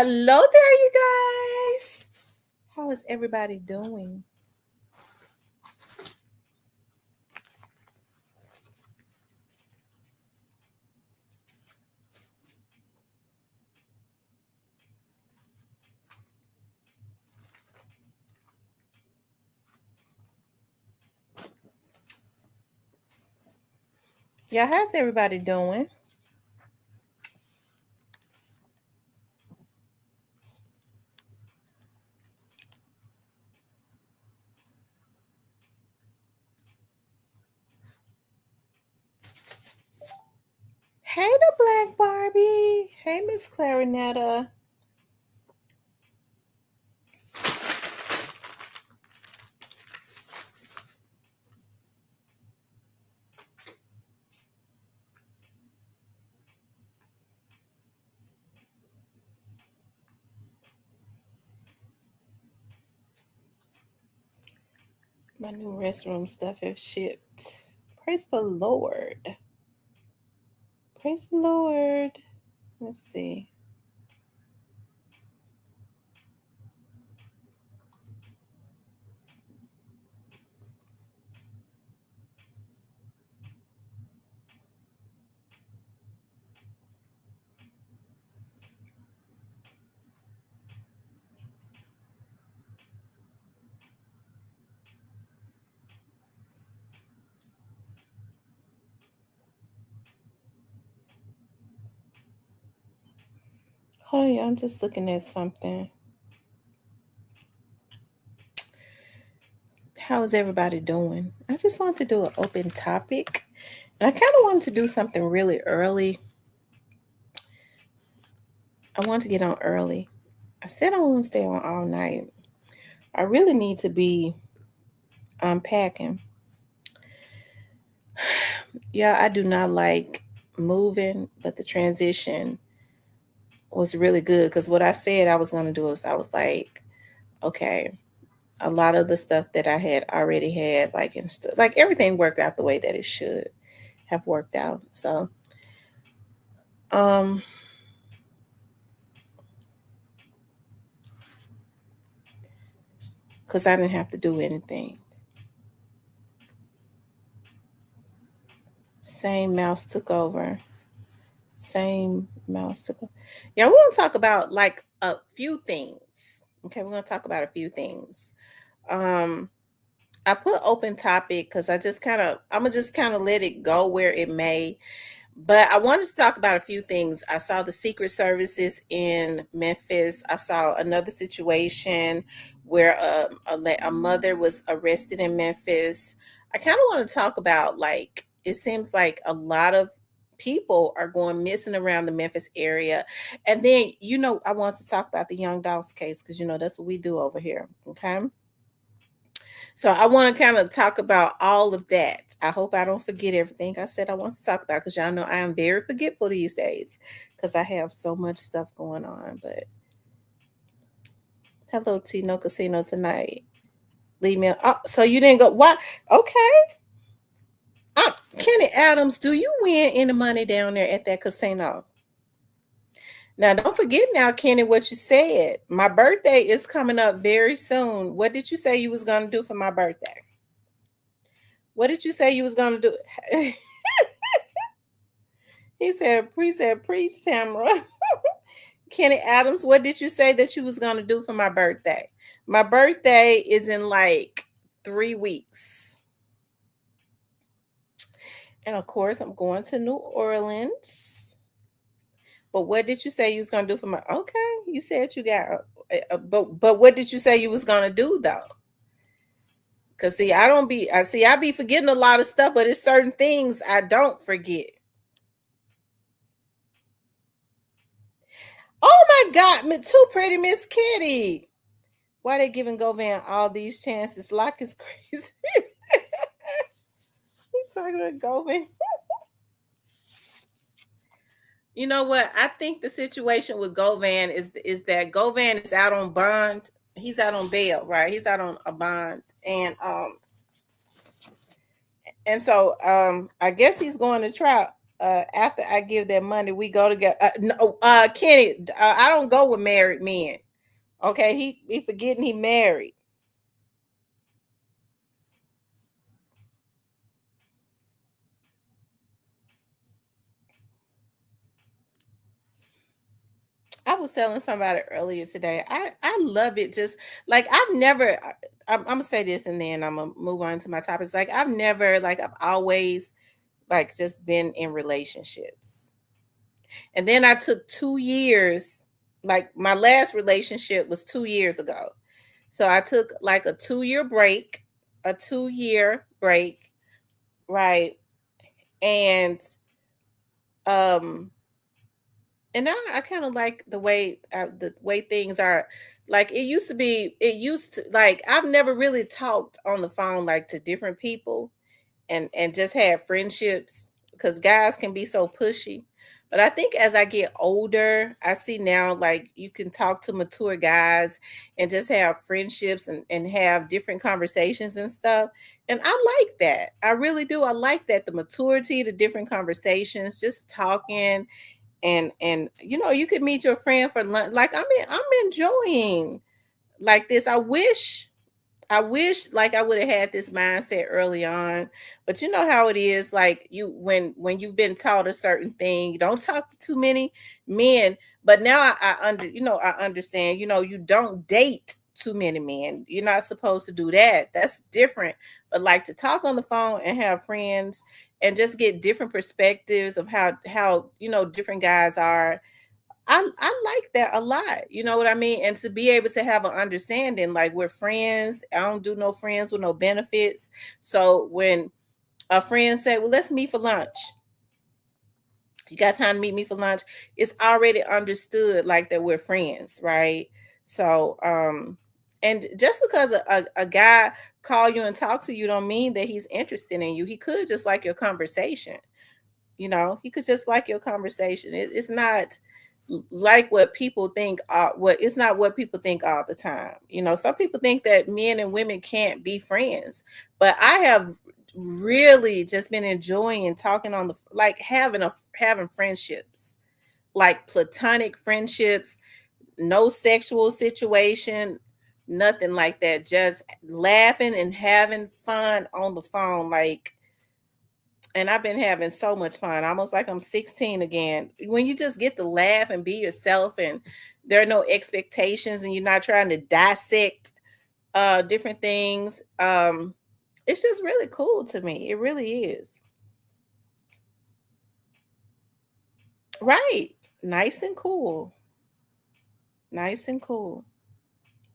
Hello there, you guys. How is everybody doing? Yeah, how's everybody doing? Hey, the Black Barbie. Hey, Miss Clarinetta. My new restroom stuff have shipped. Praise the Lord. Praise the Lord. Let's see. Hold on, I'm just looking at something. How is everybody doing? I just want to do an open topic. And I kind of wanted to do something really early. I want to get on early. I said I want to stay on all night. I really need to be unpacking. Yeah, I do not like moving, but the transition was really good because what I said I was going to do is I was like, okay, a lot of the stuff that I had already had, like everything worked out the way that it should have worked out. So, um, because I didn't have to do anything. Same mouse took over. Same mouse took over. Yeah, we're gonna talk about like a few things. Okay, we're gonna talk about a few things. Um, I put open topic because I'm gonna just kind of let it go where it may. But I wanted to talk about a few things. I saw the Secret Services in Memphis. I saw another situation where a mother was arrested in Memphis. I kind of want to talk about like it seems like a lot of people are going missing around the Memphis area. And then, I want to talk about the Young Dogs case because, that's what we do over here. Okay. So I want to kind of talk about all of that. I hope I don't forget everything I said I want to talk about because y'all know I am very forgetful these days because I have so much stuff going on. But hello, Tino Casino tonight. Leave me. Oh, so you didn't go? What? Okay. Kenny Adams, do you win any money down there at that casino? Now, don't forget now, Kenny, what you said. My birthday is coming up very soon. What did you say you was going to do for my birthday? What did you say you was going to do? He said, preach, Tamara. Kenny Adams, what did you say that you was going to do for my birthday? My birthday is in like 3 weeks. And of course, I'm going to New Orleans. But what did you say you was going to do for my, okay, you said you got, but what did you say you was going to do though? Because see, I be forgetting a lot of stuff, but it's certain things I don't forget. Oh my God, too pretty Miss Kitty. Why they giving Govan all these chances? Lock is crazy. He's talking about Govan. You know what? I think the situation with Govan is that Govan is out on bond. He's out on bail, right? He's out on a bond, and so I guess he's going to trial. after I give that money, we go together. No, Kenny, I don't go with married men. Okay, he forgetting he married. I was telling somebody earlier today. I love it. Just like I've never. I'm gonna say this and then I'm gonna move on to my topics. Like I've never, like I've always, like just been in relationships, and then I took 2 years. Like my last relationship was 2 years ago, so I took like a 2 year break, right? And um and now I kind of like the way things are. Like it used to be. It used to, like I've never really talked on the phone like to different people and just had friendships because guys can be so pushy. But I think as I get older, I see now like you can talk to mature guys and just have friendships and have different conversations and stuff. And I like that. I really do. I like that, the maturity, the different conversations, just talking and you could meet your friend for lunch. Like I'm enjoying like this. I wish like I would have had this mindset early on. But you know how it is, like you when you've been taught a certain thing, you don't talk to too many men. But now I understand, you don't date too many men. You're not supposed to do that. That's different. But like to talk on the phone and have friends and just get different perspectives of how different guys are. I like that a lot. You know what I mean? And to be able to have an understanding, like we're friends. I don't do no friends with no benefits. So when a friend said, "Well, let's meet for lunch. You got time to meet me for lunch?" It's already understood like that we're friends, right? So and just because a guy call you and talk to you don't mean that he's interested in you. He could just like your conversation. He could just like your conversation. It's not like what people think. What It's not what people think all the time. Some people think that men and women can't be friends, but I have really just been enjoying talking on the like having friendships, like platonic friendships, no sexual situation, nothing like that. Just laughing and having fun on the phone, like, and I've been having so much fun, almost like I'm 16 again. When you just get to laugh and be yourself, and there are no expectations, and you're not trying to dissect different things. It's just really cool to me. It really is. Right. Nice and cool. Nice and cool.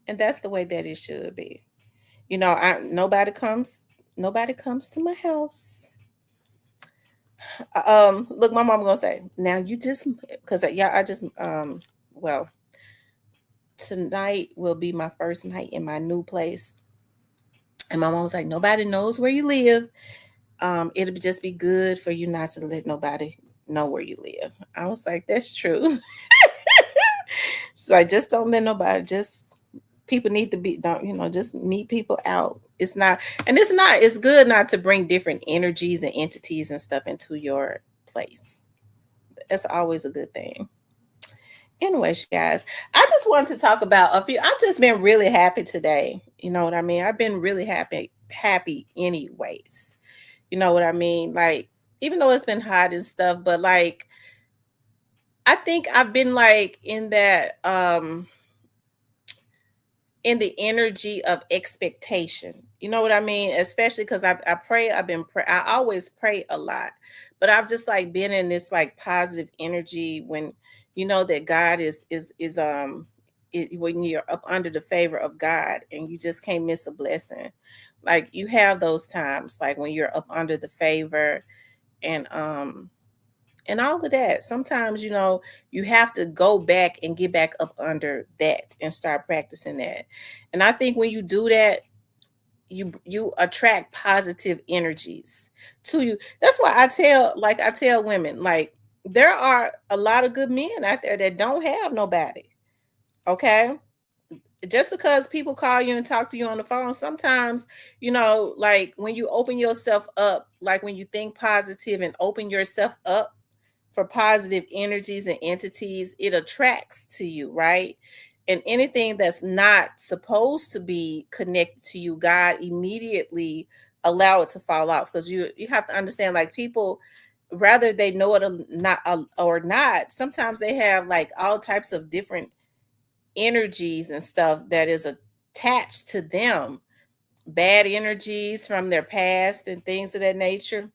And that's the way that it should be. I nobody comes to my house. Look, my mom gonna say, now you just because yeah, I just well, tonight will be my first night in my new place. And my mom was like, nobody knows where you live. It'll just be good for you not to let nobody know where you live. I was like, that's true. She's like, just don't let nobody, just people need to be, don't, just meet people out. It's good not to bring different energies and entities and stuff into your place. That's always a good thing. Anyways, guys, I just wanted to talk about a few. I've just been really happy today. You know what I mean? I've been really happy anyways. You know what I mean? Like, even though it's been hot and stuff, but like I think I've been like in the energy of expectation. You know what I mean? Especially because I pray, I always pray a lot, but I've just like been in this like positive energy when you know that God when you're up under the favor of God and you just can't miss a blessing. Like you have those times like when you're up under the favor and and all of that. Sometimes, you have to go back and get back up under that and start practicing that. And I think when you do that, you attract positive energies to you. That's why I tell women, like, there are a lot of good men out there that don't have nobody. Okay. just because people call you and talk to you on the phone, sometimes, like when you open yourself up, like when you think positive and open yourself up for positive energies and entities, it attracts to you, right? And anything that's not supposed to be connected to you, God immediately allow it to fall off, because you have to understand, like, people, rather they know it or not, sometimes they have like all types of different energies and stuff that is attached to them, bad energies from their past and things of that nature.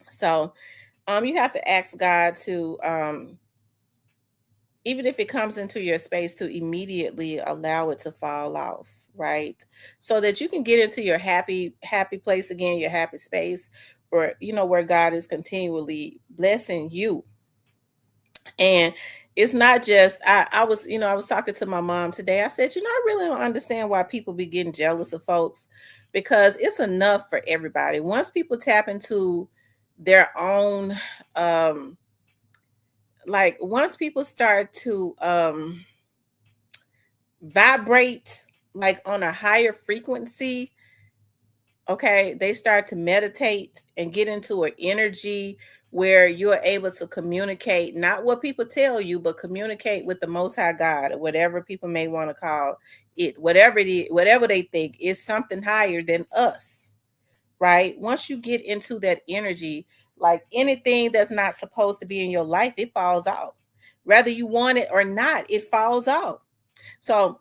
So you have to ask God to, even if it comes into your space, to immediately allow it to fall off, right? So that you can get into your happy place again, your happy space, where God is continually blessing you. And it's not just, I was talking to my mom today. I said, I really don't understand why people be getting jealous of folks, because it's enough for everybody. Once people tap into their own, um like, once people start to vibrate like on a higher frequency, okay, they start to meditate and get into an energy where you're able to communicate, not what people tell you, but communicate with the Most High God, or whatever people may want to call it, whatever it is, whatever they think is something higher than us, right? Once you get into that energy, like, anything that's not supposed to be in your life, it falls out. Whether you want it or not, it falls out. So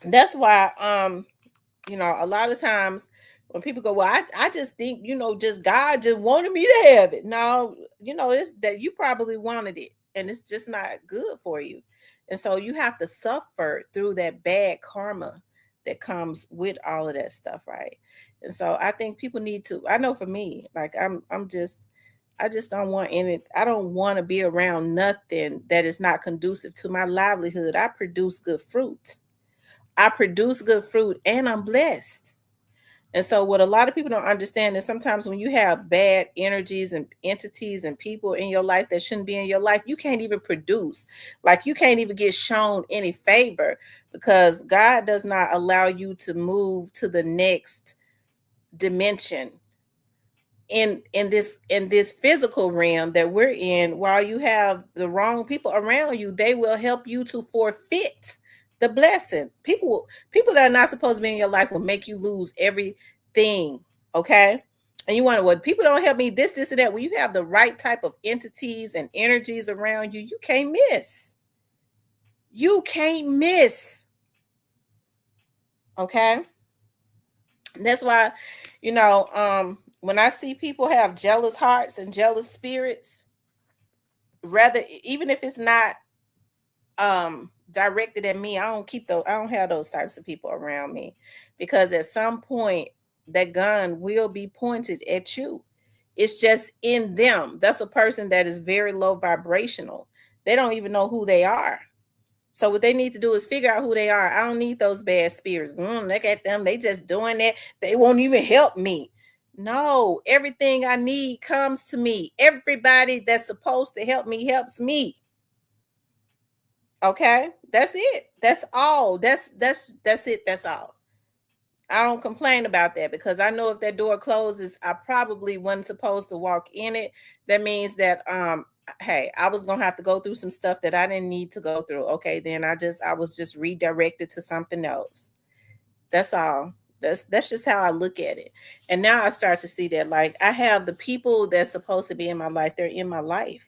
that's why, a lot of times when people go, well, I just think, just God just wanted me to have it. No, it's that you probably wanted it and it's just not good for you. And so you have to suffer through that bad karma that comes with all of that stuff, right? And so I think people need to, I know for me, like, I just don't want any, I don't want to be around nothing that is not conducive to my livelihood. I produce good fruit. I produce good fruit and I'm blessed. And so, what a lot of people don't understand is sometimes when you have bad energies and entities and people in your life that shouldn't be in your life, you can't even produce. Like, you can't even get shown any favor, because God does not allow you to move to the next dimension in this physical realm that we're in, while you have the wrong people around you. They will help you to forfeit the blessing. People that are not supposed to be in your life will make you lose everything. Okay. And you wonder, what, people don't help me, this and that. When you have the right type of entities and energies around you, you can't miss. You can't miss. Okay. That's why, when I see people have jealous hearts and jealous spirits, rather, even if it's not directed at me, I don't have those types of people around me, because at some point that gun will be pointed at you. It's just in them. That's a person that is very low vibrational. They don't even know who they are. So what they need to do is figure out who they are. I don't need those bad spirits. Look at them. They just doing that. They won't even help me. No, everything I need comes to me. Everybody that's supposed to help me helps me. Okay? That's it. That's all. That's it. That's all. I don't complain about that, because I know if that door closes, I probably wasn't supposed to walk in it. That means that, hey, I was gonna have to go through some stuff that I didn't need to go through. Okay, then I was just redirected to something else. That's all. That's just how I look at it. And now I start to see that, like, I have the people that's supposed to be in my life, they're in my life.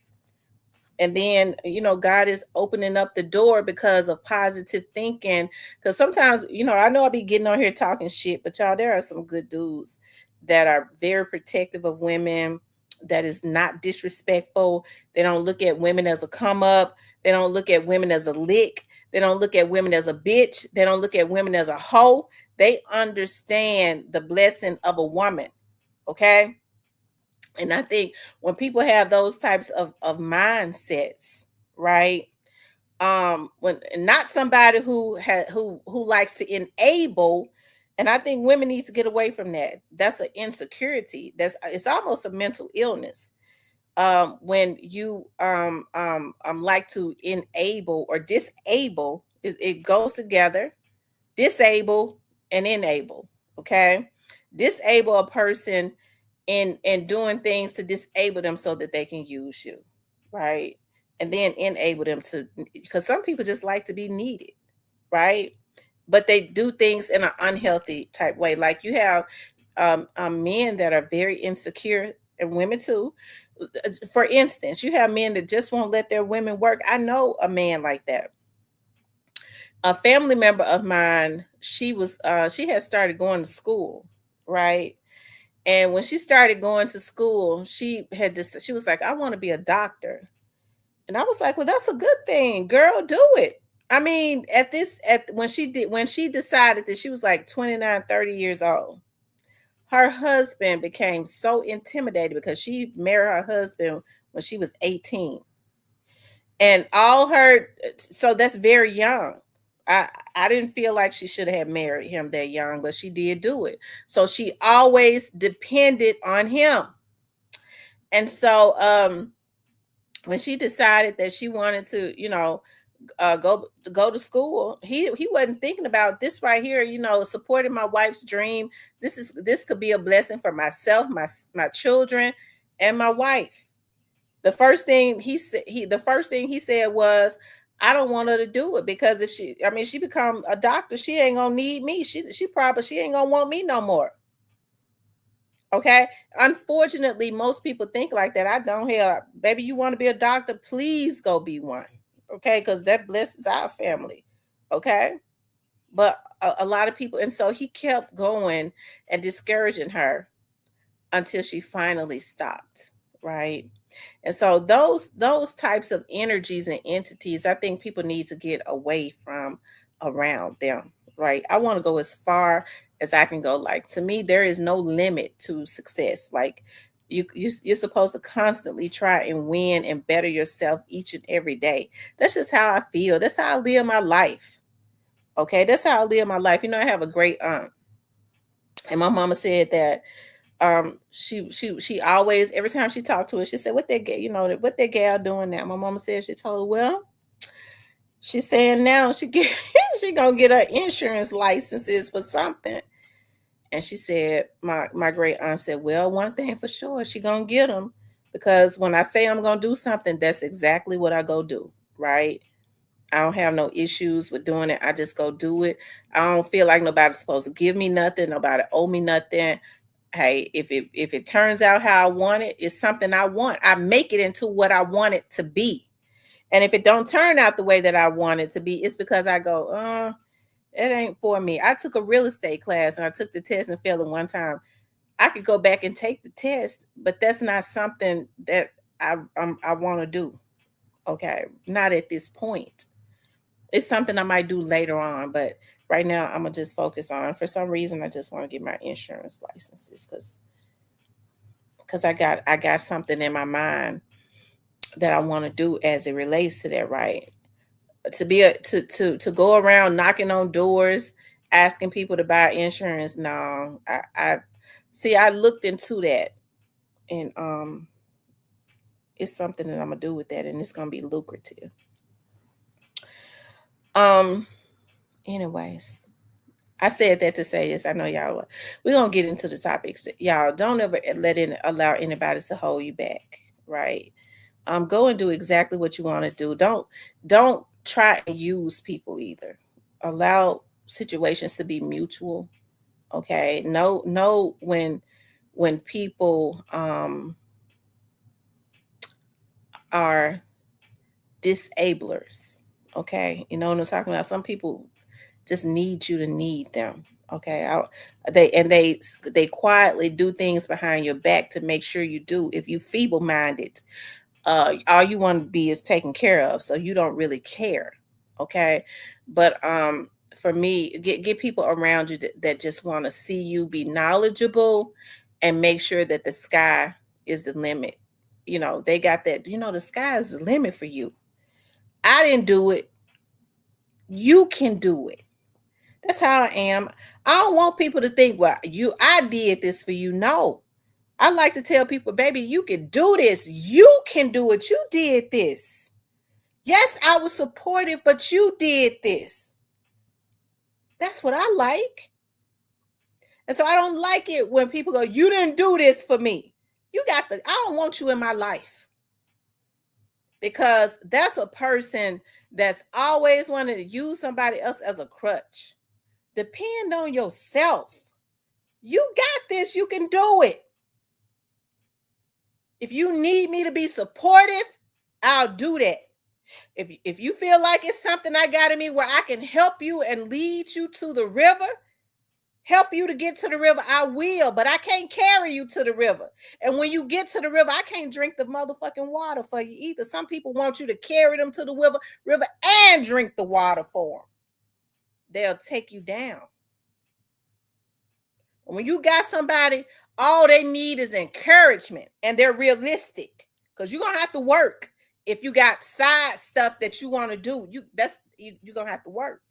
And then, God is opening up the door because of positive thinking. Because sometimes, I know I'll be getting on here talking shit, but y'all, there are some good dudes that are very protective of women, that is not disrespectful. They don't look at women as a come up. They don't look at women as a lick. They don't look at women as a bitch. They don't look at women as a hoe. They understand the blessing of a woman. Okay. And I think when people have those types of mindsets, right? When not somebody who likes to enable, and I think women need to get away from that. That's an insecurity. It's almost a mental illness. When you like to enable or disable It goes together. Disable and enable. Okay. Disable a person in doing things to disable them so that they can use you. Right. And then enable them to, because some people just like to be needed. Right. But they do things in an unhealthy type way. Like you have men that are very insecure, and women too. For instance, you have men that just won't let their women work. I know a man like that. A family member of mine, she had started going to school, right? And when she started going to school, she was like, I want to be a doctor. And I was like, well, that's a good thing, girl, do it. I mean, at when she decided that, she was like 29, 30 years old. Her husband became so intimidated because she married her husband when she was 18. And all her so that's very young. I didn't feel like she should have married him that young, but she did do it. So she always depended on him. And so when she decided that she wanted to, go to school, he wasn't thinking about this right here, supporting my wife's dream. This could be a blessing for myself, my children, and my wife. The first thing he said was, I don't want her to do it, because if she become a doctor, she ain't gonna need me. She ain't gonna want me no more. Okay. Unfortunately, most people think like that. I don't hear, baby, you want to be a doctor? Please go be one. Okay. Because that blesses our family. Okay. But a lot of people, and so he kept going and discouraging her until she finally stopped. Right. And so those types of energies and entities, I think people need to get away from around them. Right. I want to go as far as I can go. Like, to me, there is no limit to success. Like, you're supposed to constantly try and win and better yourself each and every day. That's just how I feel. That's how I live my life. Okay. That's how I live my life. I have a great aunt. And my mama said that she always, every time she talked to her, she said, what that gal doing now? My mama said, she told her, well, she's saying now she gonna get her insurance licenses for something. And she said, my great aunt said, well, one thing for sure, she gonna get them, because when I say I'm gonna do something, that's exactly what I go do. Right. I don't have no issues with doing it. I just go do it. I don't feel like nobody's supposed to give me nothing. Nobody owe me nothing. Hey, if it turns out how I want it, it's something I want. I make it into what I want it to be. And if it don't turn out the way that I want it to be, it's because I go, it ain't for me. I took a real estate class and I took the test and failed it one time. I could go back and take the test, but that's not something that I want to do. Okay, not at this point. It's something I might do later on, but right now I'm gonna just focus on. For some reason, I just want to get my insurance licenses, because I got something in my mind that I want to do as it relates to that. Right, to go around knocking on doors, asking people to buy insurance. No, I see. I looked into that, and it's something that I'm gonna do with that, and it's gonna be lucrative. Um. Anyways, I said that to say this. I know y'all. We're gonna get into the topics. Y'all don't ever allow anybody to hold you back. Right. Go and do exactly what you want to do. Don't try and use people either. Allow situations to be mutual. Okay. Know when people are disablers. Okay. You know what I'm talking about? Some people just need you to need them. Okay. They quietly do things behind your back to make sure you do. If you feeble minded, all you want to be is taken care of, so you don't really care. Okay. But for me, get people around you that just want to see you be knowledgeable, and make sure that the sky is the limit. They got that, the sky is the limit for you. I didn't do it. You can do it. That's how I am. I don't want people to think, well, I did this for you. No. I like to tell people, baby, you can do this. You can do it. You did this. Yes, I was supportive, but you did this. That's what I like. And so I don't like it when people go, you didn't do this for me. I don't want you in my life, because that's a person that's always wanted to use somebody else as a crutch. Depend on yourself. You got this. You can do it. If you need me to be supportive, I'll do that. If you feel like it's something I got in me where I can help you and lead you to the river, help you to get to the river, I will, but I can't carry you to the river. And when you get to the river, I can't drink the motherfucking water for you either. Some people want you to carry them to the river and drink the water for them. They'll take you down. When you got somebody, all they need is encouragement, and they're realistic, because you're gonna have to work. If you got side stuff that you want to do, you're gonna have to work.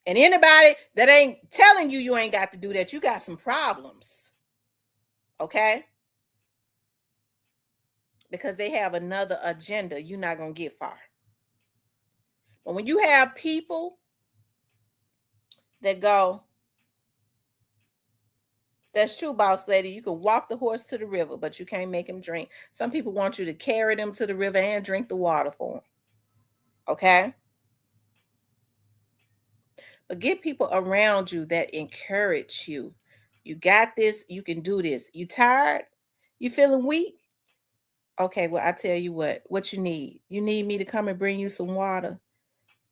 And anybody that ain't telling you ain't got to do that, you got some problems. Okay? Because they have another agenda, you're not gonna get far. But when you have people that go, that's true, boss lady. You can walk the horse to the river, but you can't make him drink. Some people want you to carry them to the river and drink the water for them. Okay? But get people around you that encourage you. You got this. You can do this. You tired? You feeling weak? Okay, well, I tell you what you need. You need me to come and bring you some water.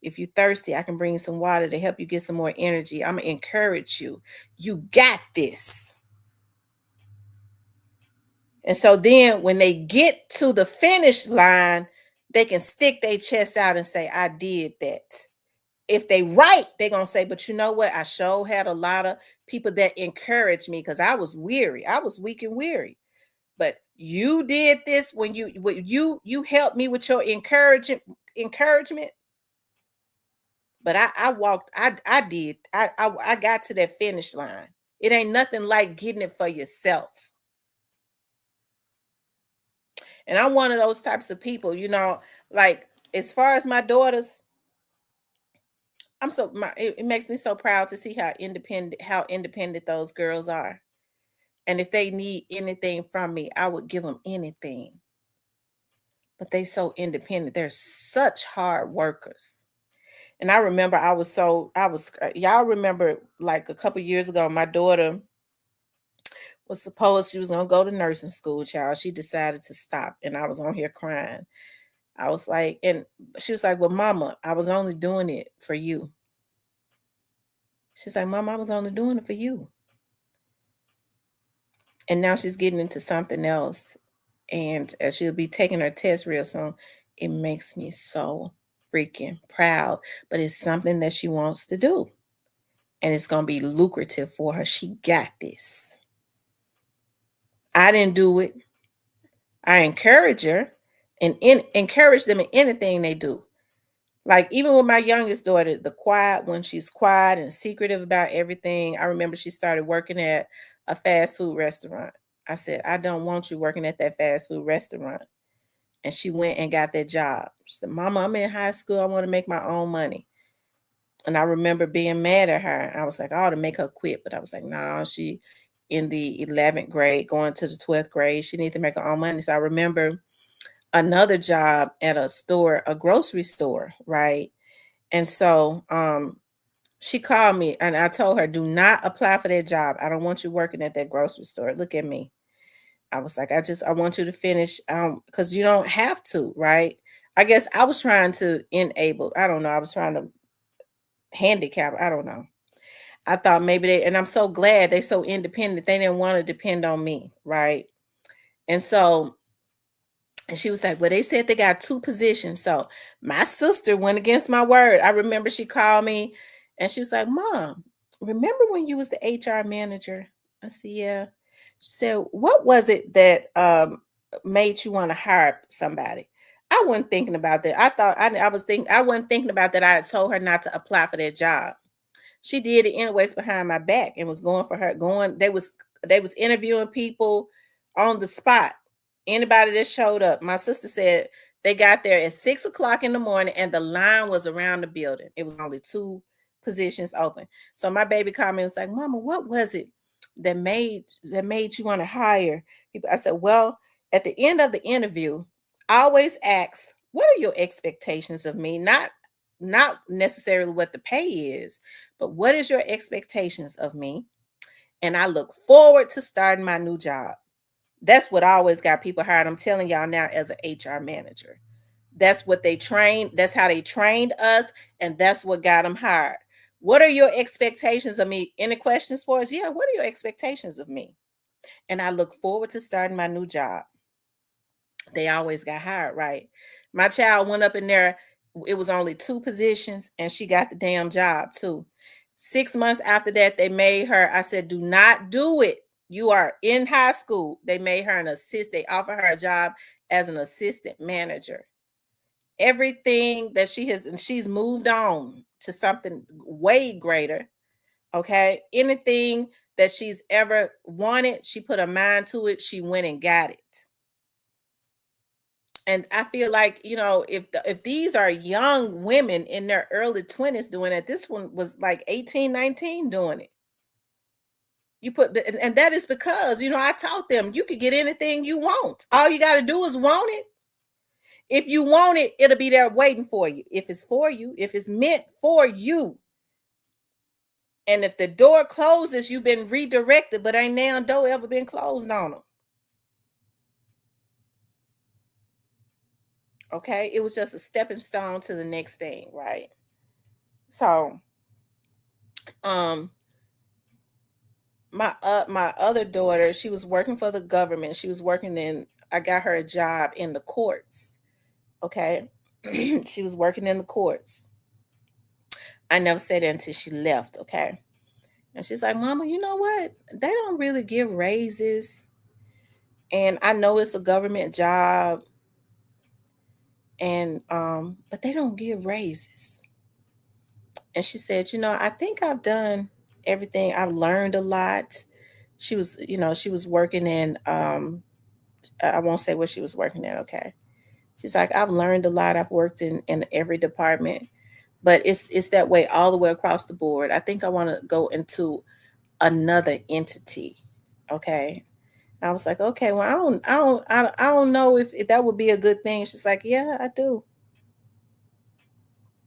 If you're thirsty, I can bring you some water to help you get some more energy. I'm going to encourage you. You got this. And so then when they get to the finish line, they can stick their chest out and say, I did that. If they right, they're going to say, but you know what? I sure had a lot of people that encouraged me, because I was weary. I was weak and weary. But you did this when you helped me with your encouragement. But I walked, I did. I got to that finish line. It ain't nothing like getting it for yourself. And I'm one of those types of people, like, as far as my daughters, it makes me so proud to see how independent those girls are. And if they need anything from me, I would give them anything. But they so independent. They're such hard workers. And I remember y'all remember, like, a couple years ago, my daughter was supposed she was going to go to nursing school, child. She decided to stop, and I was on here crying. I was like, and she was like, well, mama, I was only doing it for you. She's like, mama, I was only doing it for you. And now she's getting into something else, and she'll be taking her test real soon. It makes me so freaking proud, but it's something that she wants to do, and it's going to be lucrative for her. She got this. I didn't do it. I encourage her and encourage them in anything they do. Like, even with my youngest daughter, when she's quiet and secretive about everything. I remember she started working at a fast food restaurant. I said, I don't want you working at that fast food restaurant. And she went and got that job. She said, Mama, I'm in high school. I want to make my own money. And I remember being mad at her. I was like, I ought to make her quit. But I was like, no, she in the 11th grade, going to the 12th grade. She needs to make her own money. So I remember another job at a grocery store, right? And so she called me, and I told her, do not apply for that job. I don't want you working at that grocery store. Look at me. I was like, I want you to finish, because you don't have to, right? I guess I was trying to enable, I don't know, I was trying to handicap, I don't know. I thought maybe and I'm so glad they're so independent. They didn't want to depend on me, right? And so, and she was like, well, they said they got 2 positions. So my sister went against my word. I remember she called me and she was like, Mom, remember when you was the HR manager? I said, yeah. She said, what was it that made you want to hire somebody? I wasn't thinking about that. I wasn't thinking about that. I had told her not to apply for that job. She did it anyways behind my back and was going for her. They was interviewing people on the spot. Anybody that showed up. My sister said, They got there at 6 o'clock in the morning and the line was around the building. It was only two positions open. So my baby called me and was like, Mama, what was it that made you want to hire people? I said, well, at the end of the interview, I always ask, what are your expectations of me? Not necessarily what the pay is, but what is your expectations of me? And I look forward to starting my new job. That's what always got people hired. I'm telling y'all now, as an HR manager. That's what they trained. That's how they trained us, and that's what got them hired. What are your expectations of me? Any questions for us? Yeah, what are your expectations of me? And I look forward to starting my new job. They always got hired, right? My child went up in there. It was only two positions, and she got the damn job too. 6 months after that, they made her. I said, "Do not do it. You are in high school." They made her an assist. They offered her a job as an assistant manager. Everything that she has, and she's moved on to something way greater. Okay, anything that she's ever wanted, she put her mind to it. She went and got it. And I feel like, if these are young women in their early 20s doing it, this one was like 18, 19 doing it. And that is because, I taught them you could get anything you want. All you got to do is want it. If you want it, it'll be there waiting for you. If it's for you, if it's meant for you. And if the door closes, you've been redirected, but ain't now door ever been closed on them. Okay, it was just a stepping stone to the next thing, right? So, um, my other daughter, she was working for the government. She was working in. I got her a job in the courts. Okay, she was working in the courts. I never said it until she left. Okay, and she's like, "Mama, you know what? They don't really give raises, and I know it's a government job, and but they don't give raises." And she said, I think I've done everything. I've learned a lot. She was working in I won't say what she was working in, okay. She's like, I've learned a lot. I've worked in every department, but it's that way all the way across the board. I think I want to go into another entity. Okay. I was like, okay, well, I don't know if that would be a good thing. She's like, yeah, I do.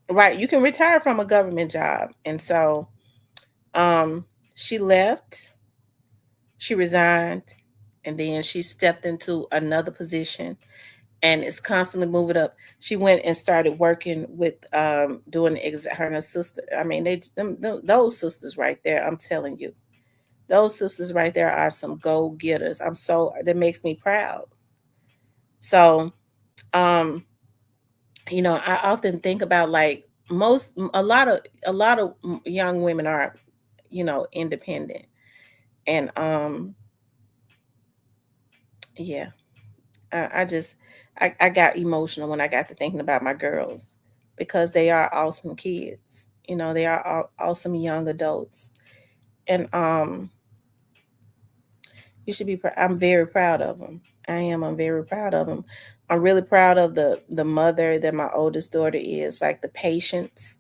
Right. You can retire from a government job. And so she left, she resigned, and then she stepped into another position and is constantly moving up. She went and started working with doing her and her sister. I mean, those sisters right there, I'm telling you, those sisters right there are some go getters. That makes me proud. So, um, I often think about like a lot of young women are, independent. And yeah, I just I got emotional when I got to thinking about my girls because they are awesome kids. They are awesome young adults. And you should be I'm very proud of them. I am. I'm very proud of them. I'm really proud of the mother that my oldest daughter is, like the patience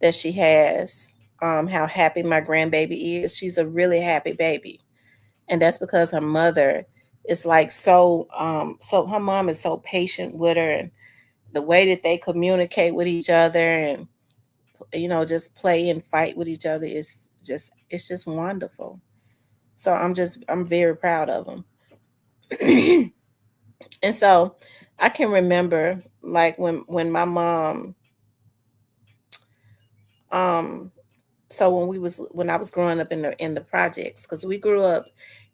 that she has, how happy my grandbaby is. She's a really happy baby. And that's because her mother is like so her mom is so patient with her, and the way that they communicate with each other, and just play and fight with each other is just wonderful. So I'm very proud of them. And so I can remember like when my mom um so when I was growing up in the projects, because we grew up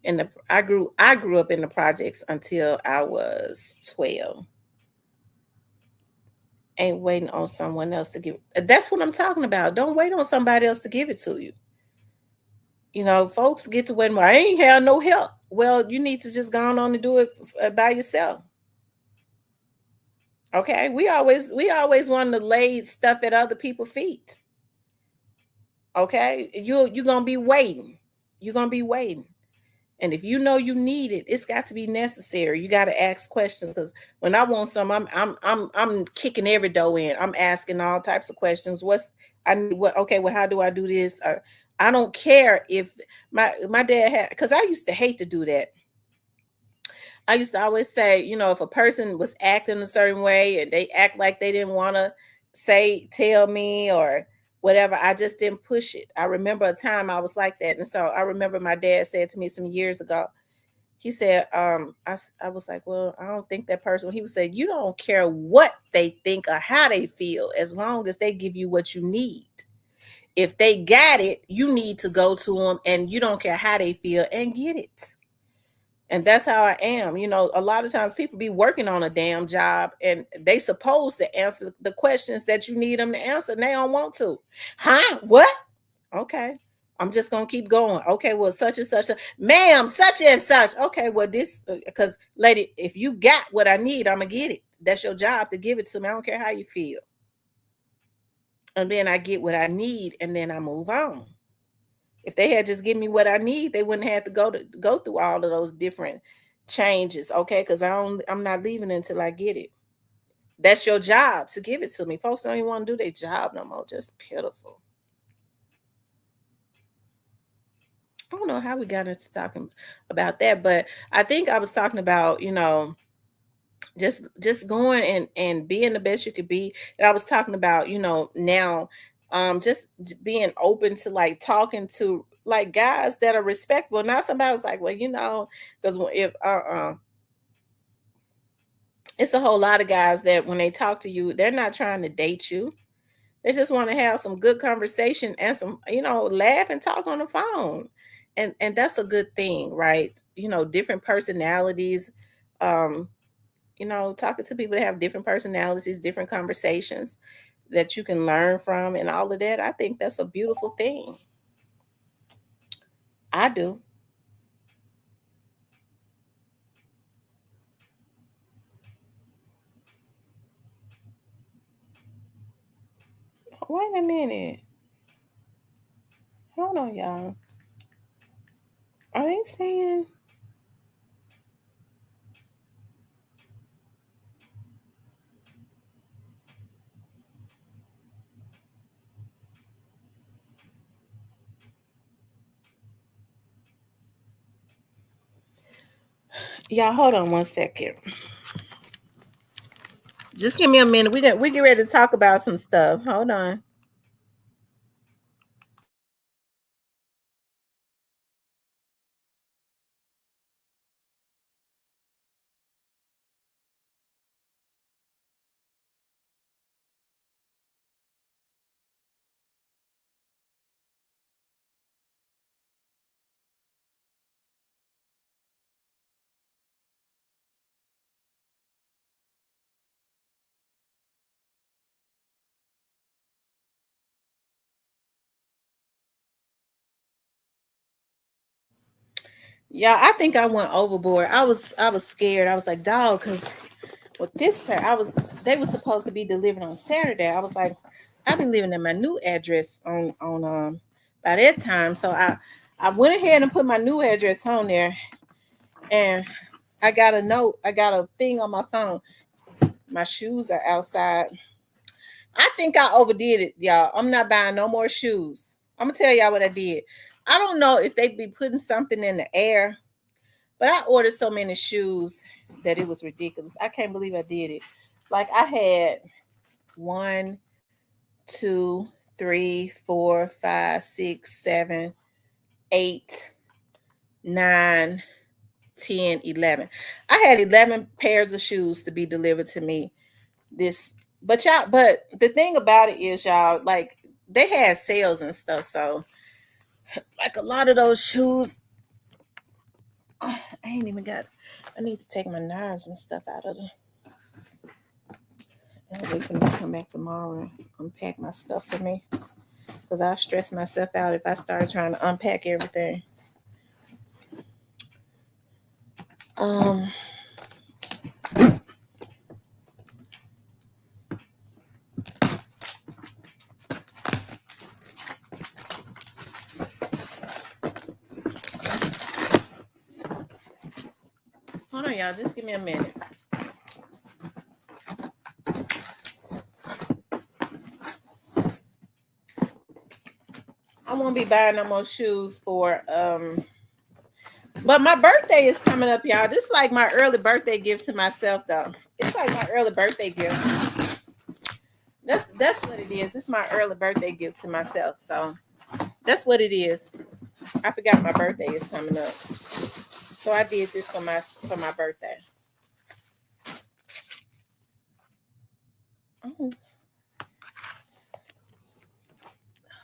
in the I grew up in the projects until I was 12. Ain't waiting on someone else to give. That's what I'm talking about. Don't wait on somebody else to give it to you. Folks get to waiting. Well, I ain't have no help. Well, you need to just go on and do it by yourself. Okay, we always want to lay stuff at other people's feet. Okay, you're gonna be waiting. You're gonna be waiting. And if you know you need it, it's got to be necessary. You got to ask questions because when I want some, I'm kicking every door in. I'm asking all types of questions. What's I need? What? Okay, well, how do I do this? I don't care if my dad had, because I used to hate to do that. I used to always say, if a person was acting a certain way and they act like they didn't want to tell me or whatever, I just didn't push it. I remember a time I was like that. And so I remember my dad said to me some years ago, he said, I was like, well, I don't think that person, he would say, you don't care what they think or how they feel, as long as they give you what you need. If they got it, you need to go to them and you don't care how they feel and get it. And that's how I am. A lot of times people be working on a damn job and they supposed to answer the questions that you need them to answer and they don't want to. Huh? What? Okay. I'm just gonna keep going. Okay, well, such and such, ma'am, such and such. Okay, well, this because lady, if you got what I need, I'm gonna get it. That's your job to give it to me. I don't care how you feel. And then I get what I need and then I move on. If they had just given me what I need, they wouldn't have to go through all of those different changes, okay? Because I'm not leaving until I get it. That's your job to give it to me. Folks don't even want to do their job no more. Just pitiful. I don't know how we got into talking about that, but I think I was talking about, just going and being the best you could be. And I was talking about, now just being open to like talking to like guys that are respectable. Not somebody was like, well, because if it's a whole lot of guys that when they talk to you, they're not trying to date you. They just want to have some good conversation and some, laugh and talk on the phone. And that's a good thing, right? Different personalities. Um, talking to people that have different personalities, different conversations that you can learn from and all of that. I think that's a beautiful thing. I do. Wait a minute. Hold on, y'all. Are they saying y'all hold on one second. Just give me a minute. We get ready to talk about some stuff. Hold on. Yeah, I think I went overboard. I was scared. I was like, dog, because with this pair, they were supposed to be delivered on Saturday. I was like, I've been living at my new address on by that time. So I went ahead and put my new address on there, and I got a note. I got a thing on my phone. My shoes are outside. I think I overdid it, y'all. I'm not buying no more shoes. I'm gonna tell y'all what I did. I don't know if they be putting something in the air, but I ordered so many shoes that it was ridiculous. I can't believe I did it. Like I had 1, 2, 3, 4, 5, 6, 7, 8, 9, 10, 11. I had 11 pairs of shoes to be delivered to me this. But the thing about it is, y'all, like they had sales and stuff. So like a lot of those shoes, I ain't even got, I need to take my knives and stuff out of the. And wait for me to come back tomorrow and unpack my stuff for me. Because I'll stress myself out if I start trying to unpack everything. Um, Hold on, y'all. Just give me a minute. I won't be buying no more shoes for but my birthday is coming up, y'all. This is like my early birthday gift to myself, though. It's like my early birthday gift. That's what it is. This is my early birthday gift to myself. So that's what it is. I forgot my birthday is coming up. So I did this for my birthday. Oh.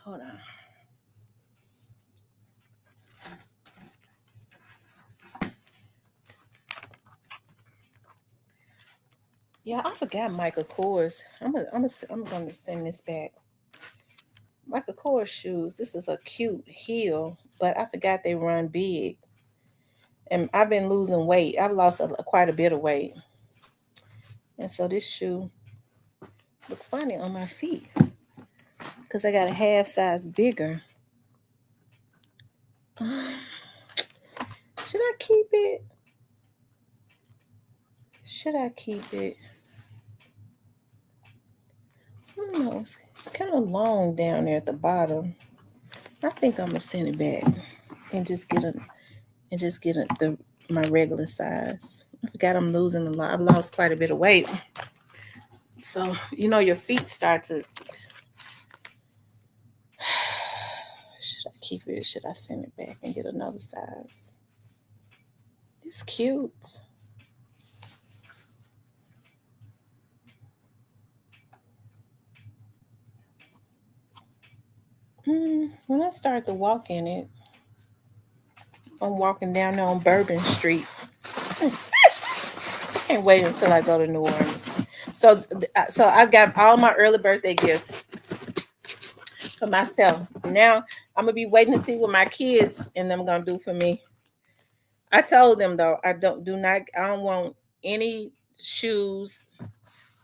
Hold on. Yeah, I forgot Michael Kors. I'm gonna send this back. Michael Kors shoes. This is a cute heel, but I forgot they run big. And I've been losing weight. I've lost quite a bit of weight. And so this shoe look funny on my feet because I got a half size bigger. Should I keep it? Should I keep it? I don't know. It's kind of long down there at the bottom. I think I'm gonna send it back and just get my regular size. I forgot I'm losing a lot. I've lost quite a bit of weight. So your feet start to. Should I keep it? Should I send it back and get another size? It's cute. When I start to walk in it, I'm walking down there on Bourbon Street. I can't wait until I go to New Orleans. So I got all my early birthday gifts for myself. Now I'm gonna be waiting to see what my kids and them gonna do for me. I told them though, I don't want any shoes,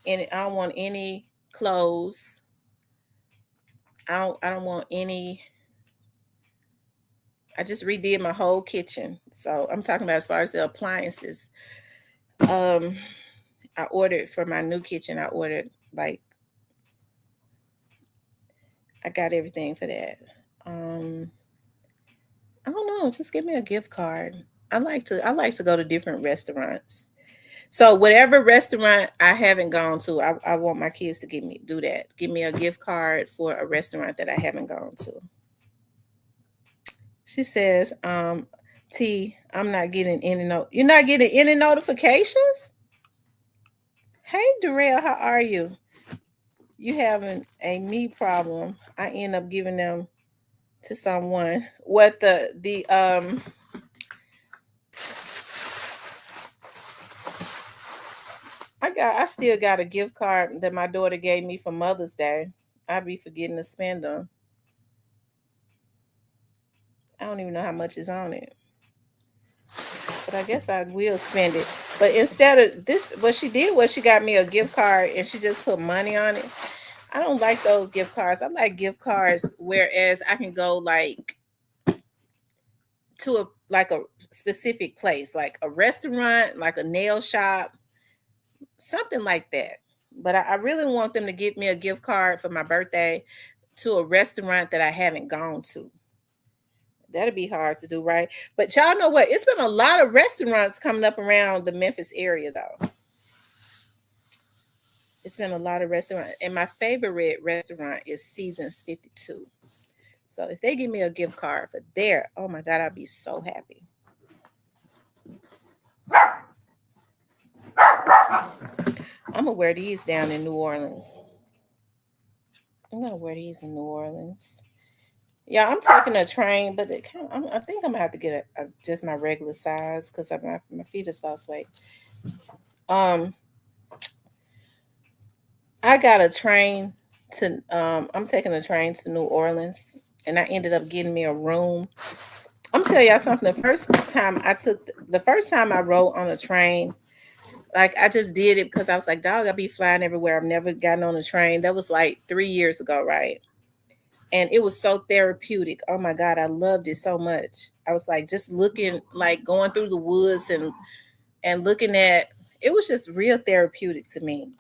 I don't want any clothes. I don't want any. I just redid my whole kitchen. So I'm talking about as far as the appliances. I ordered for my new kitchen. I ordered I got everything for that. I don't know. Just give me a gift card. I like to go to different restaurants. So whatever restaurant I haven't gone to, I want my kids to do that. Give me a gift card for a restaurant that I haven't gone to. She says, T, I'm not getting any You're not getting any notifications? Hey Darrell, how are you? You having a knee problem. I end up giving them to someone. What the I still got a gift card that my daughter gave me for Mother's Day. I be forgetting to spend them. I don't even know how much is on it. But I guess I will spend it. But instead of this, what she did was she got me a gift card and she just put money on it. I don't like those gift cards. I like gift cards whereas I can go to a specific place, like a restaurant, like a nail shop, something like that. But I really want them to give me a gift card for my birthday to a restaurant that I haven't gone to. That'd be hard to do, right? But y'all know what? It's been a lot of restaurants coming up around the Memphis area, though. It's been a lot of restaurants. And my favorite restaurant is Seasons 52. So if they give me a gift card for there, oh my God, I'd be so happy. I'm going to wear these down in New Orleans. I'm going to wear these in New Orleans. Yeah, I'm taking a train, but I think I'm gonna have to get just my regular size because my feet have lost weight. I got a train to. I'm taking a train to New Orleans, and I ended up getting me a room. I'm telling y'all something. The first time I rode on a train, like I just did it because I was like, dog, I'll be flying everywhere. I've never gotten on a train. That was like 3 years ago, right? And it was so therapeutic. Oh my God, I loved it so much. I was like just looking, like going through the woods and looking at it was just real therapeutic to me.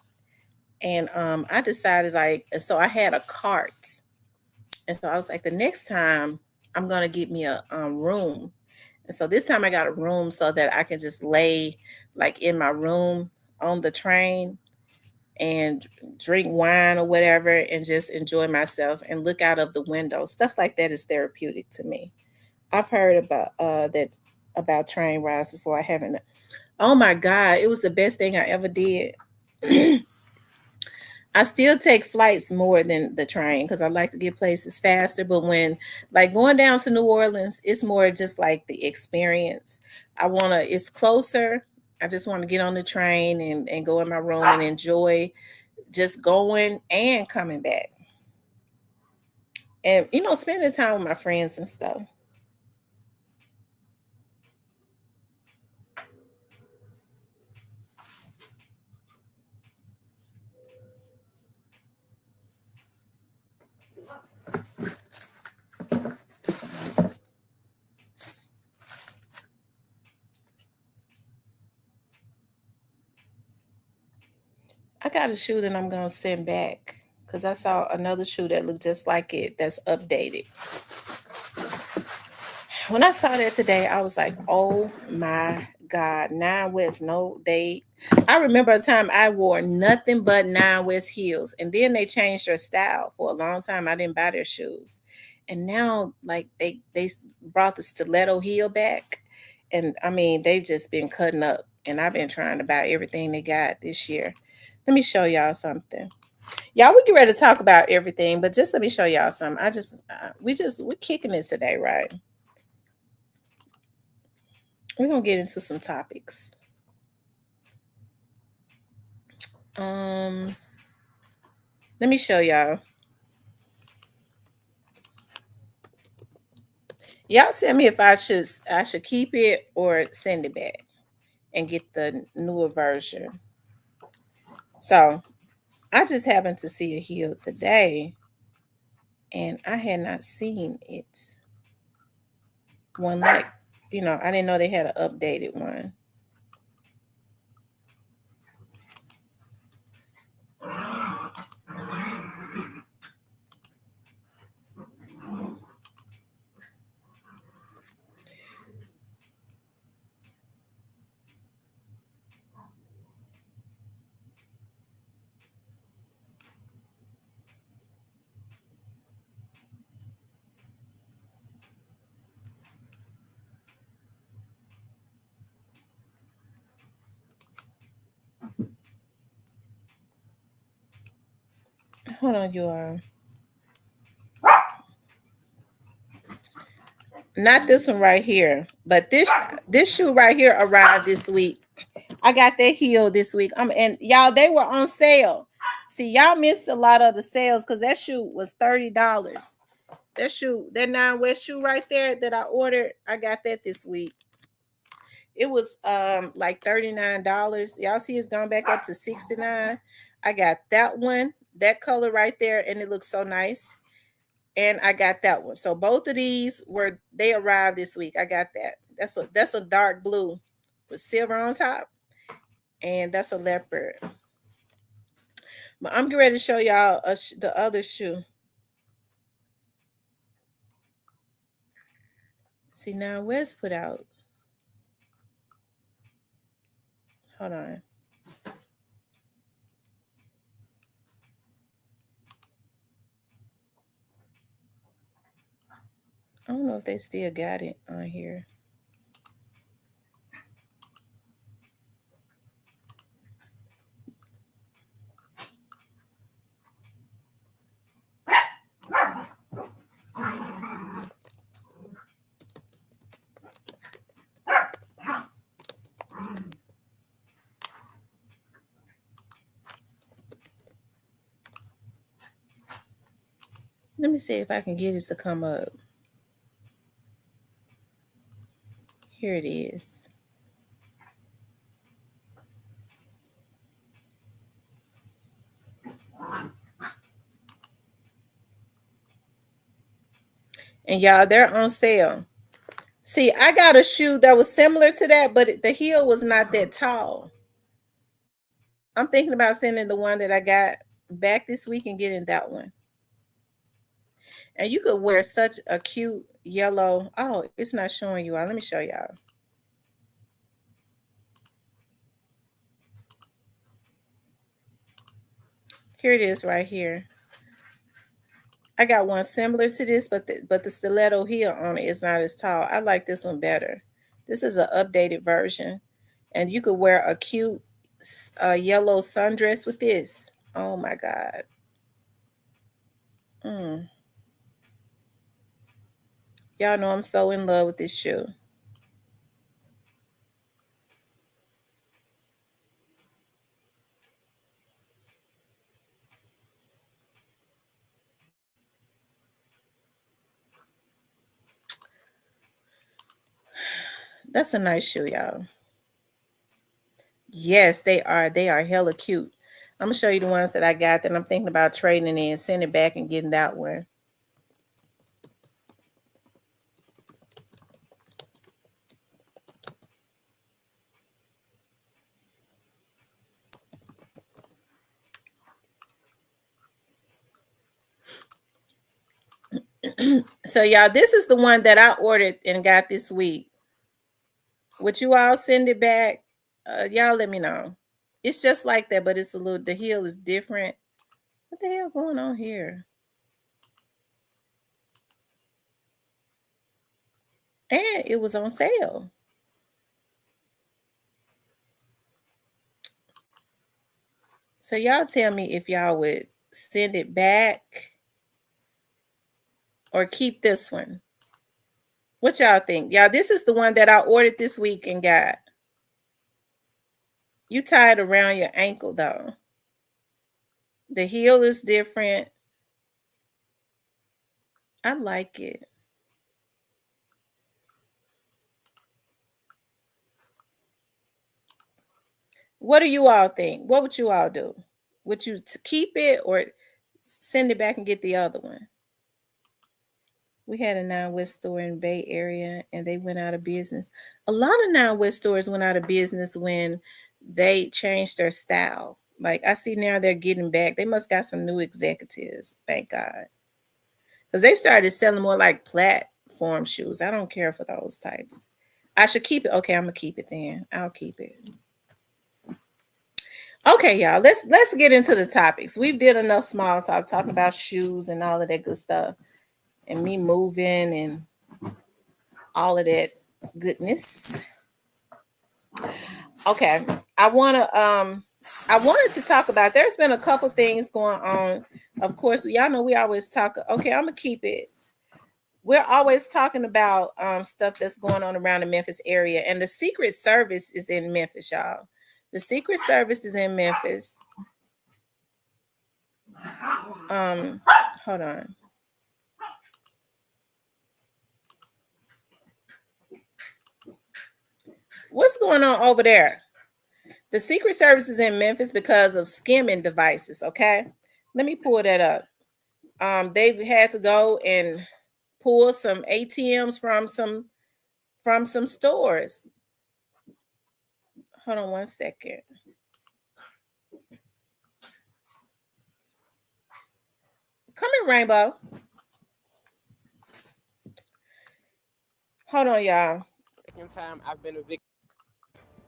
And I decided like, and so I had a cart, and so I was like, the next time I'm gonna get me a room. And so this time I got a room so that I can just lay like in my room on the train and drink wine or whatever and just enjoy myself and look out of the window. Stuff like that is therapeutic to me. I've heard about that about train rides before. I haven't. Oh my God, it was the best thing I ever did. I still take flights more than the train because I like to get places faster. But when like going down to New Orleans, it's more just like the experience. It's closer. I just want to get on the train and go in my room and enjoy just going and coming back. And, spending time with my friends and stuff. I got a shoe that I'm going to send back because I saw another shoe that looked just like it that's updated. When I saw that today, I was like, oh my God, Nine West, no, I remember a time I wore nothing but Nine West heels, and then they changed their style for a long time. I didn't buy their shoes. And now, like, they brought the stiletto heel back. And I mean, they've just been cutting up, and I've been trying to buy everything they got this year. Let me show y'all something. Y'all, we get ready to talk about everything, but just let me show y'all something. We're kicking it today, right? We're gonna get into some topics. Um, Let me show y'all. Y'all tell me if I should keep it or send it back and get the newer version. So I just happened to see a heel today, and I had not seen it. One like, I didn't know they had an updated one. Hold on, you are. Not this one right here, but this shoe right here arrived this week. I got that heel this week. And y'all, they were on sale. See, y'all missed a lot of the sales because that shoe was $30. That Nine West shoe right there that I ordered, I got that this week. It was like $39. Y'all see it's gone back up to 69. I got that one, that color right there, and it looks so nice. And I got that one. So both of these they arrived this week. I got that. That's a dark blue with silver on top. And that's a leopard. But I'm getting ready to show y'all the other shoe. See, now West put out. Hold on. I don't know if they still got it on here. Let me see if I can get it to come up. Here it is. And y'all, they're on sale. See, I got a shoe that was similar to that, but the heel was not that tall. I'm thinking about sending the one that I got back this week and getting that one. And you could wear such a cute yellow. Oh, it's not showing you all. Let me show y'all. Here it is right here. I got one similar to this, but the stiletto heel on it is not as tall. I like this one better. This is an updated version. And you could wear a cute yellow sundress with this. Oh my God. Y'all know I'm so in love with this shoe. That's a nice shoe, y'all. Yes, they are. They are hella cute. I'm gonna show you the ones that I got that I'm thinking about trading in, sending back and getting that one. So y'all, this is the one that I ordered and got this week. Would you all send it back? Y'all let me know. It's just like that, but it's a little, the heel is different. What the hell going on here? And it was on sale. So y'all tell me if y'all would send it back or keep this one. What y'all think? Y'all, this is the one that I ordered this week and got. You tie it around your ankle though. The heel is different. I like it. What do you all think? What would you all do? Would you keep it or send it back and get the other one? We had a Nine West store in Bay Area and they went out of business. A lot of Nine West stores went out of business when they changed their style. Like I see now they're getting back. They must got some new executives. Thank God. Because they started selling more like platform shoes. I don't care for those types. I should keep it. Okay, I'm gonna keep it then. I'll keep it. Okay, y'all. Let's get into the topics. We did enough small talk talking about shoes and all of that good stuff, and me moving and all of that goodness. Okay, I wanted to talk about. There's been a couple things going on. Of course, y'all know we always talk. Okay, I'm gonna keep it. We're always talking about stuff that's going on around the Memphis area, and the Secret Service is in Memphis, y'all. The Secret Service is in Memphis. Hold on. What's going on over there? The Secret Service is in Memphis because of skimming devices. Okay, let me pull that up. They've had to go and pull some ATMs from some stores. Hold on one second. Come in, Rainbow. Hold on, y'all. Second time I've been a victim.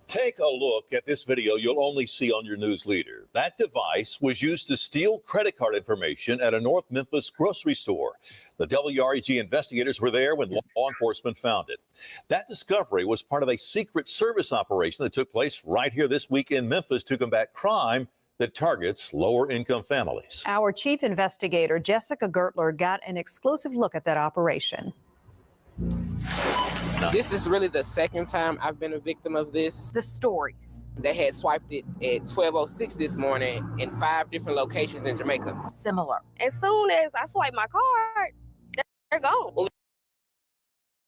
Take a look at this video you'll only see on your news leader. That device was used to steal credit card information at a North Memphis grocery store. The WREG investigators were there when law enforcement found it. That discovery was part of a Secret Service operation that took place right here this week in Memphis to combat crime that targets lower-income families. Our chief investigator, Jessica Gertler, got an exclusive look at that operation. This is really the second time I've been a victim of this. The stories. They had swiped it at 12:06 this morning in 5 different locations in Jamaica. Similar. As soon as I swipe my card, they're gone. When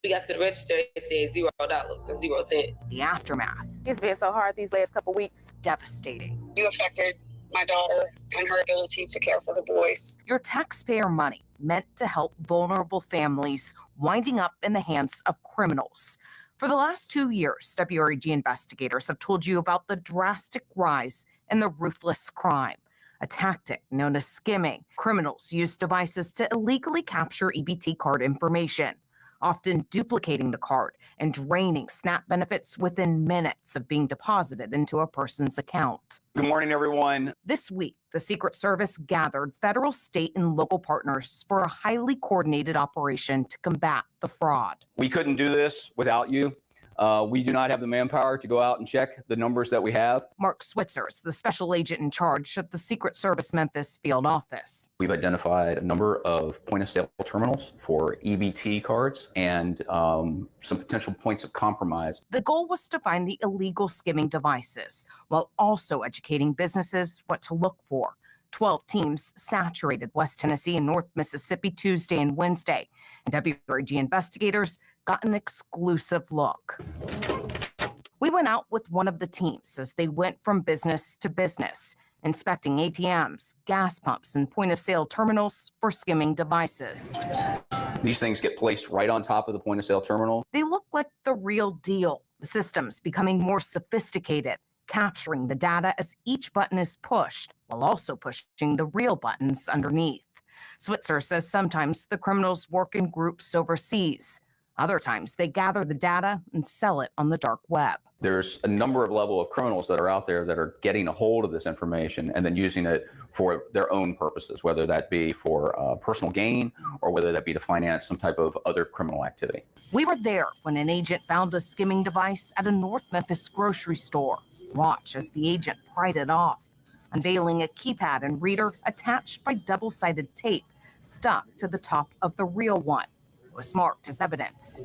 we got to the register, it said $0 and 0 cents. The aftermath. It's been so hard these last couple weeks. Devastating. You affected my daughter and her ability to care for the boys. Your taxpayer money meant to help vulnerable families winding up in the hands of criminals. For the last 2 years, WREG investigators have told you about the drastic rise in the ruthless crime, a tactic known as skimming. Criminals use devices to illegally capture EBT card information, often duplicating the card and draining SNAP benefits within minutes of being deposited into a person's account. Good morning, everyone. This week, the Secret Service gathered federal, state, and local partners for a highly coordinated operation to combat the fraud. We couldn't do this without you. We do not have the manpower to go out and check the numbers that we have. Mark Switzer is the special agent in charge at the Secret Service Memphis field office. We've identified a number of point-of-sale terminals for EBT cards and some potential points of compromise. The goal was to find the illegal skimming devices while also educating businesses what to look for. 12 teams saturated West Tennessee and North Mississippi Tuesday and Wednesday, and WREG investigators got an exclusive look. We went out with one of the teams as they went from business to business, inspecting ATMs, gas pumps, and point-of-sale terminals for skimming devices. These things get placed right on top of the point-of-sale terminal. They look like the real deal. The system's becoming more sophisticated, capturing the data as each button is pushed, while also pushing the real buttons underneath. Switzer says sometimes the criminals work in groups overseas. Other times they gather the data and sell it on the dark web. There's a number of level of criminals that are out there that are getting a hold of this information and then using it for their own purposes, whether that be for personal gain or whether that be to finance some type of other criminal activity. We were there when an agent found a skimming device at a North Memphis grocery store. Watch as the agent pried it off, unveiling a keypad and reader attached by double-sided tape stuck to the top of the real one. It was marked as evidence.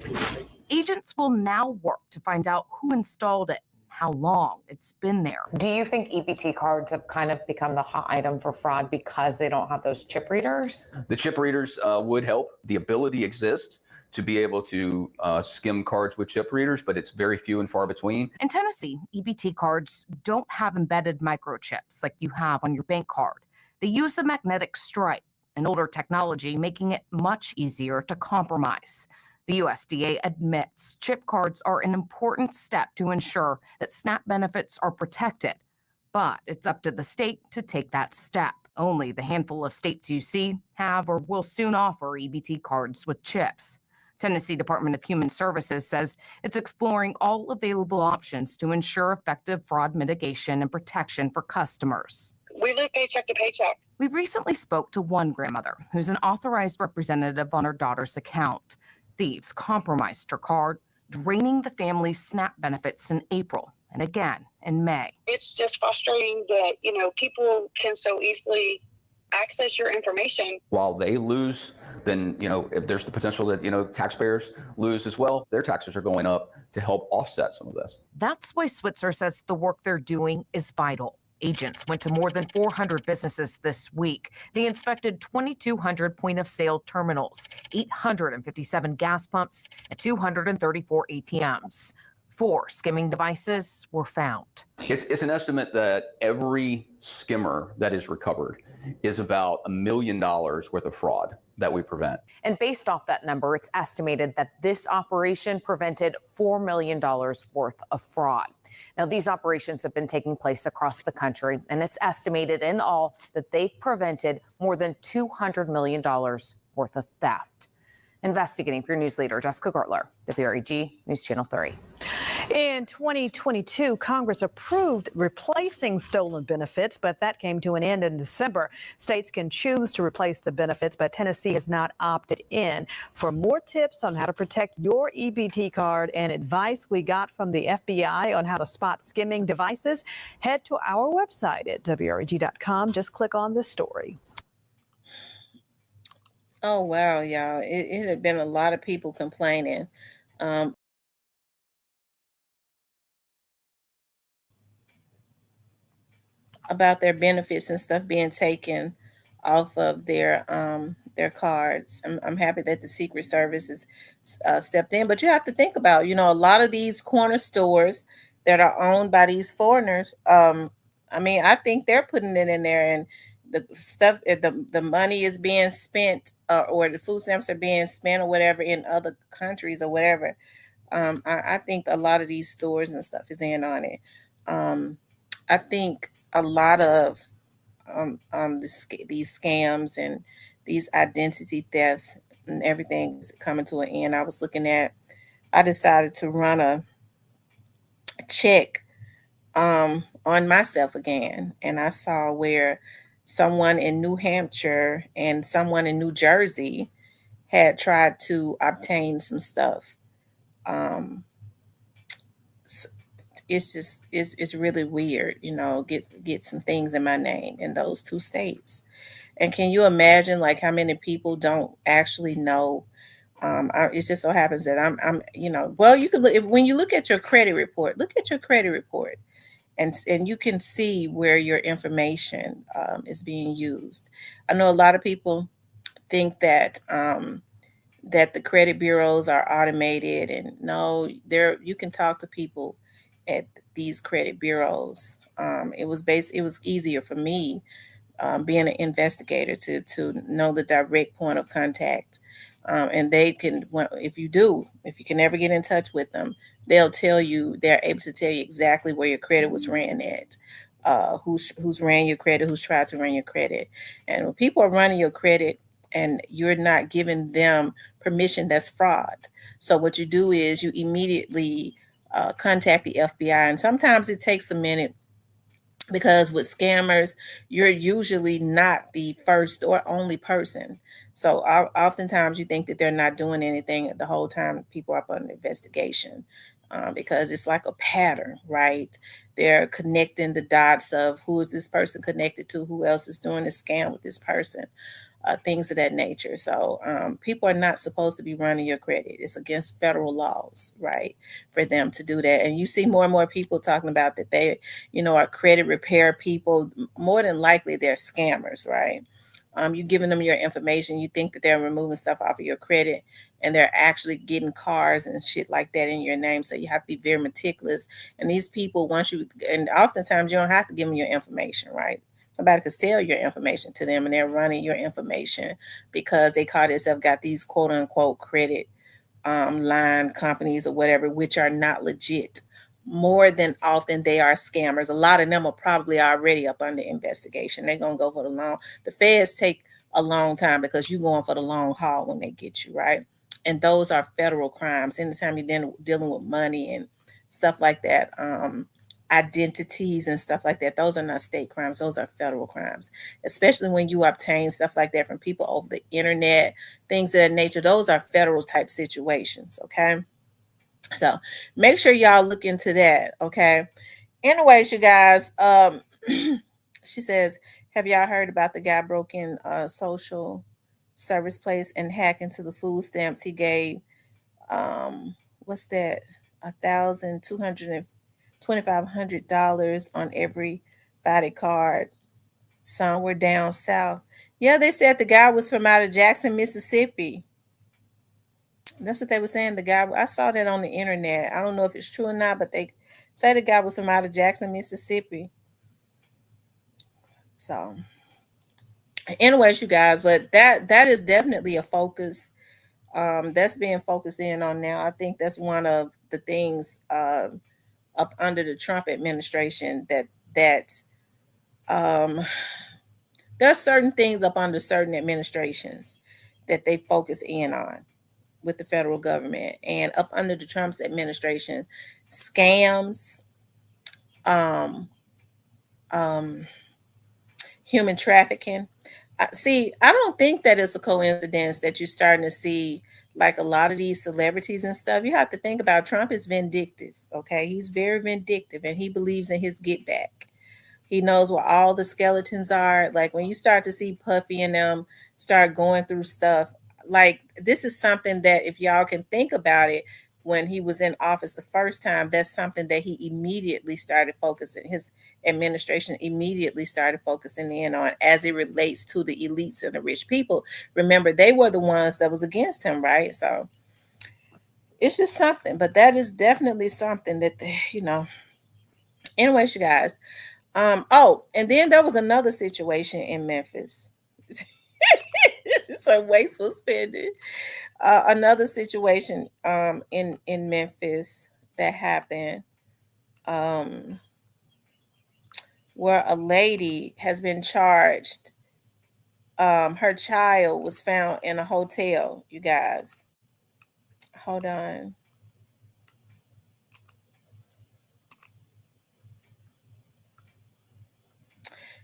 Agents will now work to find out who installed it, how long it's been there. Do you think EBT cards have kind of become the hot item for fraud because they don't have those chip readers? The chip readers would help. The ability exists to be able to skim cards with chip readers, but it's very few and far between. In Tennessee, EBT cards don't have embedded microchips like you have on your bank card. They use a magnetic stripe, an older technology, making it much easier to compromise. The USDA admits chip cards are an important step to ensure that SNAP benefits are protected, but it's up to the state to take that step. Only the handful of states you see have or will soon offer EBT cards with chips. Tennessee Department of Human Services says it's exploring all available options to ensure effective fraud mitigation and protection for customers. We live paycheck to paycheck. We recently spoke to one grandmother who's an authorized representative on her daughter's account. Thieves compromised her card, draining the family's SNAP benefits in April and again in May. It's just frustrating that, people can so easily access your information. While they lose, then, if there's the potential that, taxpayers lose as well, their taxes are going up to help offset some of this. That's why Switzer says the work they're doing is vital. Agents went to more than 400 businesses this week. They inspected 2,200 point-of-sale terminals, 857 gas pumps, and 234 ATMs. 4 skimming devices were found. It's an estimate that every skimmer that is recovered is about $1 million worth of fraud that we prevent. And based off that number, it's estimated that this operation prevented $4 million worth of fraud. Now, these operations have been taking place across the country, and it's estimated in all that they've prevented more than $200 million worth of theft. Investigating for your news leader, Jessica Gertler, WREG News Channel 3. In 2022, Congress approved replacing stolen benefits, but that came to an end in December. States can choose to replace the benefits, but Tennessee has not opted in. For more tips on how to protect your EBT card and advice we got from the FBI on how to spot skimming devices, head to our website at WREG.com. Just click on this story. Oh, wow, y'all. It had been a lot of people complaining about their benefits and stuff being taken off of their cards. I'm happy that the Secret Service has stepped in. But you have to think about, a lot of these corner stores that are owned by these foreigners, I think they're putting it in there, and the stuff, the money is being spent or the food stamps are being spent or whatever in other countries or whatever. I think a lot of these stores and stuff is in on it. I think a lot of these scams and these identity thefts and everything is coming to an end. I decided to run a check on myself again, and I saw where someone in New Hampshire and someone in New Jersey had tried to obtain some stuff. It's really weird, get some things in my name in those two states. And can you imagine like how many people don't actually know? It just so happens that I'm well, you can look when you look at your credit report, and you can see where your information is being used. I know a lot of people think that that the credit bureaus are automated, and no, you can talk to people at these credit bureaus. It was easier for me being an investigator to know the direct point of contact. And they can, if you can ever get in touch with them, they're able to tell you exactly where your credit was ran at, who's ran your credit, who's tried to run your credit. And when people are running your credit and you're not giving them permission, that's fraud. So what you do is you immediately contact the FBI. And sometimes it takes a minute, because with scammers, you're usually not the first or only person. So oftentimes you think that they're not doing anything the whole time people are up on investigation, because it's like a pattern, right? They're connecting the dots of who is this person connected to, who else is doing a scam with this person, things of that nature. So people are not supposed to be running your credit. It's against federal laws, right, for them to do that. And you see more and more people talking about that they, are credit repair people. More than likely, they're scammers, right? You're giving them your information. You think that they're removing stuff off of your credit, and they're actually getting cars and shit like that in your name. So you have to be very meticulous. And these people, and oftentimes you don't have to give them your information, right? Somebody could sell your information to them, and they're running your information because they call themselves got these quote unquote credit line companies or whatever, which are not legit. More than often, they are scammers. A lot of them are probably already up under investigation. They're going to go for the feds take a long time because you're going for the long haul when they get you, right? And those are federal crimes. Anytime you're then dealing with money and stuff like that, identities and stuff like that, those are not state crimes. Those are federal crimes, especially when you obtain stuff like that from people over the internet, things of that nature. Those are federal type situations, okay? So make sure y'all look into that, okay? Anyways, you guys, she says, have y'all heard about the guy broke in social service place and hacked into the food stamps? He gave, what's that, $2,500 on everybody card. Some were down south. Yeah, they said the guy was from out of Jackson, Mississippi. That's what they were saying. The guy, I saw that on the internet. I don't know if it's true or not, but they say the guy was from out of Jackson, Mississippi. So, anyways, you guys, but that is definitely a focus that's being focused in on now. I think that's one of the things up under the Trump administration that there are certain things up under certain administrations that they focus in on with the federal government, and up under the Trump's administration, scams, human trafficking. See, I don't think that it's a coincidence that you're starting to see like a lot of these celebrities and stuff. You have to think about Trump is vindictive, okay? He's very vindictive, and he believes in his get back. He knows where all the skeletons are. Like when you start to see Puffy and them start going through stuff, like this is something that if y'all can think about it, when he was in office the first time, that's something that he immediately started focusing, his administration immediately started focusing in on as it relates to the elites and the rich people. Remember, they were the ones that was against him, right? So it's just something, but that is definitely something that, anyways, you guys. Oh, and then there was another situation in Memphis. Just some wasteful spending. Another situation in Memphis that happened where a lady has been charged. Her child was found in a hotel, you guys. Hold on.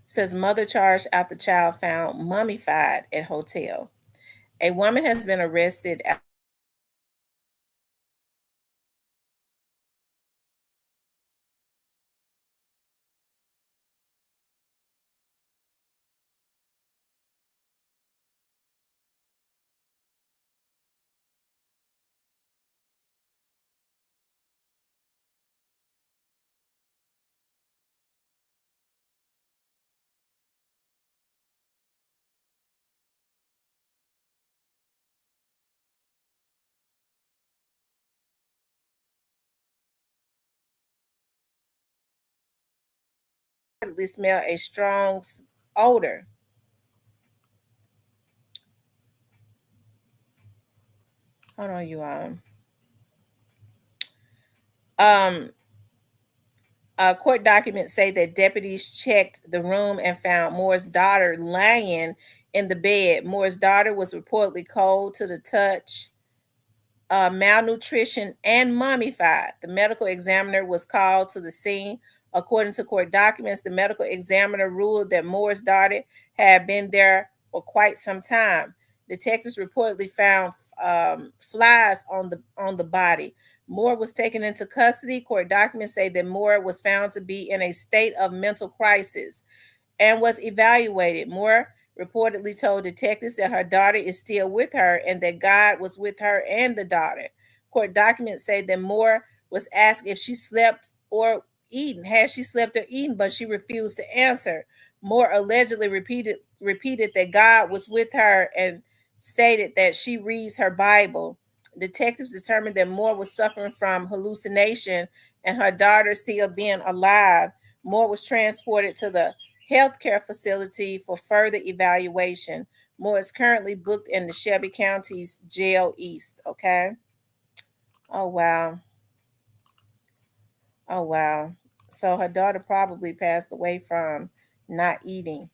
Says mother charged after child found mummified at hotel. A woman has been arrested smell a strong odor. Hold on, you court documents say that deputies checked the room and found Moore's daughter laying in the bed. Moore's daughter was reportedly cold to the touch, malnutrition, and mummified. The medical examiner was called to the scene. According to court documents, the medical examiner ruled that Moore's daughter had been there for quite some time. Detectives reportedly found flies on the body. Moore was taken into custody. Court documents say that Moore was found to be in a state of mental crisis and was evaluated. Moore reportedly told detectives that her daughter is still with her and that God was with her and the daughter. Court documents say that Moore was asked if she slept or eaten, had she slept or eaten, but she refused to answer. Moore allegedly repeated that God was with her and stated that she reads her Bible. Detectives determined that Moore was suffering from hallucination and her daughter still being alive. Moore was transported to the healthcare facility for further evaluation. Moore is currently booked in the Shelby County's Jail East. Okay. Oh, wow. Oh, wow. So her daughter probably passed away from not eating.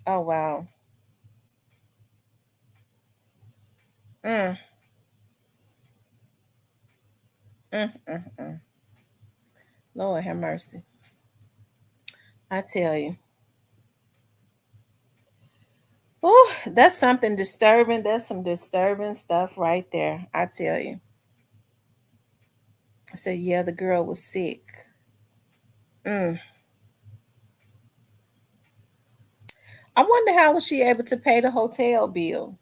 Oh, wow. Lord have mercy. I tell you. Oh, that's something disturbing. That's some disturbing stuff right there. I tell you. So yeah, the girl was sick. I wonder how was she able to pay the hotel bill?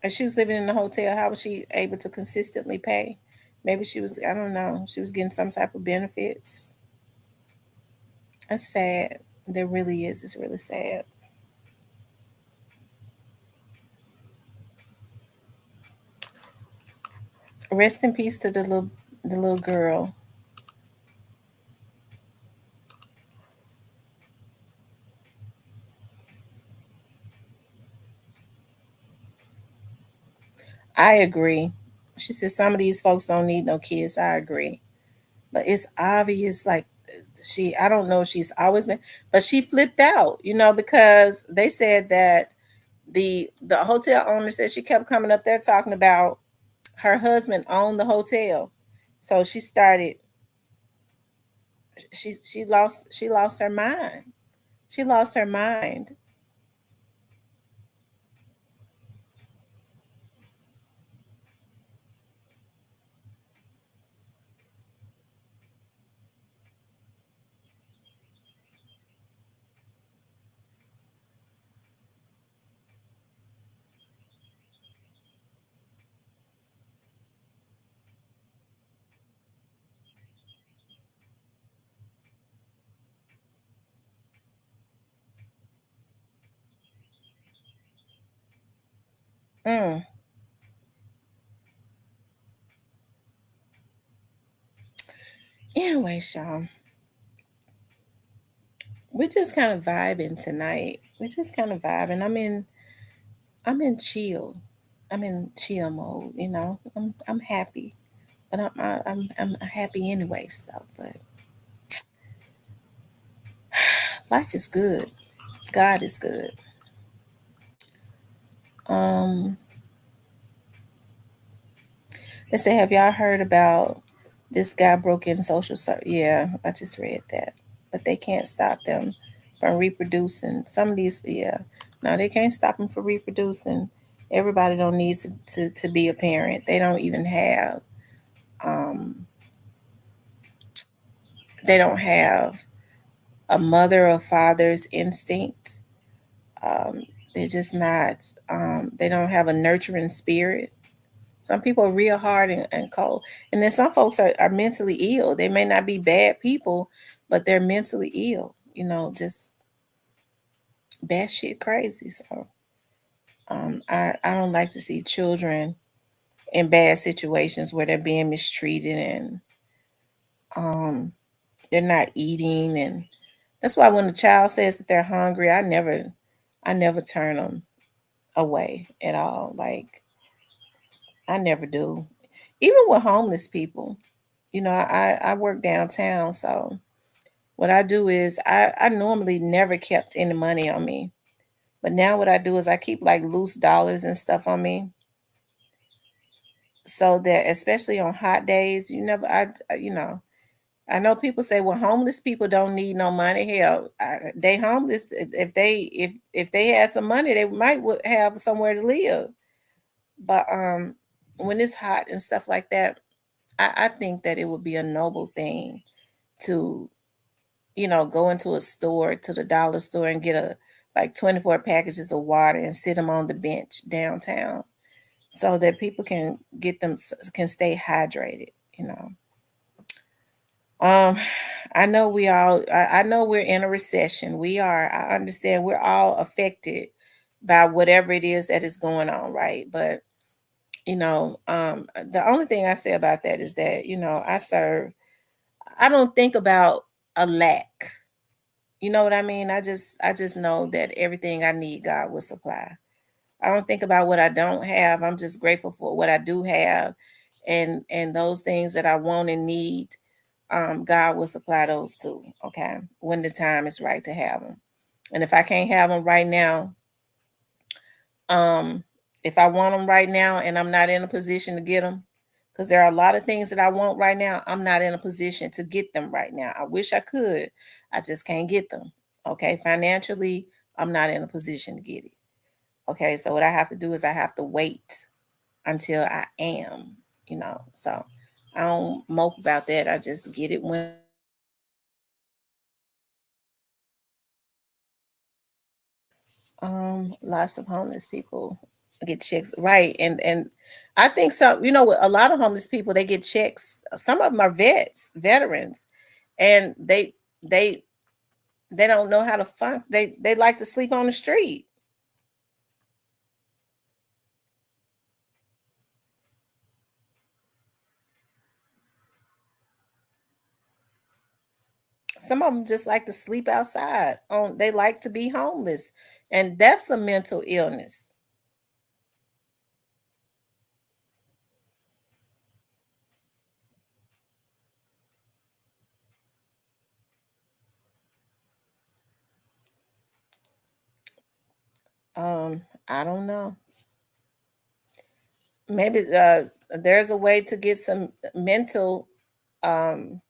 If she was living in the hotel, how was she able to consistently pay? Maybe she was, I don't know, she was getting some type of benefits. That's sad. There really is. It's really sad. Rest in peace to the little girl. I agree. She said some of these folks don't need no kids. I agree. But it's obvious, like I don't know if she's always been, but she flipped out, because they said that the hotel owner said she kept coming up there talking about her husband owned the hotel. So she started, she lost her mind. She lost her mind. Mm. Anyway, Sean, we we're just kind of vibing tonight. We're just kind of vibing. I'm in chill. I'm in chill mode. You know, I'm happy, but I'm happy anyway. So, but life is good. God is good. They say, have y'all heard about this guy broke in social service? Yeah, I just read that. But they can't stop them from reproducing. Some of these, yeah, no, they can't stop them from reproducing. Everybody don't need to be a parent. They don't even have, they don't have a mother or father's instinct. They're just not, they don't have a nurturing spirit. Some people are real hard and cold. And then some folks are mentally ill. They may not be bad people, but they're mentally ill, you know, just bad shit crazy. So I don't like to see children in bad situations where they're being mistreated and they're not eating. And that's why when the child says that they're hungry, I never turn them away at all. Like, I never do. Even with homeless people, you know, I work downtown. So what I do is I normally never kept any money on me. But now what I do is I keep like loose dollars and stuff on me. So that especially on hot days, you know, I know people say, well, homeless people don't need no money. Hell, they homeless. If they had some money, they might would have somewhere to live. But when it's hot and stuff like that, I think that it would be a noble thing to, you know, go into a store, to the dollar store, and get a like 24 packages of water and sit them on the bench downtown so that people can can stay hydrated, you know. I know I know we're in a recession. We are. I understand we're all affected by whatever it is that is going on, right? But you know, the only thing I say about that is that, you know, I don't think about a lack. You know what I mean? I just know that everything I need, God will supply. I don't think about what I don't have. I'm just grateful for what I do have, and those things that I want and need. God will supply those too. Okay, when the time is right to have them, and if I can't have them right now, um, if I want them right now and I'm not in a position to get them, because there are a lot of things that I want right now, I'm not in a position to get them right now. I wish I could, I just can't get them. Okay, financially, I'm not in a position to get it. Okay, so what I have to do is I have to wait until I am, you know. So I don't mope about that. I just get it when. Lots of homeless people get checks, right? And I think some, you know, a lot of homeless people, they get checks. Some of them are veterans, and they they don't know how to function. They like to sleep on the street. Some of them just like to sleep outside. They like to be homeless, and that's a mental illness. I don't know. Maybe there's a way to get some mental um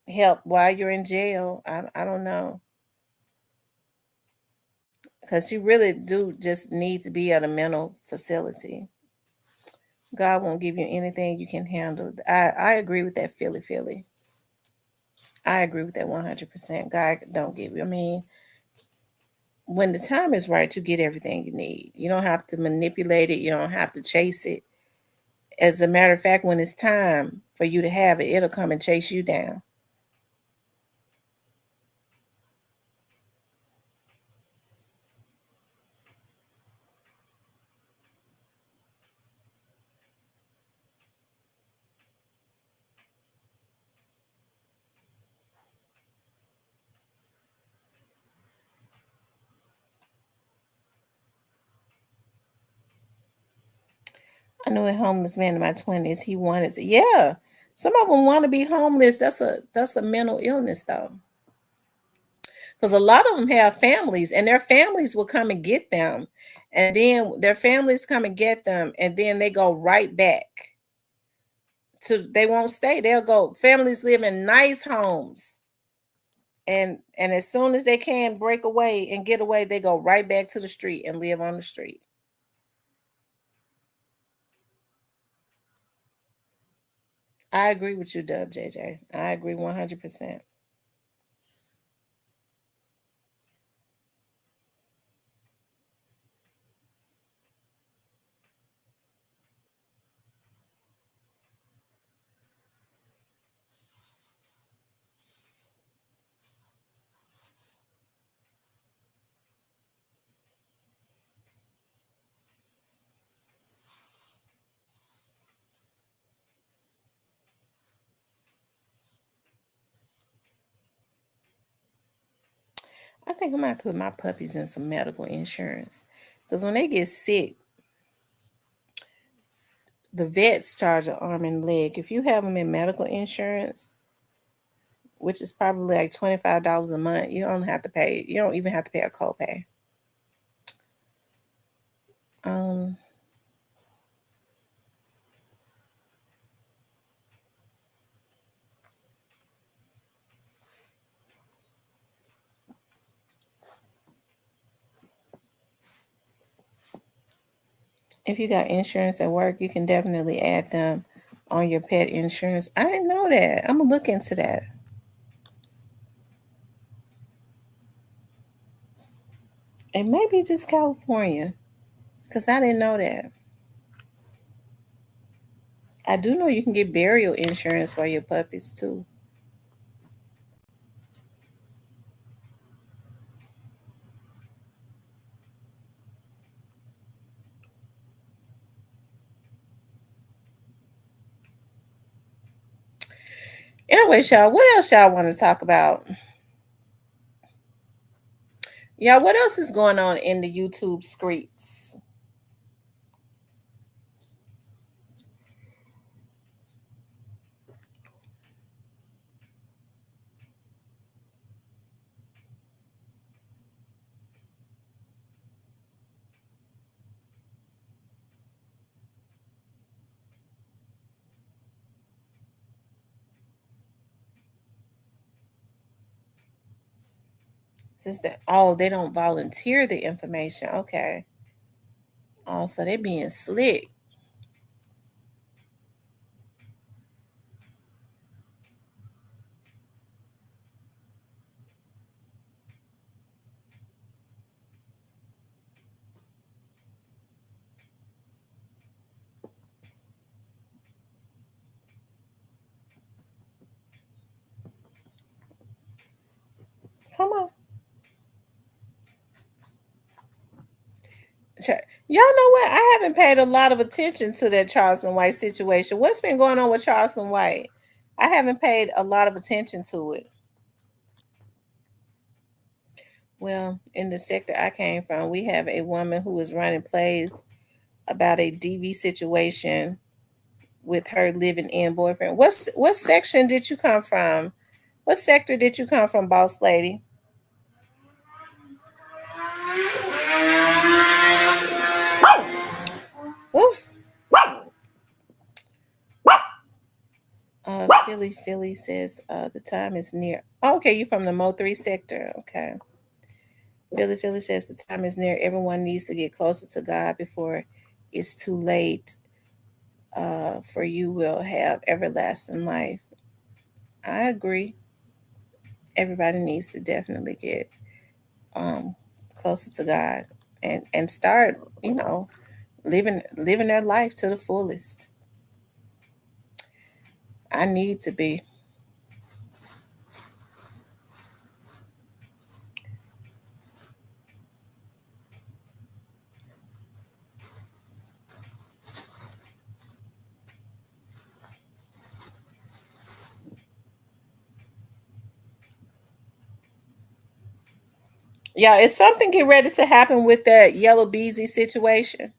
help while you're in jail. I don't know, because you really do just need to be at a mental facility. God won't give you anything you can handle. I agree with that, Philly. I agree with that 100%. God don't give you. I mean, when the time is right, you get everything you need. You don't have to manipulate it. You don't have to chase it. As a matter of fact, when it's time for you to have it, it'll come and chase you down. knew a homeless man in my 20s. He wanted to. Yeah. Some of them want to be homeless. That's a mental illness, though. Because a lot of them have families, and their families will come and get them. And then their families come and get them, and then they go right back they won't stay. They'll go. Families live in nice homes. And as soon as they can break away and get away, they go right back to the street and live on the street. I agree with you, Dub JJ. I agree 100%. I think I might put my puppies in some medical insurance, because when they get sick, the vets charge an arm and leg. If you have them in medical insurance, which is probably like $25 a month, you don't have to pay. You don't even have to pay a copay. If you got insurance at work, you can definitely add them on your pet insurance. I didn't know that. I'm going to look into that. It may be just California, because I didn't know that. I do know you can get burial insurance for your puppies, too. Anyway, y'all, what else y'all want to talk about? Yeah, what else is going on in the YouTube streets? Oh, they don't volunteer the information. Okay. Oh, so they're being slick. Come on. Y'all know what? I haven't paid a lot of attention to that Charleston White situation. What's been going on with Charleston White? I haven't paid a lot of attention to it. Well, in the sector I came from, we have a woman who is running plays about a DV situation with her living-in boyfriend. What section did you come from? What sector did you come from, boss lady? Ooh. Philly says the time is near. Oh, okay, you're from the Mo 3 sector. Okay. Philly says the time is near. Everyone needs to get closer to God before it's too late. For you will have everlasting life. I agree. Everybody needs to definitely get closer to God and start, living their life to the fullest. I need to be. Yeah, is something getting ready to happen with that Yellow Beezy situation?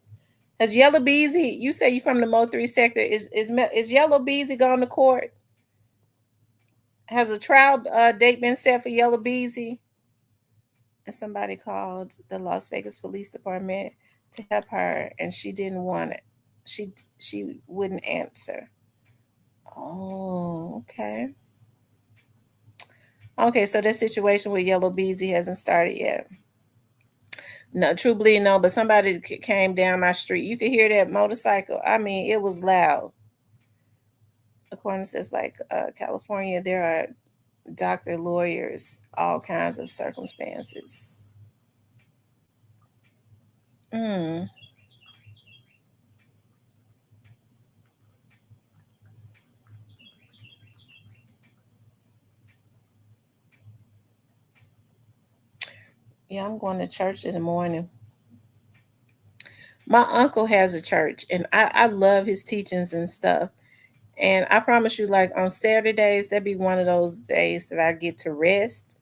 Has Yellow Beezy, you say you from the Mo 3 sector, is Yellow Beezy gone to court? Has a trial date been set for Yellow Beezy? And somebody called the Las Vegas Police Department to help her, and she didn't want it. She wouldn't answer. Oh, okay. Okay, so that situation with Yellow Beezy hasn't started yet. No, True Bleed, no, but somebody came down my street. You could hear that motorcycle. I mean, it was loud. According to this, like California, there are doctor, lawyers, all kinds of circumstances. Mm. Yeah, I'm going to church in the morning. My uncle has a church, and I love his teachings and stuff. And I promise you, like on Saturdays, that'd be one of those days that I get to rest.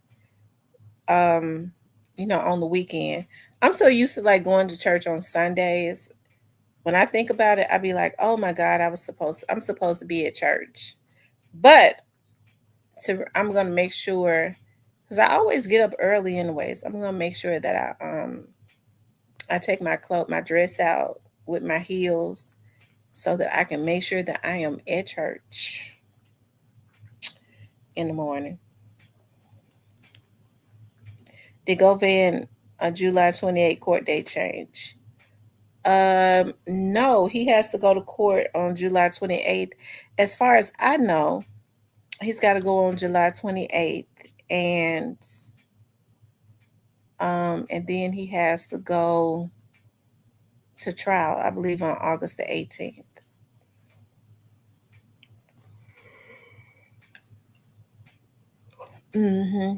On the weekend. I'm so used to like going to church on Sundays. When I think about it, I'd be like, oh my God, I'm supposed to be at church. But I'm gonna make sure, because I always get up early anyways. I'm gonna make sure that I take my dress out with my heels so that I can make sure that I am at church in the morning. Did Govan a July 28 court date change? No, he has to go to court on July 28th. As far as I know, he's got to go on July 28th, and then he has to go to trial, I believe, on August the 18th.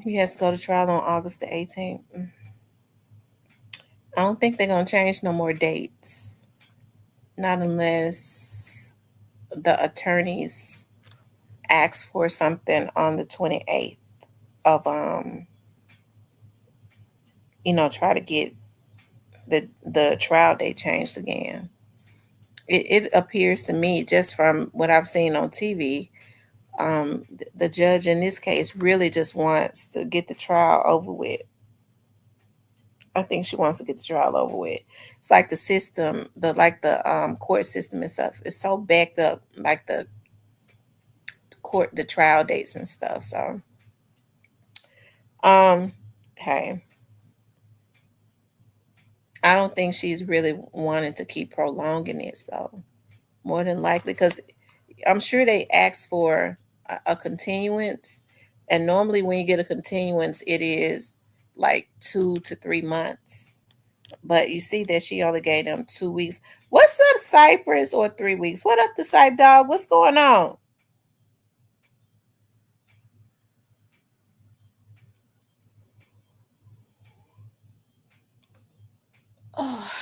He has to go to trial on August the 18th. I don't think they're going to change no more dates. Not unless the attorneys ask for something on the 28th of, try to get the trial date changed again. It appears to me, just from what I've seen on TV, the judge in this case really just wants to get the trial over with. I think she wants to get the trial over with. It's like the system, the court system and stuff. It's so backed up, like the trial dates and stuff. So, hey, I don't think she's really wanting to keep prolonging it. So, more than likely, because I'm sure they asked for a continuance, and normally when you get a continuance, it is like 2 to 3 months. But you see that she only gave them 2 weeks. What's up, Cypress? Or 3 weeks? What up, the Cyp Dog? What's going on? Oh.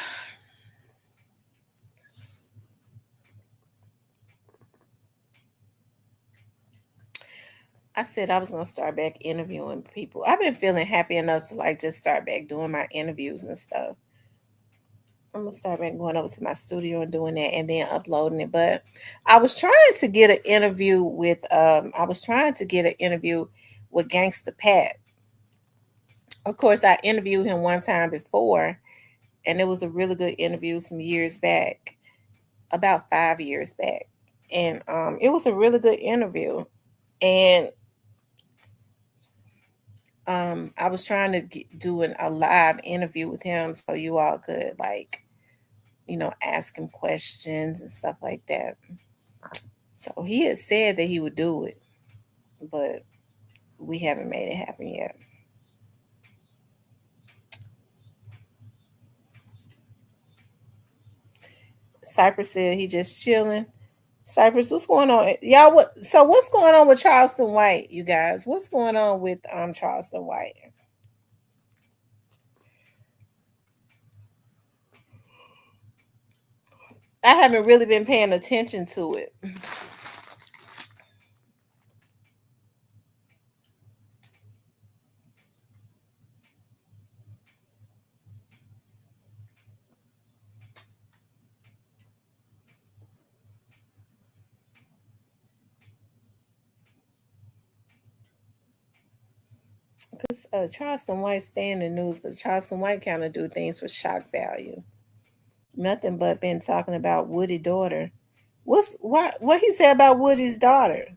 I said I was going to start back interviewing people. I've been feeling happy enough to like just start back doing my interviews and stuff. I'm going to start back going over to my studio and doing that and then uploading it. But I was trying to get an interview with Gangsta Pat. Of course, I interviewed him one time before, and it was a really good interview some years back, about 5 years back. And it was a really good interview. And I was trying to do a live interview with him so you all could ask him questions and stuff like that. So he had said that he would do it, but we haven't made it happen yet. Cypress said he just chilling. Cypress, what's going on? Y'all, what's going on with Charleston White, you guys? What's going on with Charleston White? I haven't really been paying attention to it. Because Charleston White stay in the news, but Charleston White kind of do things for shock value. Nothing but been talking about Woody's daughter. What he said about Woody's daughter?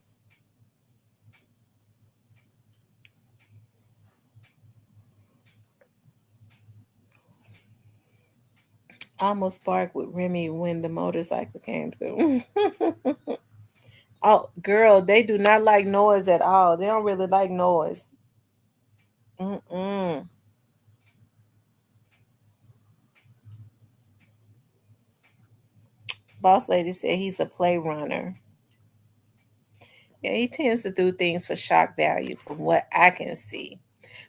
I almost barked with Remy when the motorcycle came through. Oh, girl, they do not like noise at all. They don't really like noise. Mm-mm. Boss lady said he's a play runner. Yeah, he tends to do things for shock value, from what I can see.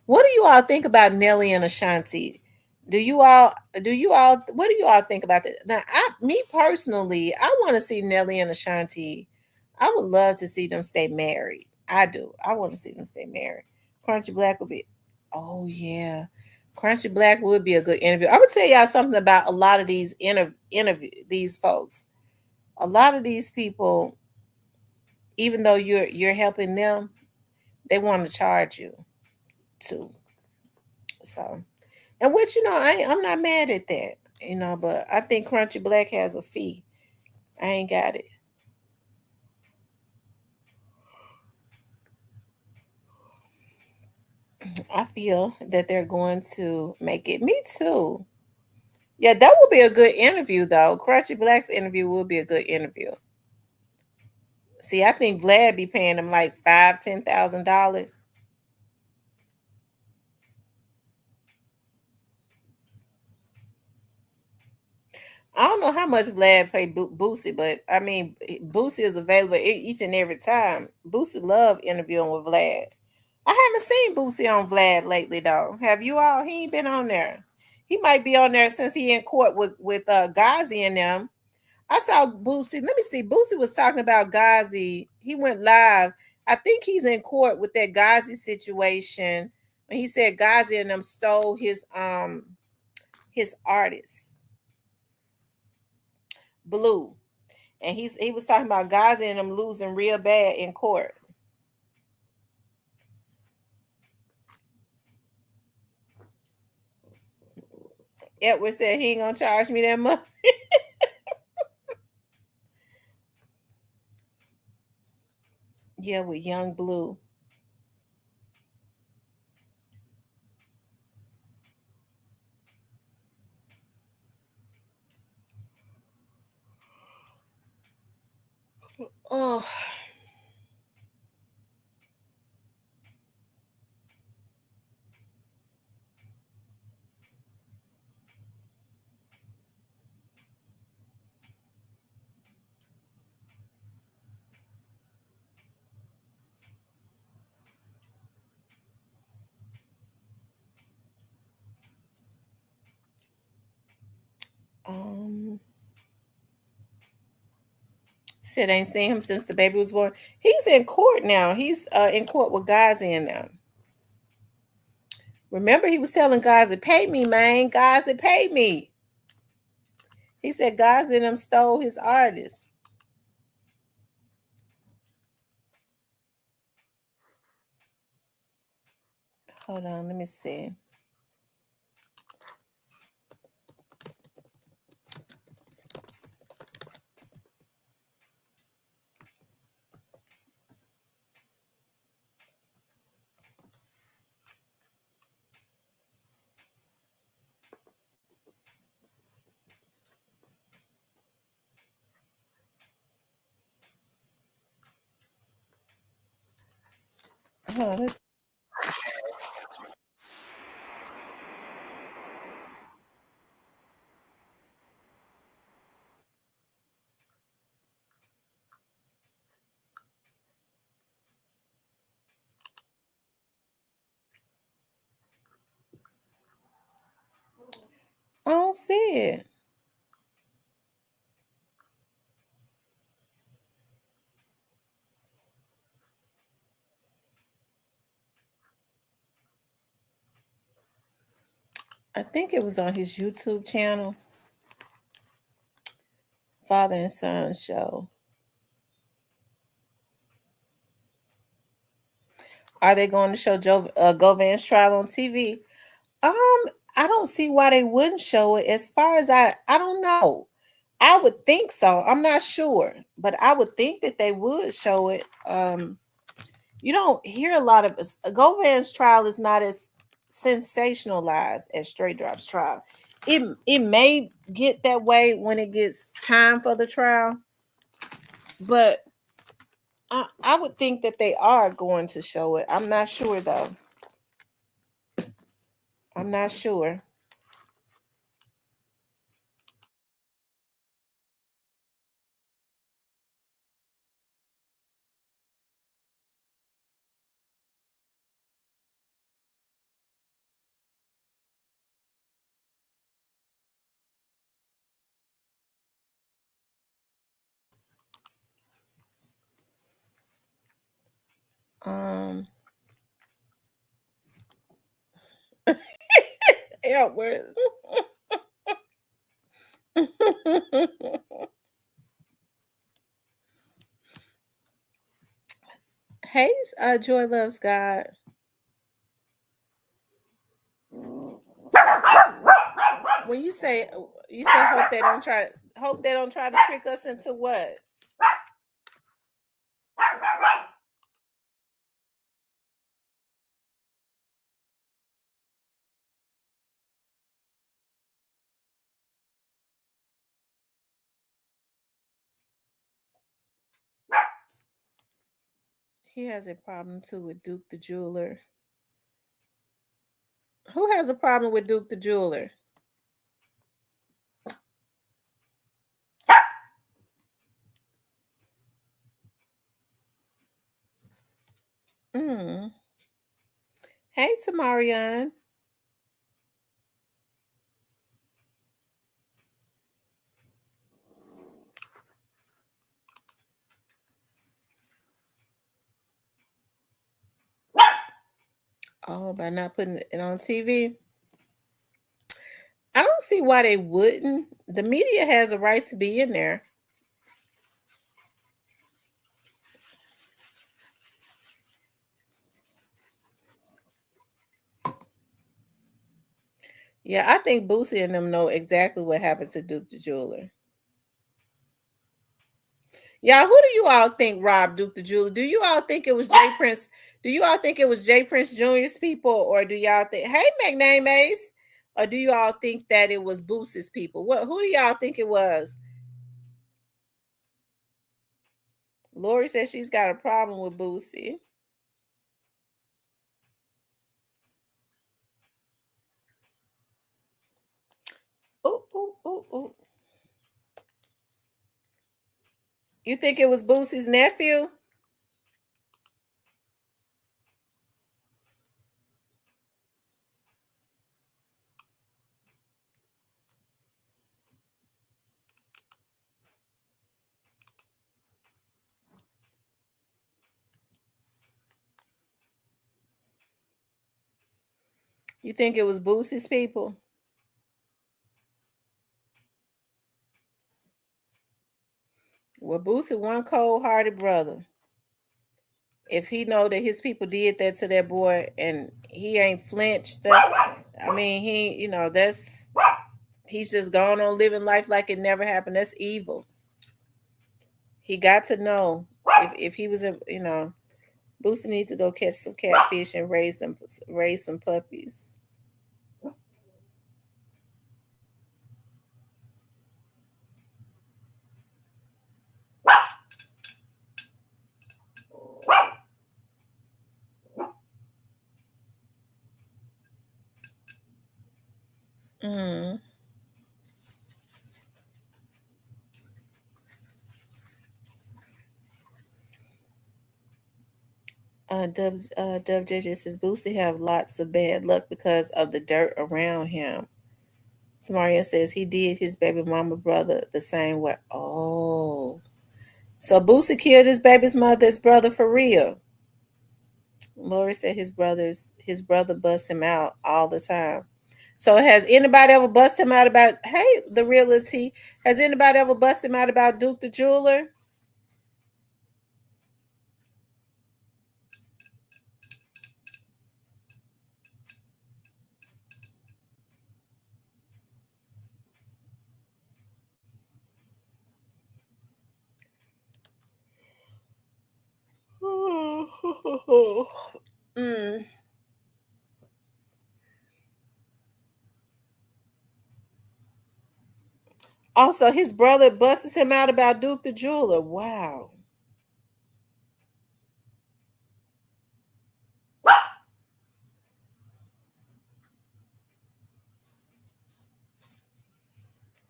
What do you all think about Nelly and Ashanti? What do you all think about that? Now, me personally, I want to see Nelly and Ashanti. I would love to see them stay married. I do. I want to see them stay married. Crunchy Black would be, oh yeah. Crunchy Black would be a good interview. I would tell y'all something about a lot of these these folks. A lot of these people, even though you're helping them, they want to charge you too. So, and which I'm not mad at that, but I think Crunchy Black has a fee. I ain't got it. I feel that they're going to make it. Me too. Yeah, that would be a good interview though. Crunchy Black's interview would be a good interview. See, I think Vlad be paying him like $5,000-$10,000. I don't know how much Vlad paid Boosie, but I mean, Boosie is available each and every time. Boosie love interviewing with Vlad. I haven't seen Boosie on Vlad lately, though. Have you all? He ain't been on there. He might be on there since he in court with Ghazi and them. I saw Boosie. Let me see. Boosie was talking about Ghazi. He went live. I think he's in court with that Ghazi situation. And he said Ghazi and them stole his artists. Blue. And he was talking about Ghazi and them losing real bad in court. Edward said he ain't gonna charge me that much. Yeah, with Young Blue. Oh. Said ain't seen him since the baby was born. He's in court now. He's in court with Ghazi in them. Remember, he was telling Ghazi, pay me, man. Ghazi, pay me. He said Ghazi and them stole his artists. Hold on, let me see. Oh, I don't see it. I think it was on his YouTube channel, Father and Son Show. Are they going to show Govan's trial on TV? I don't see why they wouldn't show it. As far as I don't know. I would think so. I'm not sure, but I would think that they would show it. You don't hear a lot of Govan's trial is not as sensationalized as Straight Drop's trial. It may get that way when it gets time for the trial, but I would think that they are going to show it. I'm not sure though. I'm not sure. Yeah, where hey, Joy Loves God. When you say hope they don't try to trick us into what? He has a problem too with Duke the Jeweler. Who has a problem with Duke the Jeweler? Hey, Tamarian. Oh, by not putting it on TV? I don't see why they wouldn't. The media has a right to be in there. Yeah, I think Boosie and them know exactly what happened to Duke the Jeweler. Yeah, who do you all think robbed Duke the Jeweler? Do you all think it was Jay Prince? Do you all think it was Jay Prince Jr.'s people, or do y'all think, hey, McName Ace, or do you all think that it was Boosie's people? Who do y'all think it was? Lori says she's got a problem with Boosie. Ooh. You think it was Boosie's nephew? You think it was Boosie's people? Well, Boosie one cold-hearted brother. If he know that his people did that to that boy and he ain't flinched, I mean, he's just gone on living life like it never happened. That's evil. He got to know if he was Boosie needs to go catch some catfish and raise some puppies. WJJ says Boosie have lots of bad luck because of the dirt around him. Samaria says he did his baby mama brother the same way. Oh, so Boosie killed his baby's mother's brother for real. Lori said his brother busts him out all the time. So has anybody ever bust him out about, hey, the reality, has anybody ever bust him out about Duke the Jeweler? Mm. Also, his brother busts him out about Duke the Jeweler. Wow.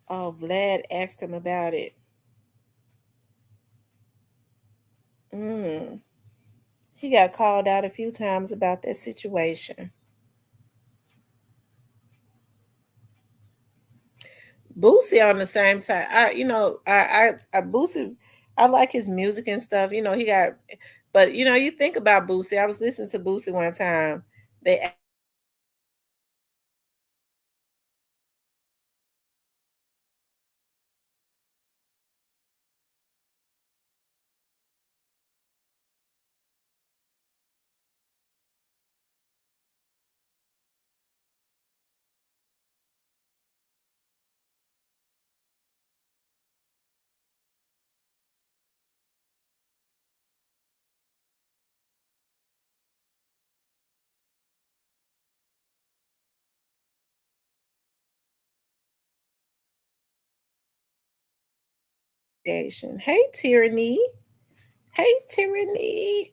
Oh, Vlad asked him about it. He got called out a few times about that situation. Boosie on the same time. Boosie, I like his music and stuff. But you think about Boosie. I was listening to Boosie one time. They Hey, Tyranny. Hey, Tyranny.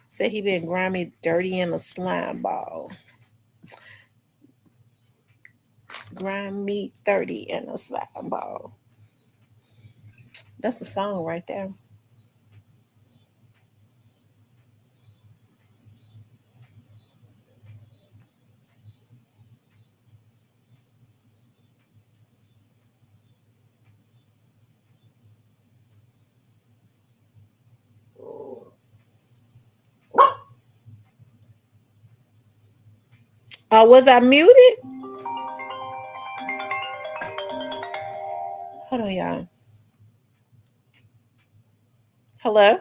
Said he been grimy, dirty, and a slime ball. Grimy, 30, and a slime ball. That's a song right there. Was I muted? Hold on, y'all. Hello?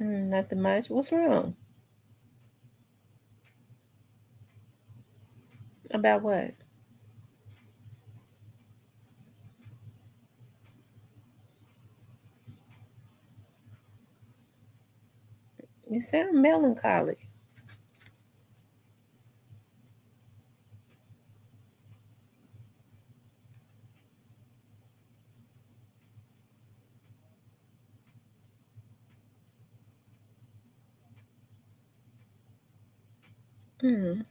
Nothing much. What's wrong? About what? You sound melancholy. Mm.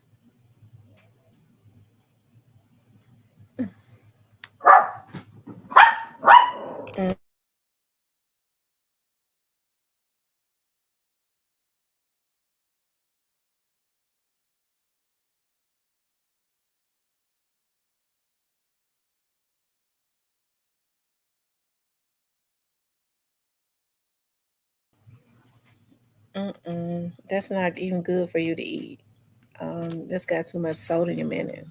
That's not even good for you to eat. That's got too much sodium in it.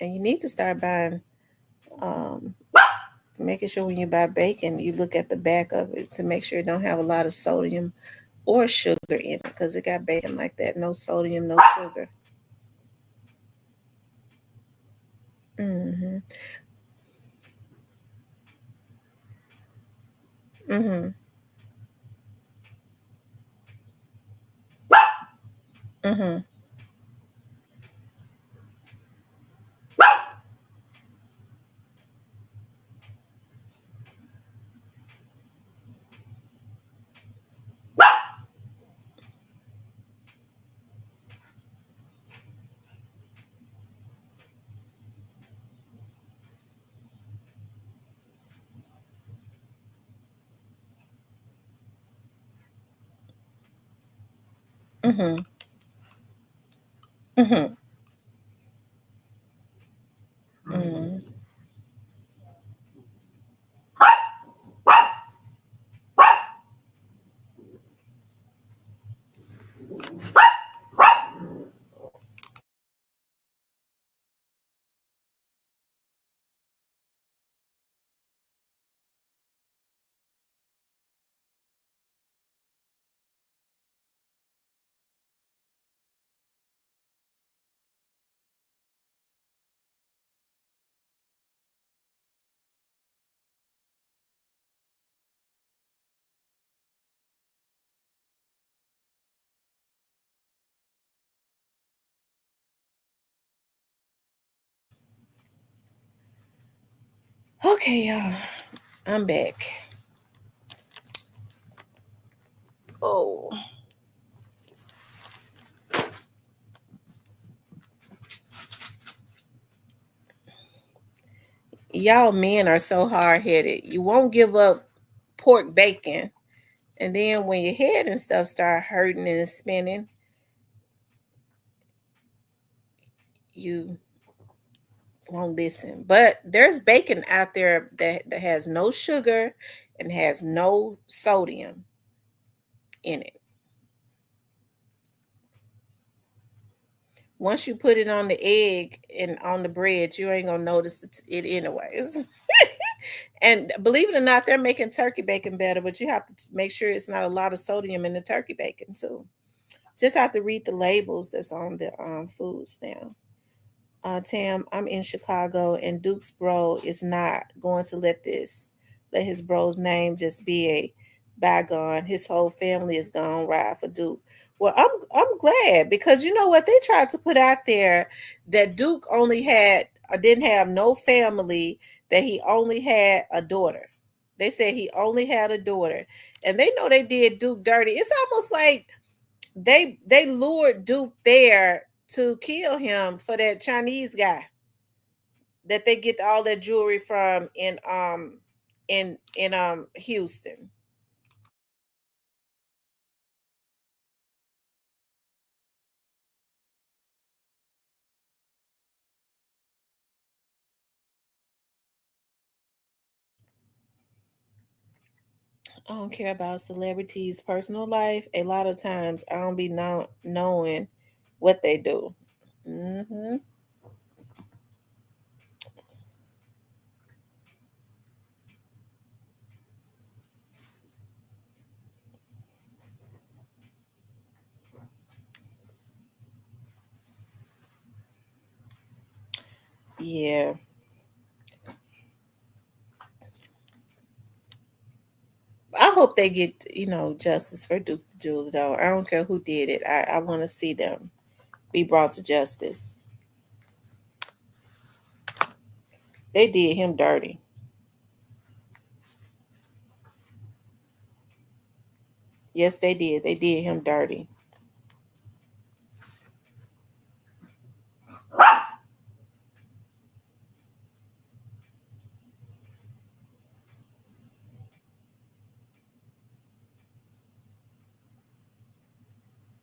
And you need to start buying, making sure when you buy bacon, you look at the back of it to make sure it don't have a lot of sodium or sugar in it, because it got bacon like that. No sodium, no sugar. Mm-hmm. Mm-hmm. Mm-hmm. Mm-hmm. Mm-hmm. Mm-hmm. Okay, y'all. I'm back. Oh. Y'all men are so hard-headed. You won't give up pork bacon. And then when your head and stuff start hurting and spinning, you won't listen. But there's bacon out there that has no sugar and has no sodium in it. Once you put it on the egg and on the bread, you ain't gonna notice it anyways. And believe it or not, they're making turkey bacon better, but you have to make sure it's not a lot of sodium in the turkey bacon too. Just have to read the labels that's on the foods now. Tam, I'm in Chicago, and Duke's bro is not going to let his bro's name just be a bygone. His whole family is gone ride for Duke. Well, I'm glad, because you know what they tried to put out there, that Duke only had didn't have no family, that he only had a daughter. They said he only had a daughter, and they know they did Duke dirty. It's almost like they lured Duke there to kill him for that Chinese guy that they get all that jewelry from in Houston. I don't care about celebrities' personal life. A lot of times I don't be knowing what they do. Mm-hmm. Yeah. I hope they get, justice for Duke the Jewel, though. I don't care who did it. I want to see them be brought to justice. They did him dirty. Yes, they did. They did him dirty.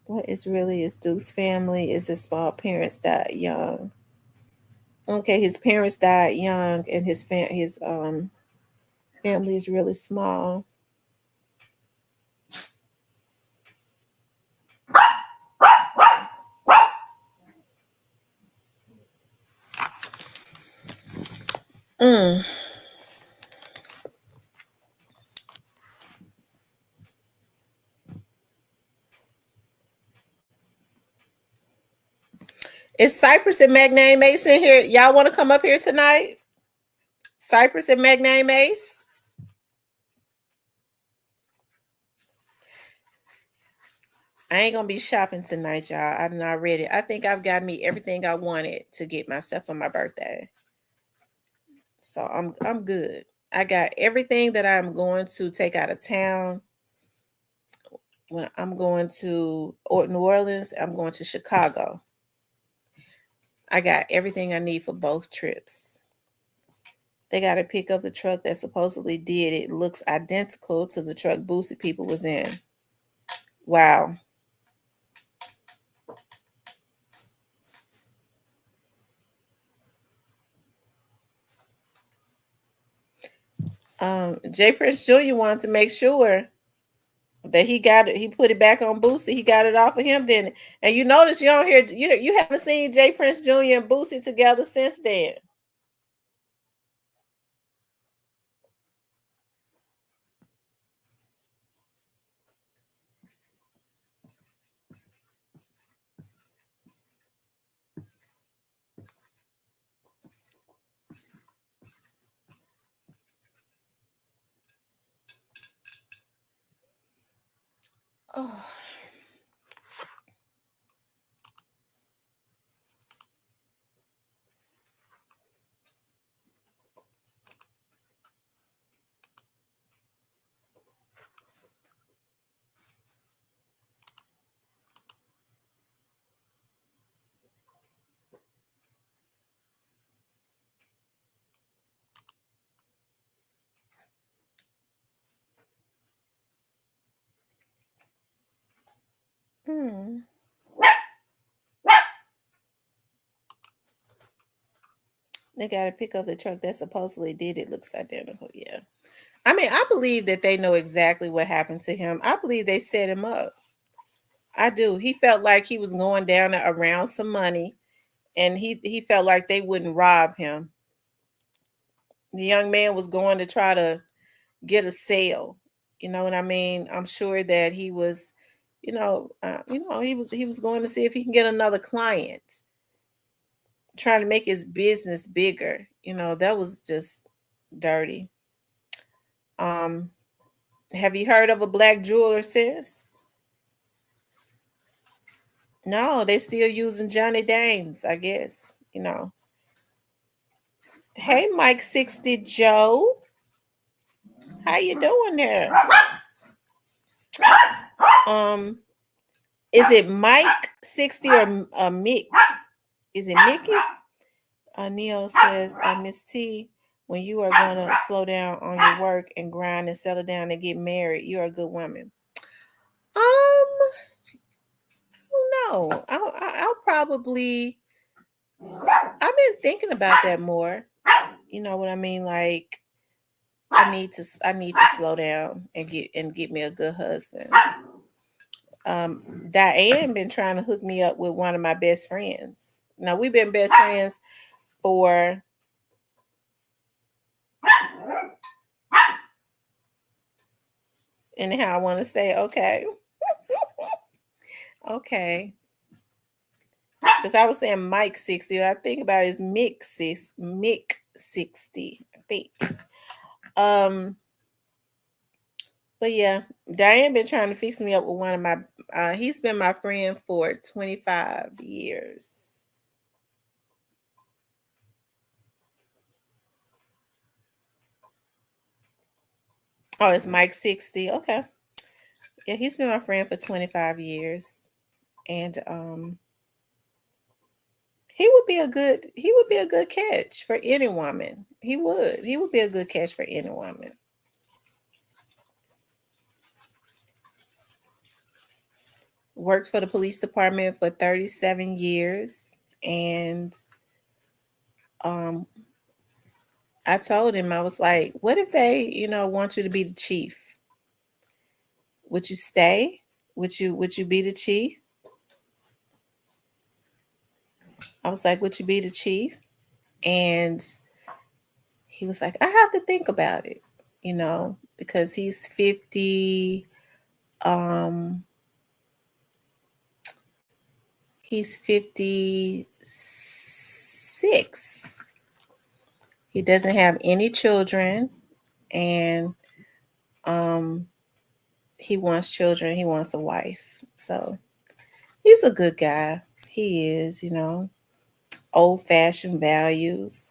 What is Duke's family? Is his small parents died young? Okay, his parents died young, and his family is really small. Mm. Is Cypress and Magnane Mace in here? Y'all want to come up here tonight? Cypress and Magnane Mace? I ain't gonna be shopping tonight, y'all. I'm not ready. I think I've got me everything I wanted to get myself for my birthday. So I'm good. I got everything that I'm going to take out of town. When I'm going to New Orleans, I'm going to Chicago. I got everything I need for both trips. They got to pick up the truck that supposedly did it. Looks identical to the truck Boosie people was in. Wow. Jay Prince Jr. wanted to make sure that he got it. He put it back on Boosie. He got it off of him, didn't it? And you notice you don't hear you haven't seen Jay Prince Jr. and Boosie together since then. Oh. They got to pick up the truck that supposedly did it. Looks identical. Yeah. I mean, I believe that they know exactly what happened to him. I believe they set him up. I do. He felt like he was going down there around some money, and he felt like they wouldn't rob him. The young man was going to try to get a sale. You know what I mean? I'm sure that he was, he was going to see if he can get another client, trying to make his business bigger. That was just dirty. Have you heard of a black jeweler since? No, they still using Johnny Dames, I guess. Hey, Mike 60 Joe. How you doing there? Is it Mike 60 or Mick? Is it Mickey? Neil says, Miss T, when you are gonna slow down on your work and grind and settle down and get married, you're a good woman. No, I'll probably. I've been thinking about that more. You know what I mean? Like, I need to slow down and get me a good husband. Diane been trying to hook me up with one of my best friends. Now we've been best friends for anyhow. I want to say okay. Okay. Because I was saying Mike 60. I think about his Mick 60, I think. But yeah, Diane been trying to fix me up with one of my he's been my friend for 25 years. Oh, it's Mike 60. Okay. Yeah, he's been my friend for 25 years. And he would be a good catch for any woman. He would be a good catch for any woman. Worked for the police department for 37 years. And I told him, I was like, what if they, want you to be the chief? Would you stay? Would you be the chief? I was like, would you be the chief? And he was like, I have to think about it, because he's 50. He's 56. He doesn't have any children, and he wants children. He wants a wife. So he's a good guy. He is, old-fashioned values.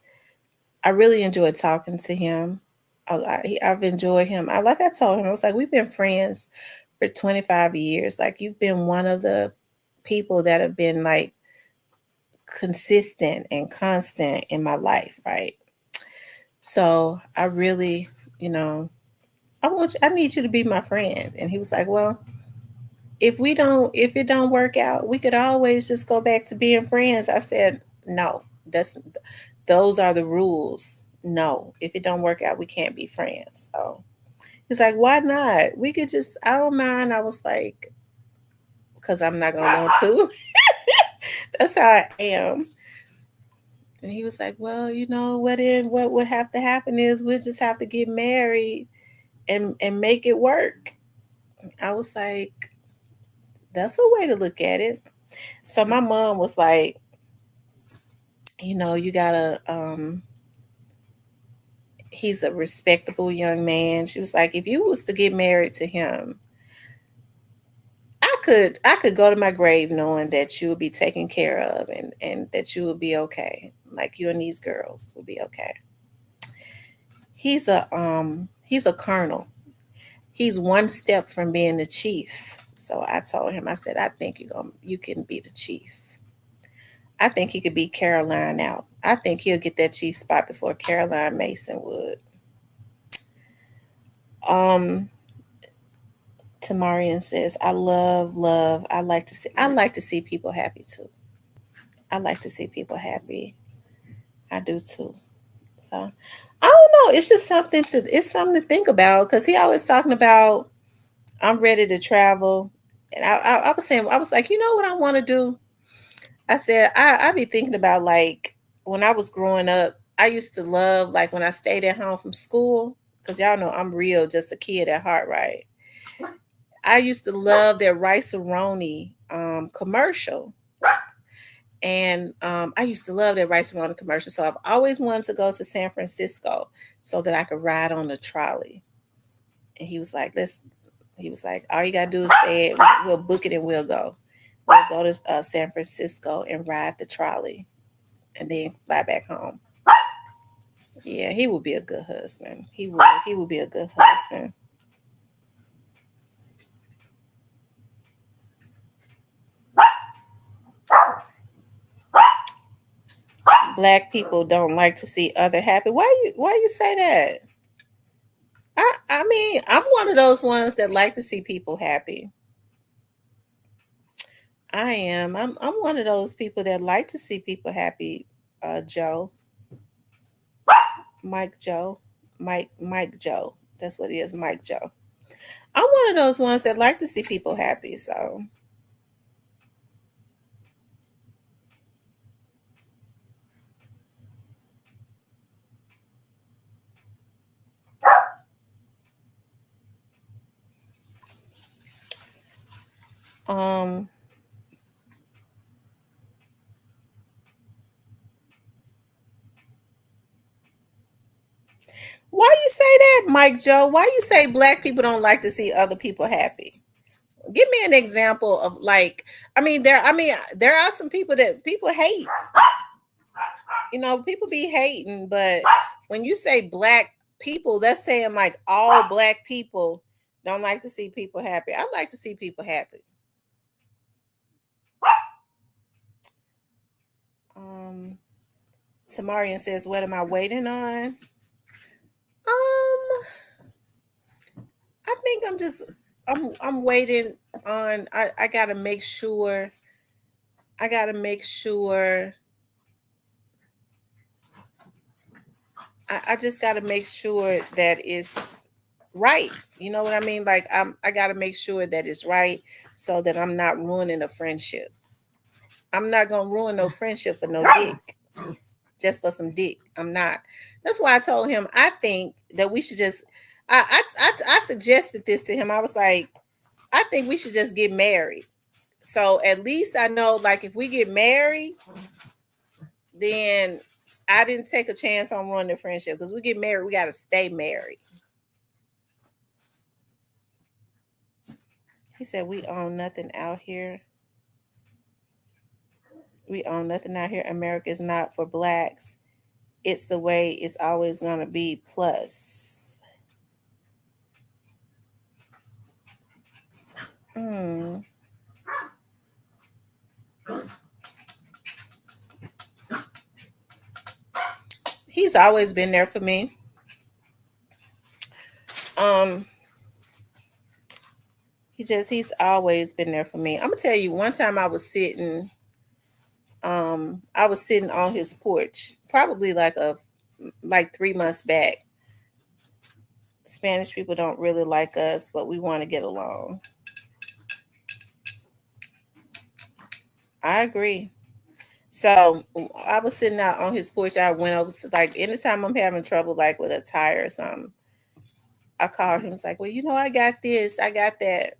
I really enjoyed talking to him a lot. I've enjoyed him. Like I told him, I was like, we've been friends for 25 years. Like, you've been one of the people that have been like consistent and constant in my life, right? So I really, I need you to be my friend. And he was like, well, if it don't work out, we could always just go back to being friends. I said, no, those are the rules. No, if it don't work out, we can't be friends. So he's like, why not? We could just, I don't mind. I was like, because I'm not gonna want to. That's how I am. And he was like, well, what would have to happen is we'll just have to get married and make it work. I was like, that's a way to look at it. So my mom was like, you gotta, he's a respectable young man. She was like, if you was to get married to him, I could go to my grave knowing that you would be taken care of and that you would be okay. Like, you and these girls will be okay. He's a colonel. He's one step from being the chief. So I told him, I said, I think you can be the chief. I think he could beat Caroline out. I think he'll get that chief spot before Caroline Mason would. Tamarian says, I love. I like to see people happy too. I like to see people happy. I do too. So I don't know. It's just something to think about, because he always talking about, I'm ready to travel. And I was saying, I was like, you know what I want to do? I said, I be thinking about, like, when I was growing up, I used to love, like, when I stayed at home from school, because y'all know I'm real, just a kid at heart, right? I used to love their Rice-A-Roni commercial. And I used to love that Rice-A-Roni commercial. So I've always wanted to go to San Francisco so that I could ride on the trolley. And he was like, all you got to do is say it. We'll book it and we'll go. We'll go to San Francisco and ride the trolley and then fly back home. Yeah, he would be a good husband. He would be a good husband. Black people don't like to see other happy. Why you say that? I mean, I'm one of those ones that like to see people happy. I am. I'm one of those people that like to see people happy. Joe. Mike Joe. Mike Joe. That's what he is, Mike Joe. I'm one of those ones that like to see people happy, so. Why you say that, Mike Joe? Why you say black people don't like to see other people happy? Give me an example of, like, there are some people that people hate. You know, people be hating, but when you say black people, that's saying like all black people don't like to see people happy. I like to see people happy. Tamarian says, what am I waiting on? I think I'm waiting on, I gotta make sure I just gotta make sure that it's right. You know what I mean? Like I gotta make sure that it's right so that I'm not ruining a friendship. I'm not gonna ruin no friendship for no dick. Just for some dick. I'm not. That's why I told him I think that we should just I suggested this to him. I was like, I think we should just get married. So at least I know, like, if we get married, then I didn't take a chance on ruining the friendship, because we get married, we got to stay married. He said, we own nothing out here. We own nothing out here. America is not for blacks. It's the way it's always going to be. Plus. He's always been there for me. He's always been there for me. I'm gonna tell you, one time I was sitting on his porch, probably like 3 months back. Spanish people don't really like us, but we want to get along. I agree. So I was sitting out on his porch. I went over to, like, anytime I'm having trouble, like with a tire or something, I called him. It's like, well, you know, I got this, I got that.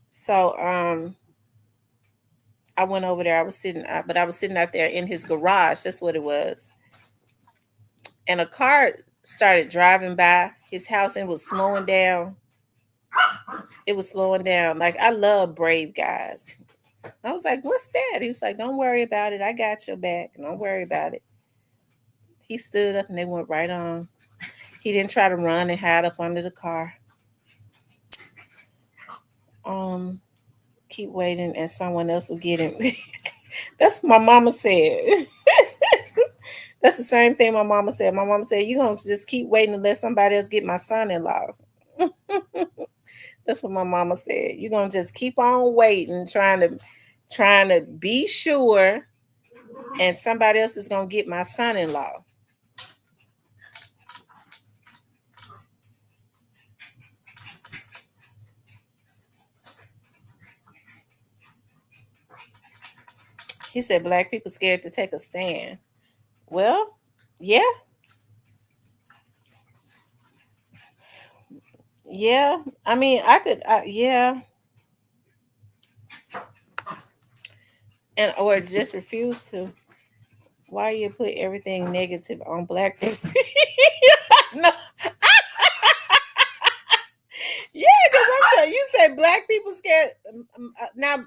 So I went over there. I was sitting out there in his garage. That's what it was. And a car started driving by his house and was slowing down. It was slowing down. Like, I love brave guys. I was like, what's that? He was like, don't worry about it. I got your back. Don't worry about it. He stood up and they went right on. He didn't try to run and hide up under the car. Keep waiting and someone else will get him. That's what my mama said. That's the same thing my mama said. My mama said, you're going to just keep waiting to let somebody else get my son-in-law. That's what my mama said. You're gonna just keep on waiting, trying to be sure, and somebody else is gonna get my son-in-law. He said black people scared to take a stand. Well, yeah. Yeah. I mean, yeah. And or just refuse to. Why you put everything negative on black people? No. Yeah, because I'm telling you, say black people scared. Now,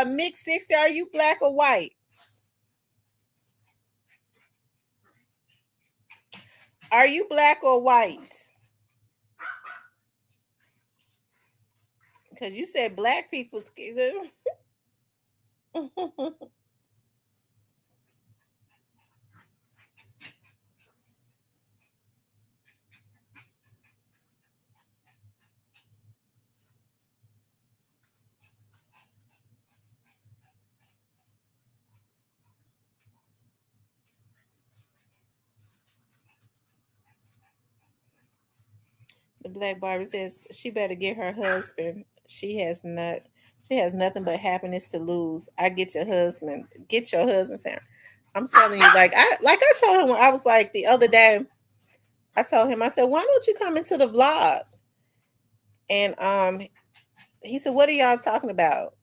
Mix 60, are you black or white? Are you black or white? Because you said black people scared. The black barber says she better get her husband. She has nothing but happiness to lose. I get your husband. Get your husband, Sam. I'm telling you, like I told him when I was like the other day, I told him, I said, why don't you come into the vlog? And he said, what are y'all talking about?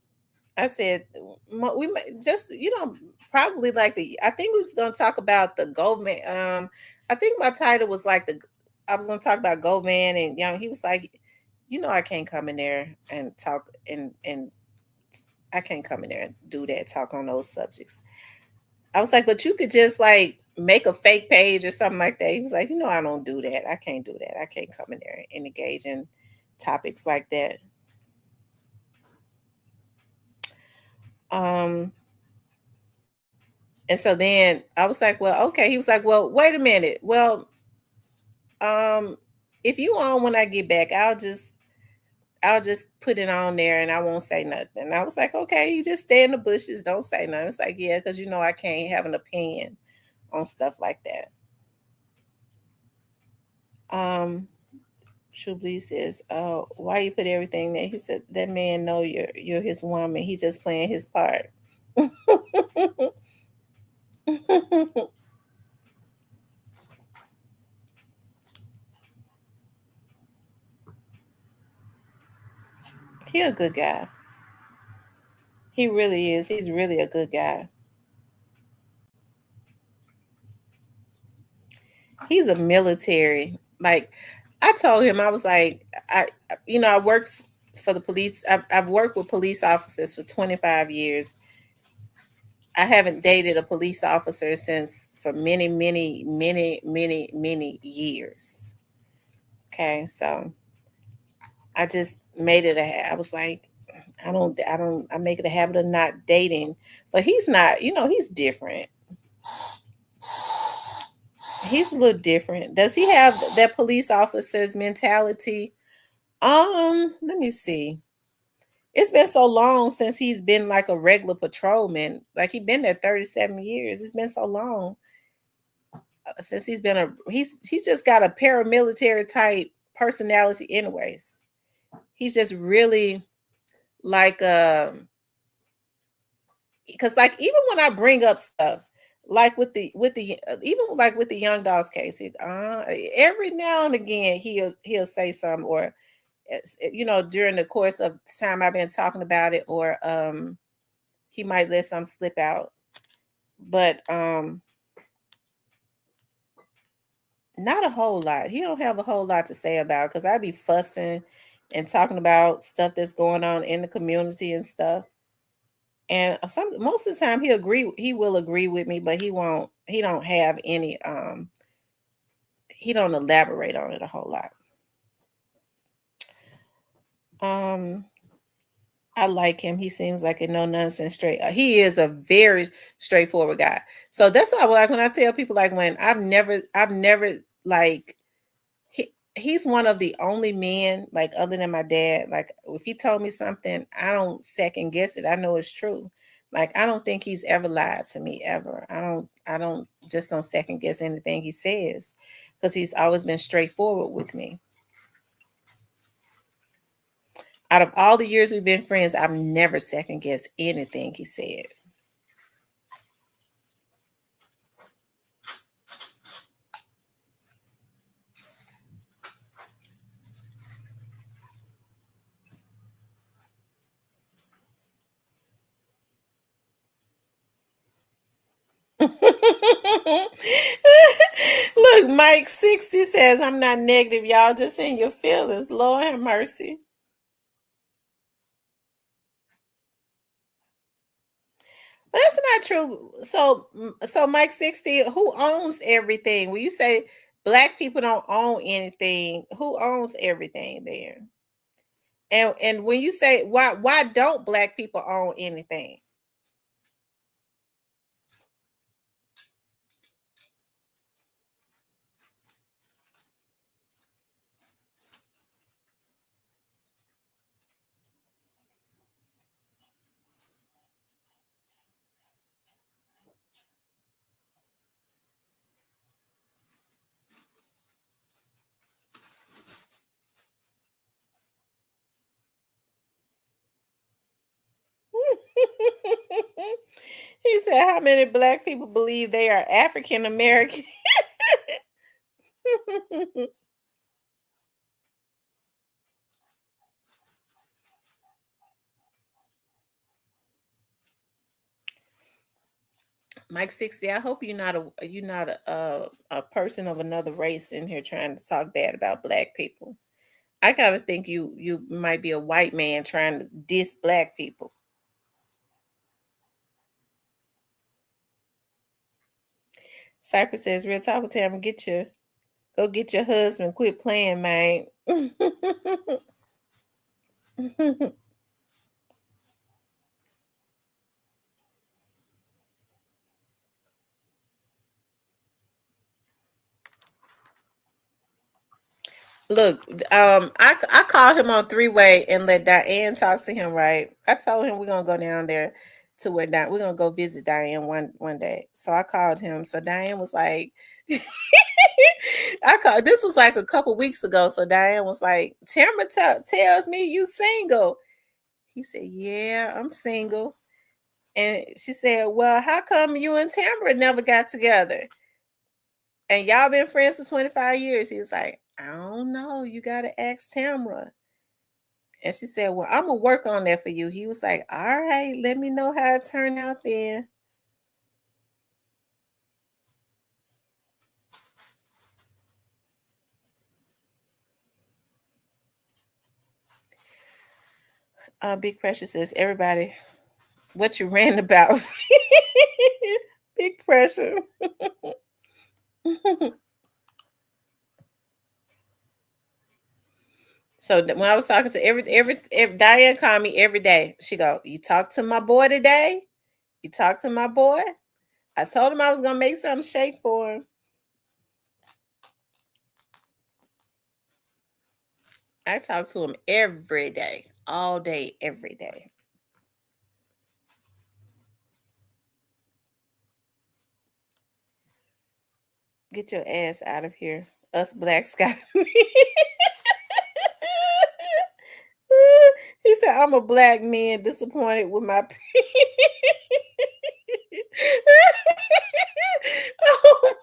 I said, we might just, probably like I think we was gonna talk about the government. I think my title was like I was gonna talk about GoVan, and he was like, I can't come in there and talk and I can't come in there and do that, talk on those subjects. I was like, but you could just like make a fake page or something like that. He was like, I don't do that. I can't do that. I can't come in there and engage in topics like that. And so then I was like, well, okay. He was like, well, wait a minute. Well, if you on when I get back, I'll just put it on there and I won't say nothing. And I was like, okay, you just stay in the bushes, don't say nothing. It's like, yeah, because I can't have an opinion on stuff like that. Trublee says, why you put everything there? He said, that man know you're his woman. He just playing his part. He a good guy. He really is. He's really a good guy. He's a military. Like I told him, I was like, I worked for the police. I've worked with police officers for 25 years. I haven't dated a police officer for many, many, many, many, many years. Okay, so I just made it I was like, I make it a habit of not dating, but he's not, he's different. He's a little different. Does he have that police officer's mentality? Let me see. It's been so long since he's been like a regular patrolman. Like he's been there 37 years. It's been so long since he's been he's just got a paramilitary type personality anyways. He's just really like because like even when I bring up stuff like with the even like with the Young Dolls case, every now and again he'll say something, or during the course of time I've been talking about it, or he might let some slip out, but not a whole lot. He don't have a whole lot to say about it, because I'd be fussing and talking about stuff that's going on in the community and stuff. And most of the time he will agree with me, but he don't have any, he don't elaborate on it a whole lot. I like him. He seems like a no nonsense straight. He is a very straightforward guy. So that's why, like, when I tell people, like, when I've never like he's one of the only men, like other than my dad. Like if he told me something, I don't second guess it. I know it's true. Like I don't think he's ever lied to me ever. I don't second guess anything he says because he's always been straightforward with me. Out of all the years we've been friends, I've never second guessed anything he said. Look, Mike 60 says, I'm not negative, y'all, just in your feelings. Lord have mercy. But that's not true. So Mike 60, who owns everything? When you say black people don't own anything, who owns everything then? And when you say why don't black people own anything? He said, how many black people believe they are African American? Mike 60, I hope you're not a person of another race in here trying to talk bad about black people. I gotta think you might be a white man trying to diss black people. Cypress says, real talk with him, go get your husband, quit playing, man. Look, I called him on three-way and let Diane talk to him, right? I told him we're gonna go down there to where we're gonna go visit Diane one day. So I called him. So Diane was like, this was like a couple weeks ago. So Diane was like, Tamara tells me you single. He said, yeah, I'm single. And she said, well, how come you and Tamara never got together? And y'all been friends for 25 years. He was like, I don't know. You got to ask Tamara. And she said, well, I'm going to work on that for you. He was like, all right, let me know how it turned out then. Big Pressure says, everybody, what you ran about? Big Pressure. So when I was talking to every Diane called me every day. She go, you talk to my boy today? You talk to my boy? I told him I was gonna make something shake for him. I talk to him every day, all day, every day. Get your ass out of here. Us blacks got me. He said, I'm a black man disappointed with my oh,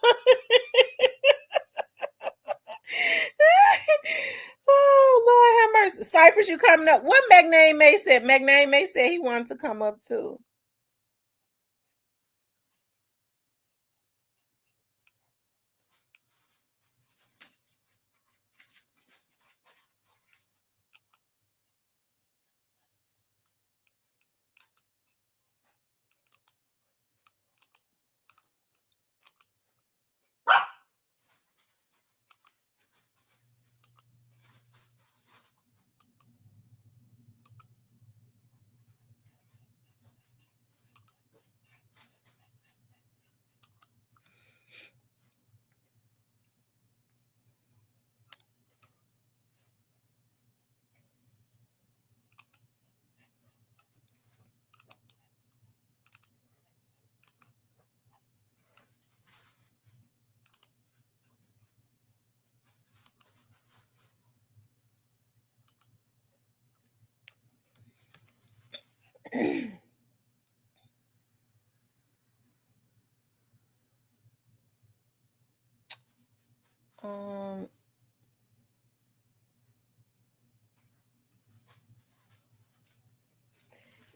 oh, Lord have mercy. Cypress, you coming up. What McName May said? McName May said he wanted to come up too.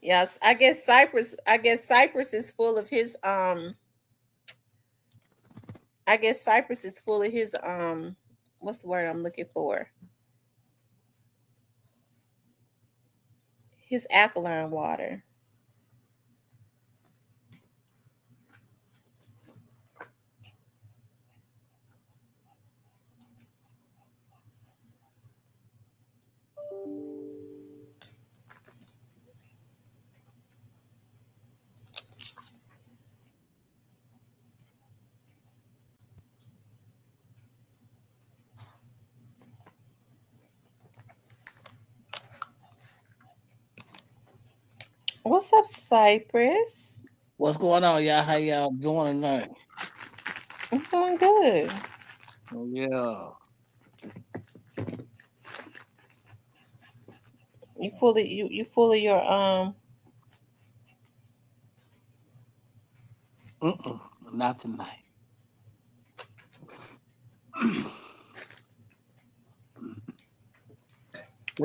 Yes, I guess Cyprus is full of his I guess Cyprus is full of his what's the word I'm looking for? His alkaline water. What's up, Cypress? What's going on, y'all? How y'all doing tonight? I'm doing good. Oh, yeah. You full of your Not tonight.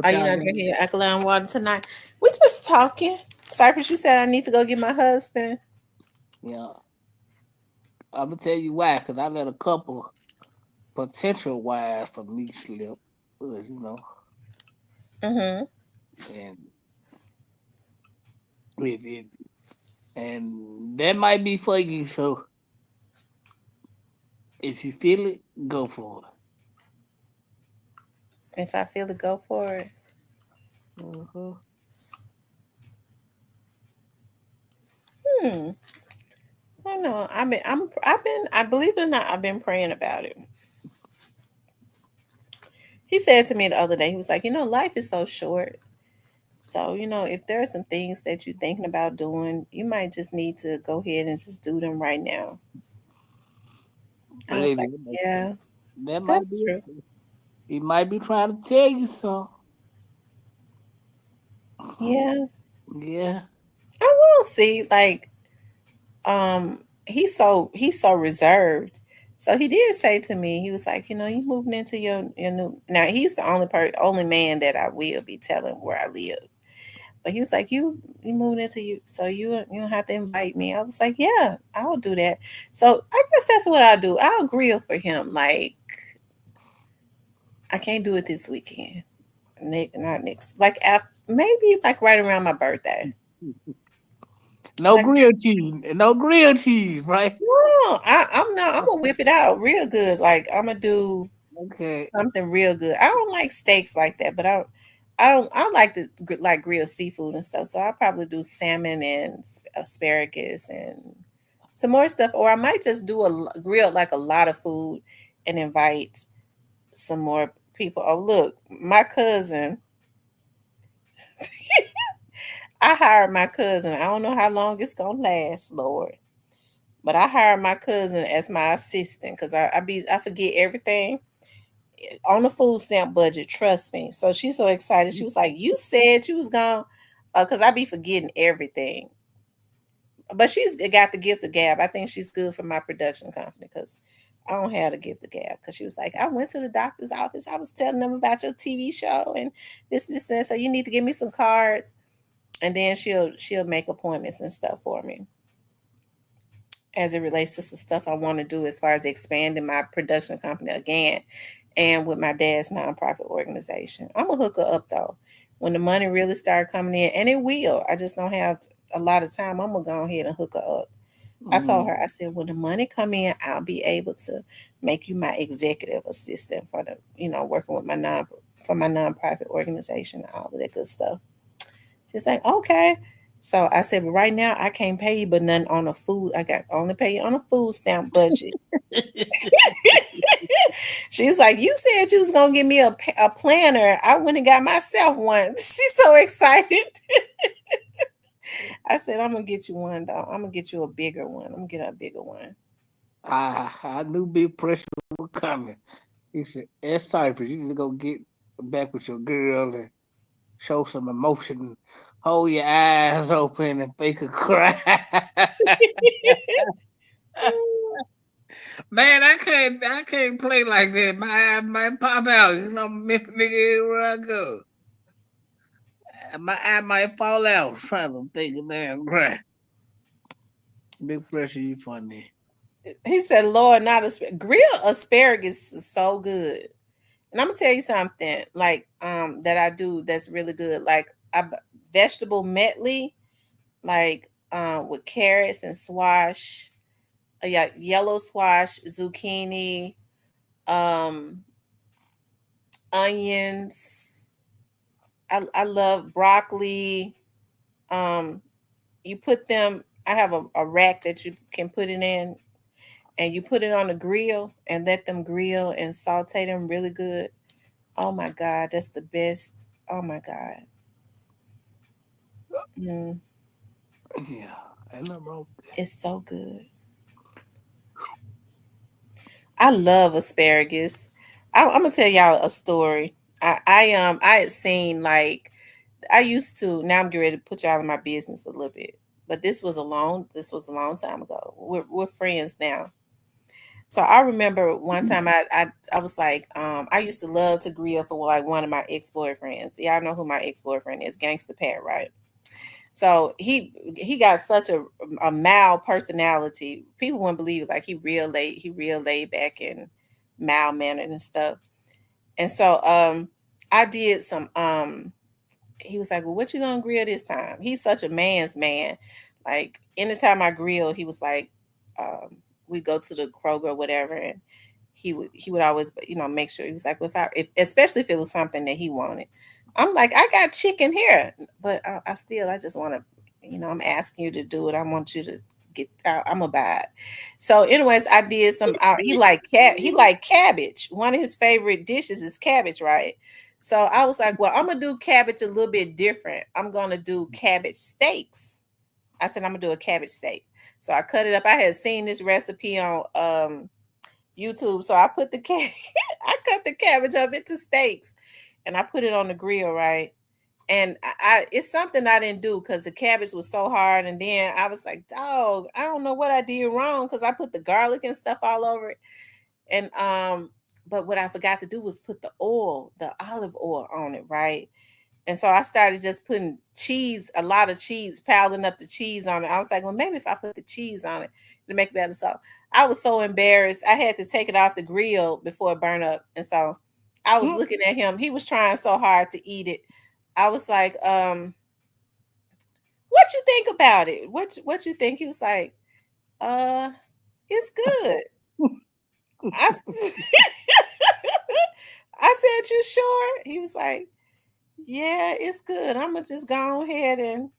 Are you not drinking your alkaline water tonight? We're just talking. Cypress, you said I need to go get my husband. Yeah. I'm gonna tell you why, because I let a couple potential wives from me slip, you know. And and that might be for you. So if you feel it, go for it. If I feel it, go for it. I don't know. I believe it or not, I've been praying about it. He said to me the other day, he was like, life is so short. So, if there are some things that you're thinking about doing, you might just need to go ahead and just do them right now. I was like, yeah, that's true. He might be trying to tell you so. Yeah. Yeah. I will see. Like, he's so reserved. So he did say to me, he was like, you moving into your new. Now he's the only man that I will be telling where I live. But he was like, you moving into you, so you don't have to invite me. I was like, yeah, I'll do that. So I guess that's what I'll do. I'll grill for him. Like, I can't do it this weekend. Not next. Like maybe like right around my birthday. No grilled cheese, right? No, I'm gonna whip it out real good. Like I'm gonna do something real good. I don't like steaks like that, but I like to like grilled seafood and stuff. So I'll probably do salmon and asparagus and some more stuff, or I might just do a grill like a lot of food and invite some more people. Oh, look, my cousin. I hired my cousin. I don't know how long it's gonna last, Lord. But I hired my cousin as my assistant because I forget everything on the food stamp budget. Trust me. So she's so excited. She was like, "You said you was gone," because I be forgetting everything. But she's got the gift of gab. I think she's good for my production company because I don't have the gift of gab. Because she was like, "I went to the doctor's office. I was telling them about your TV show and this, and that. So you need to give me some cards." And then she'll make appointments and stuff for me as it relates to some stuff I want to do as far as expanding my production company again and with my dad's nonprofit organization. I'm going to hook her up, though, when the money really start coming in. And it will. I just don't have a lot of time. I'm going to go ahead and hook her up. I told her, I said, when the money come in, I'll be able to make you my executive assistant for the, working with my nonprofit organization and all of that good stuff. She's like, okay. So I said, but right now I can't pay you, but none on a food. I got only pay you on a food stamp budget. She was like, you said you was gonna give me a planner. I went and got myself one. She's so excited. I said, I'm gonna get you one though. I'm gonna get you a bigger one. I'm gonna get a bigger one. I knew big pressure was coming. He said, Cypress, you need to go get back with your girl and show some emotion. Hold your eyes open and fake a cry. Man, I can't play like that. My eye might pop out. You know, Memphis nigga everywhere I go. My eye might fall out trying to think of damn crap. Big pressure, you funny. He said, "Lord, not grilled asparagus is so good." And I'm gonna tell you something like that I do that's really good. Like vegetable medley, like with carrots and squash, yeah, yellow squash, zucchini, onions. I love broccoli. You put them. I have a rack that you can put it in, and you put it on the grill and let them grill and saute them really good. Oh my God, that's the best. Oh my God. Mm. Yeah, I know, bro. It's so good. I love asparagus. I'm gonna tell y'all a story. I had seen like I used to. Now I'm getting ready to put y'all in my business a little bit, but this was a long time ago. We're friends now. So I remember one time I was like, I used to love to grill for like one of my ex-boyfriends. Y'all know who my ex-boyfriend is, Gangsta Pat, right? So he got such a mild personality. People wouldn't believe it. Like he real laid back and mild mannered and stuff. And so I did some he was like, well, what you gonna grill this time? He's such a man's man. Like anytime I grill, he was like, we go to the Kroger or whatever, and he would always, make sure. He was like, if especially if it was something that he wanted. I'm like, I got chicken here, but I just want to, I'm asking you to do it. I want you to get out. I'm gonna buy it. So, anyways, I did some. He like cabbage. One of his favorite dishes is cabbage, right? So I was like, well, I'm gonna do cabbage a little bit different. I'm gonna do cabbage steaks. I said I'm gonna do a cabbage steak. So I cut it up. I had seen this recipe on YouTube, so I put I cut the cabbage up into steaks. And I put it on the grill, right? And it's something I didn't do because the cabbage was so hard. And then I was like, dog, I don't know what I did wrong because I put the garlic and stuff all over it. And but what I forgot to do was put the olive oil on it, right? And so I started just putting a lot of cheese, piling up the cheese on it. I was like, well, maybe if I put the cheese on it, it'll make better. So I was so embarrassed. I had to take it off the grill before it burned up. And so I was looking at him. He was trying so hard to eat it. I was like, what you think about it? What you think? He was like, it's good. I said, you sure? He was like, yeah, it's good. I'm gonna just go ahead and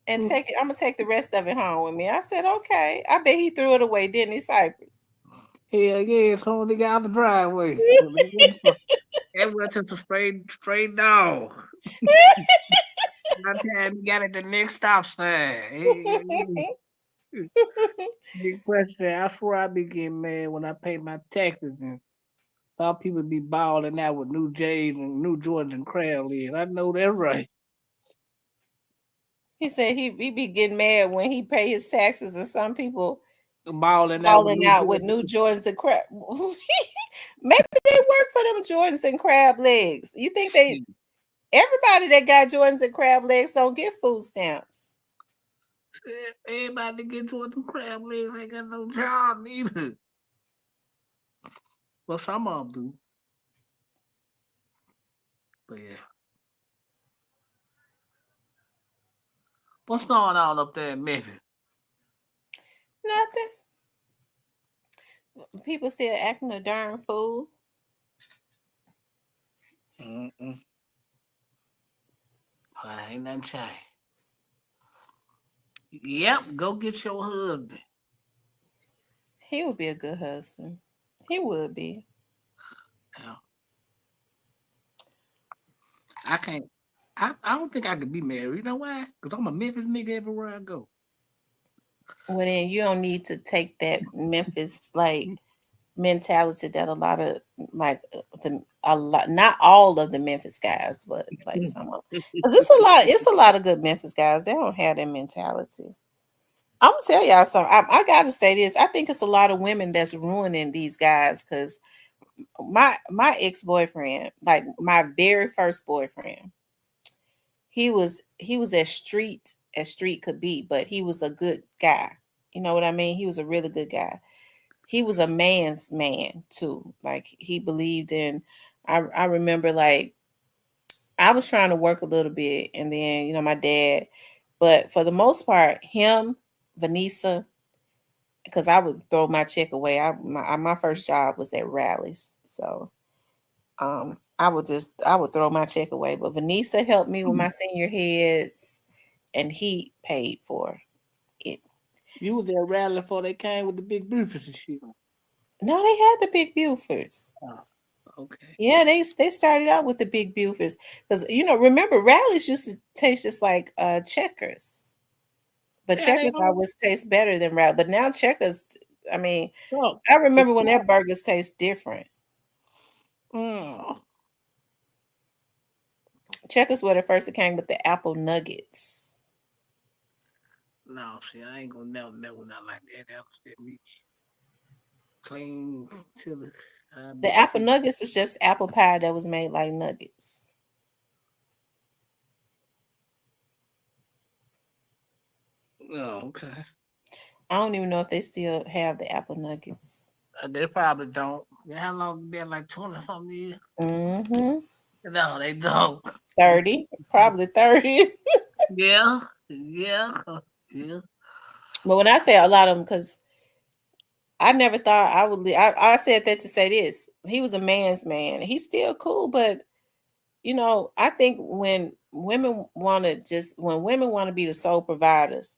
take it. I'm gonna take the rest of it home with me. I said, okay. I bet he threw it away, didn't he, Cypress? Hell yeah, it's only got out the driveway. That was just a straight dog. By the time you got at the next stop sign. Big question. I swear I be getting mad when I pay my taxes and thought people be balling out with new J's and new Jordans and crab legs. I know that's right. He said he be getting mad when he pay his taxes and some people balling out with new Jordans and crab. Maybe they work for them Jordans and crab legs. You think everybody that got Jordans and crab legs don't get food stamps? Everybody that get Jordans and crab legs ain't got no job neither. Well, some of them do. But yeah. What's going on up there in Memphis? Nothing. People still acting a darn fool. Ain't nothing changed. Yep, go get your husband. He would be a good husband. He would be. Yeah. I don't think I could be married. You know why? Because I'm a Memphis nigga everywhere I go. Well, then you don't need to take that Memphis mentality that a lot of not all of the Memphis guys, but like some of, because it's a lot of good Memphis guys. They don't have that mentality. I'm gonna tell y'all something. I gotta say this. I think it's a lot of women that's ruining these guys because my ex-boyfriend, like my very first boyfriend, he was as street could be, but he was a good guy. You know what I mean? He was a really good guy. He was a man's man too. Like he believed in. I remember like I was trying to work a little bit, and then my dad. But for the most part, him, Vanessa, because I would throw my check away. My first job was at Rallies, so I would throw my check away. But Vanessa helped me with my senior heads, and he paid for it. You was at Rally before they came with the big Bufors and shit. No, they had the big Bufors. Oh, okay. Yeah, they started out with the big Bufors because remember Rallies used to taste just like Checkers. But Checkers always taste better than Rallies. But now Checkers, I mean, I remember when their burgers taste different. Checkers were the first that came with the apple nuggets. No, see, I ain't gonna never not like that. That was me clean to the apple nuggets was just apple pie that was made like nuggets. Oh, okay. I don't even know if they still have the apple nuggets. They probably don't. How long it been? Like 20 something years? Mm-hmm. No, they don't. 30, probably 30. Yeah. But when I say a lot of them, because I never thought I would. I said that to say this. He was a man's man. He's still cool, but I think when women want to be the sole providers,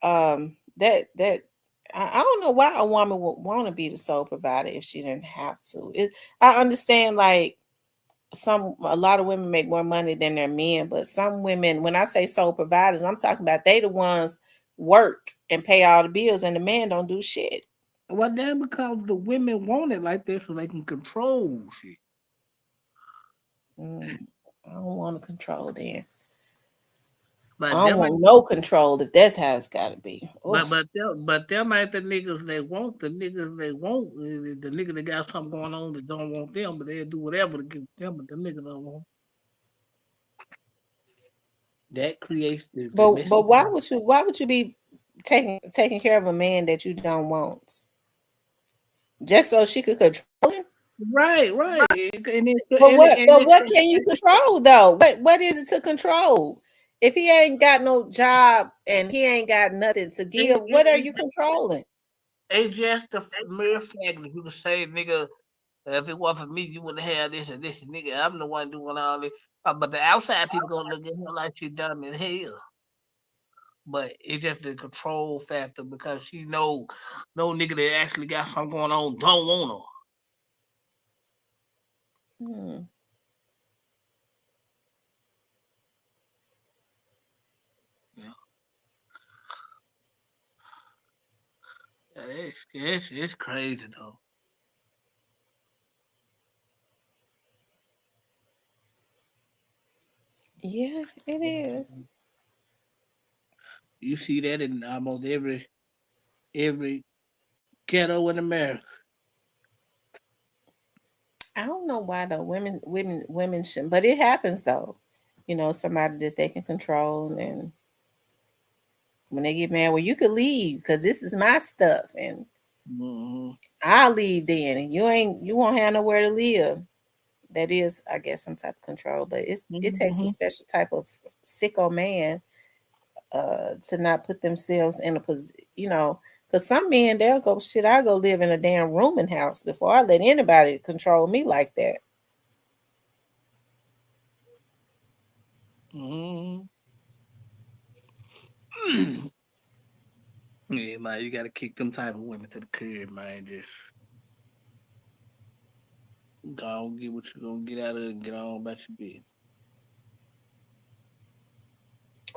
that I don't know why a woman would want to be the sole provider if she didn't have to. I understand like a lot of women make more money than their men, but some women, when I say sole providers, I'm talking about they the ones work and pay all the bills and the man don't do shit. Well, then because the women want it like this so they can control shit. I don't want to control them. But I don't want no control if that's how it's got to be. But them ain't the niggas they want. The niggas they want. The nigga that got something going on that don't want them, but they'll do whatever to give them. But the nigga don't want. That creates the. But why would you be taking care of a man that you don't want? Just so she could control him? Right. But what can you control though? What is it to control? If he ain't got no job and he ain't got nothing to give, what are you controlling? It's just the mere fact that you can say, nigga, if it wasn't for me, you wouldn't have this and this, and nigga, I'm the one doing all this. But the outside people gonna look at him like she dumb as hell. But it's just the control factor because she know no nigga that actually got something going on don't want her. It's crazy though. Yeah, it is. You see that in almost every ghetto in America. I don't know why though. Women shouldn't, but it happens though. Somebody that they can control, and when they get mad, well, you could leave because this is my stuff, and I'll leave then, and you won't have nowhere to live. That is, I guess, some type of control, but it takes a special type of sicko man to not put themselves in a position, because some men, they'll go, shit, I'll go live in a damn rooming house before I let anybody control me like that. Yeah, man, you gotta kick them type of women to the curb, man. Just go get what you're gonna get out of it and get on about your business.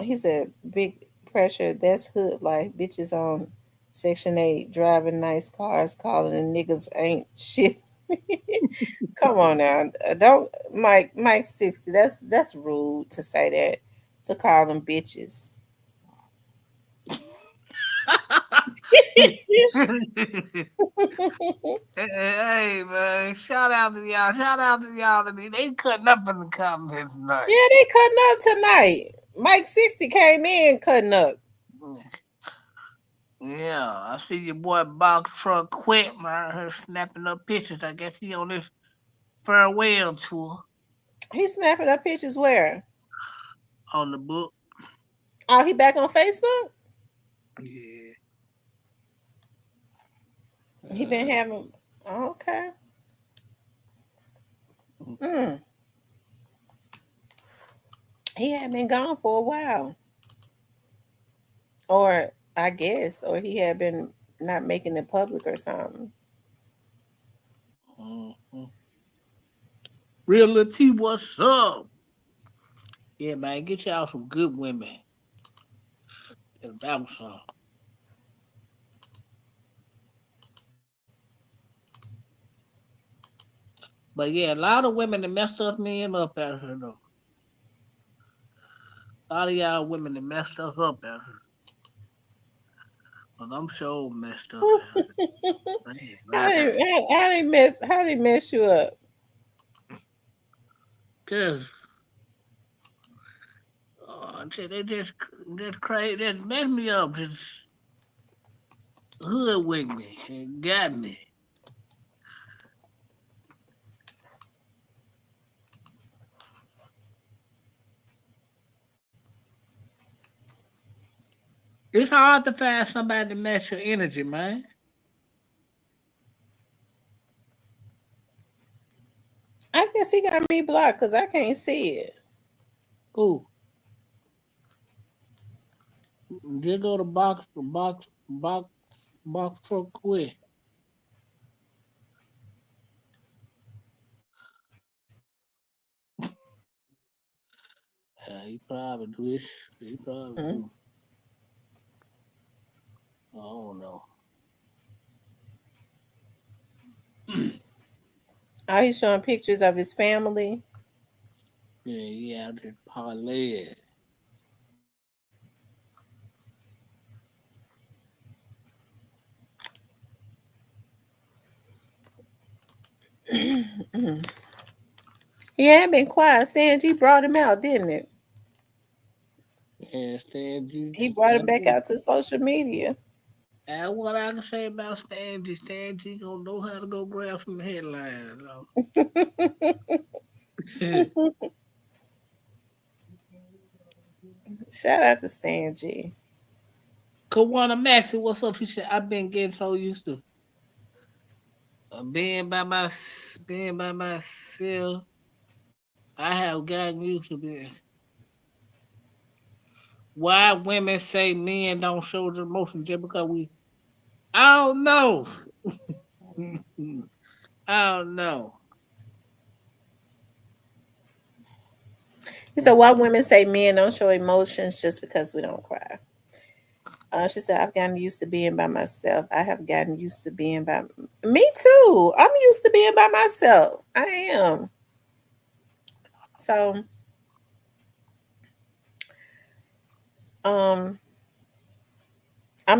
He said, big pressure, that's hood life. Bitches on Section 8 driving nice cars, calling the niggas ain't shit. Come on now. Don't Mike 60. That's rude to say that, to call them bitches. Hey man, shout out to y'all. Shout out to y'all. They cutting up in the comments tonight. Yeah, they cutting up tonight. Mike 60 came in cutting up. Yeah, I see your boy Box Truck Quit, man. Her snapping up pictures. I guess he on this farewell tour. He's snapping up pictures where? On the book. Oh, he back on Facebook? Yeah. He been having okay. He had been gone for a while. Or I guess, or he had been not making it public or something. Real Lil T, what's up? Yeah, man, get y'all some good women. About some. But yeah, a lot of women that messed us men up out here though. A lot of y'all women that messed us up out here. Cause I'm sure messed up out here. How they mess you up? Cause they just crazy, just messed me up, just hoodwinked me and got me. It's hard to find somebody to match your energy, man. I guess he got me blocked because I can't see it. Ooh. Just go to box truck quick. He probably do this. He probably do. I don't know. Are you showing pictures of his family? Yeah, just parlay it. Yeah, been quiet. Stan G brought him out, didn't it? Yeah, Stan G. He brought him back out to social media. And what I can say about Stan G gonna know how to go grab some headlines. Shout out to Stan G. Kawana Maxie, what's up? She said, I've been getting so used to being by myself. I have gotten used to being. Why women say men don't show the emotion just because we. I don't know. I don't know. So why women say men don't show emotions just because we don't cry? She said, I've gotten used to being by myself. I have gotten used to being by me too. I'm used to being by myself. I am. So I'm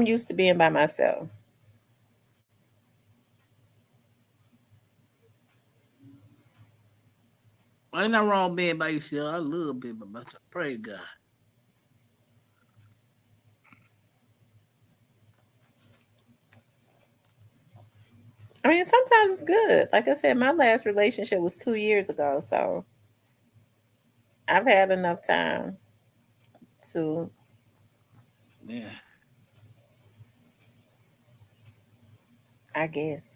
used to being by myself. Ain't nothing wrong being by yourself. I love being by myself. Praise God. I mean, sometimes it's good. Like I said, my last relationship was 2 years ago, so I've had enough time to. Yeah. I guess.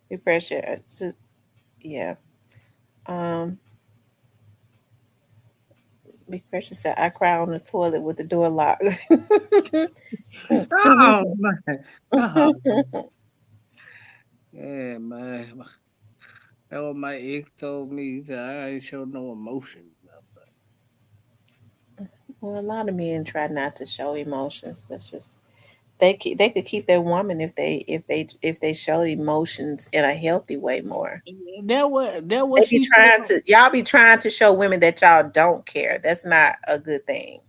Be pressure to, yeah. Big Pressure said, I cry on the toilet with the door locked. Oh, man. Oh. Yeah, man. That what my ex told me. I ain't show no emotion. Well, a lot of men try not to show emotions. That's just they could keep their woman if they show emotions in a healthy way more. They be trying to y'all be trying to show women that y'all don't care. That's not a good thing.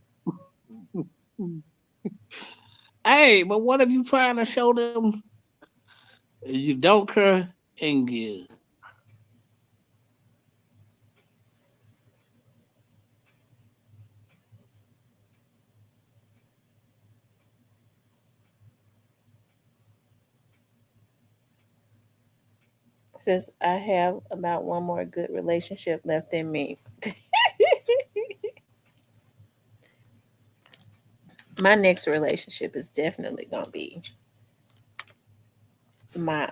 Hey, but what if you trying to show them you don't care and give? Says I have about one more good relationship left in me. My next relationship is definitely gonna be my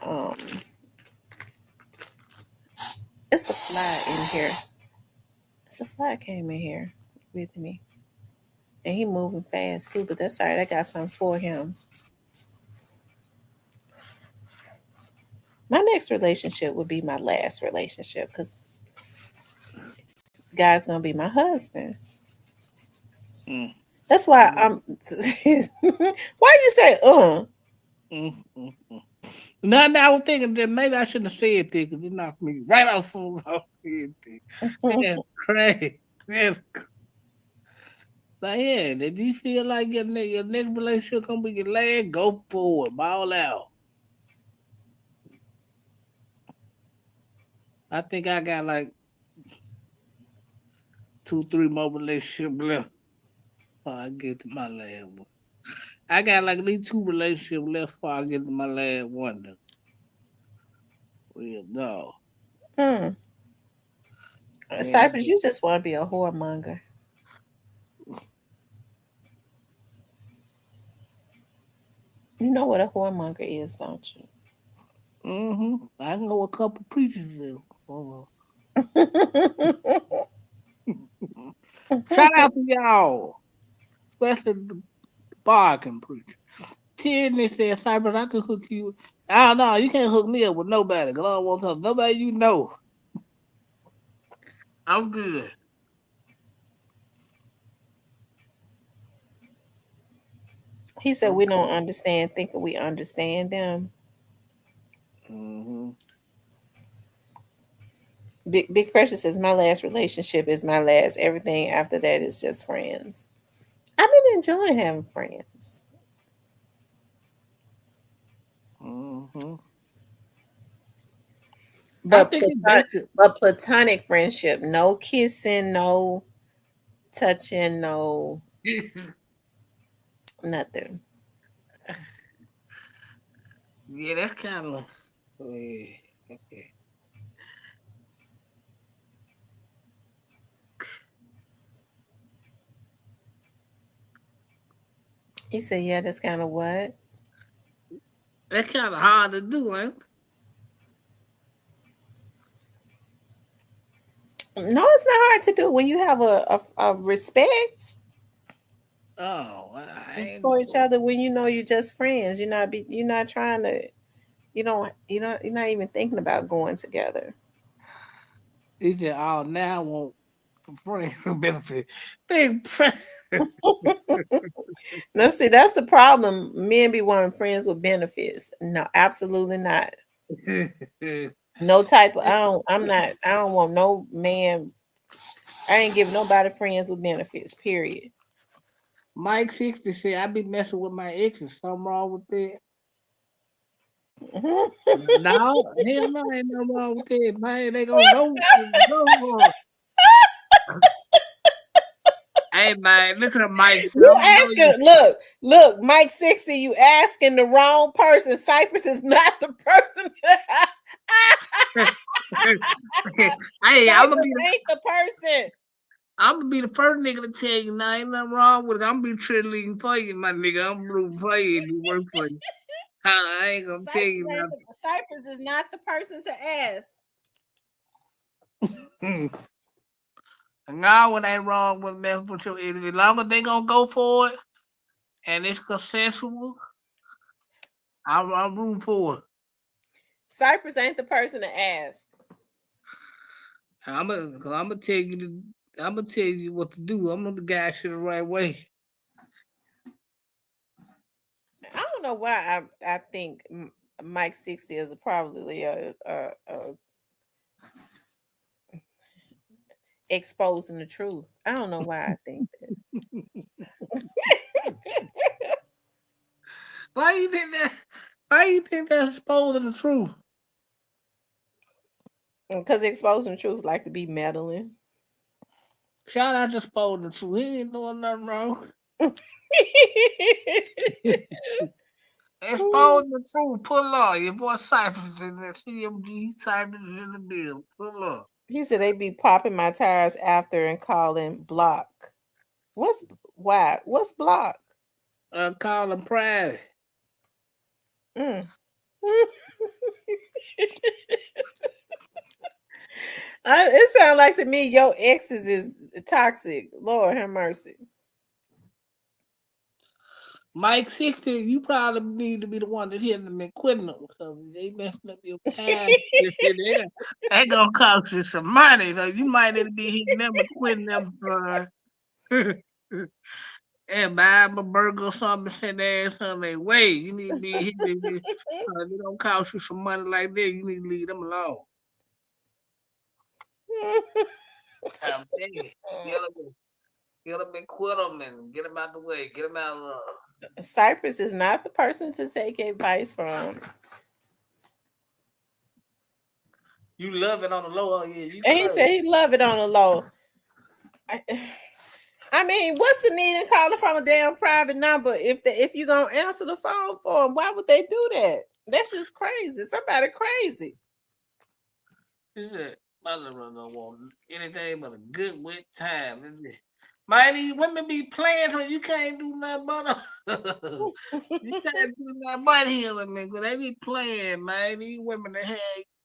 it's a fly in here. It's a fly came in here with me. And he moving fast too, but that's all right. I got something for him. My next relationship would be my last relationship because guy's gonna be my husband. That's why I'm why you say No, I was thinking that maybe I shouldn't have said that because it knocked me right off the head. That's crazy. Like, yeah, if you feel like your next relationship gonna be your last, go forward, ball out. I think I got like 2-3 more relationships left before I get to my last one. I got like at least 2 relationships left before I get to my last one though. Real dog. Cypress, you just want to be a whoremonger. You know what a whoremonger is, don't you? I know a couple preachers do. Shout out to y'all, especially the bargain preacher. Tierney said, Cypress, I could hook you. I don't know, you can't hook me up with nobody because I don't want to talk nobody you know. I'm good. He said we don't understand, thinking we understand them. Big Precious says my last relationship is my last. Everything after that is just friends. I've been enjoying having friends. But platonic friendship, no kissing, no touching, no nothing. Yeah, that's kind of okay. You say, yeah, that's kind of what? That's kind of hard to do, ain't it? No, it's not hard to do when you have a respect for each other. When you know you're just friends, you're not trying to, you're not even thinking about going together. He said, "Oh, now I want some friends benefit." No, see, that's the problem. Men be wanting friends with benefits. No, absolutely not. No type of. I don't want no man. I ain't giving nobody friends with benefits. Period. Mike 60 said, "I be messing with my exes. Something wrong with that?" No, hell no, ain't no wrong with that. Man, they gonna go. Hey man, look at Mike. You asking? Look, Mike 60. You asking the wrong person. Cypress is not the person. Hey, I'm gonna be ain't the person. I'm gonna be the first nigga to tell you, nah, ain't nothing wrong with it. I'm gonna be cheerleading for you, my nigga. I'm rooting for you if you work for you. I ain't gonna tell you nothing. Cypress is not the person to ask. No, it ain't wrong with messing with your idiot. As long as they gonna go for it and it's consensual, I'm rooting for it. Cypress ain't the person to ask. I'm gonna tell you what to do. I'm gonna guide you the right way. I don't know why I think Mike 60 is probably exposing the truth. I don't know why I think that. Why you think that? Why you think that's exposing the truth? Because exposing the truth like to be meddling. Shout out to exposing the truth. He ain't doing nothing wrong. Exposing the truth. Pull on. Your boy Cypress in there. CMG Cypress in the bill. Pull on. He said they be popping my tires after and calling block. What's block? Calling private. Mm. It sounds like to me your exes is toxic. Lord have mercy. Mike 60, you probably need to be the one that hit them and quitting them because they messing up your time. They gonna cost you some money, so you might need to be hitting them and quitting them for and buy them a burger or something and send their ass on their way. You need to be hitting them. They don't cost you some money like that. You need to leave them alone. I'm telling you, get them and quit them and get them out the way. Get them out of love. Cypress is not the person to take advice from. You love it on the low, yeah. And he said he love it on the low. I mean, what's the need in calling from a damn private number if you gonna answer the phone for them? Why would they do that? That's just crazy. Somebody crazy. My little don't want anything but a good wet time. Man, these women be playing so you can't do nothing but you can't do nothing but healing, nigga. They be playing, man. These women that had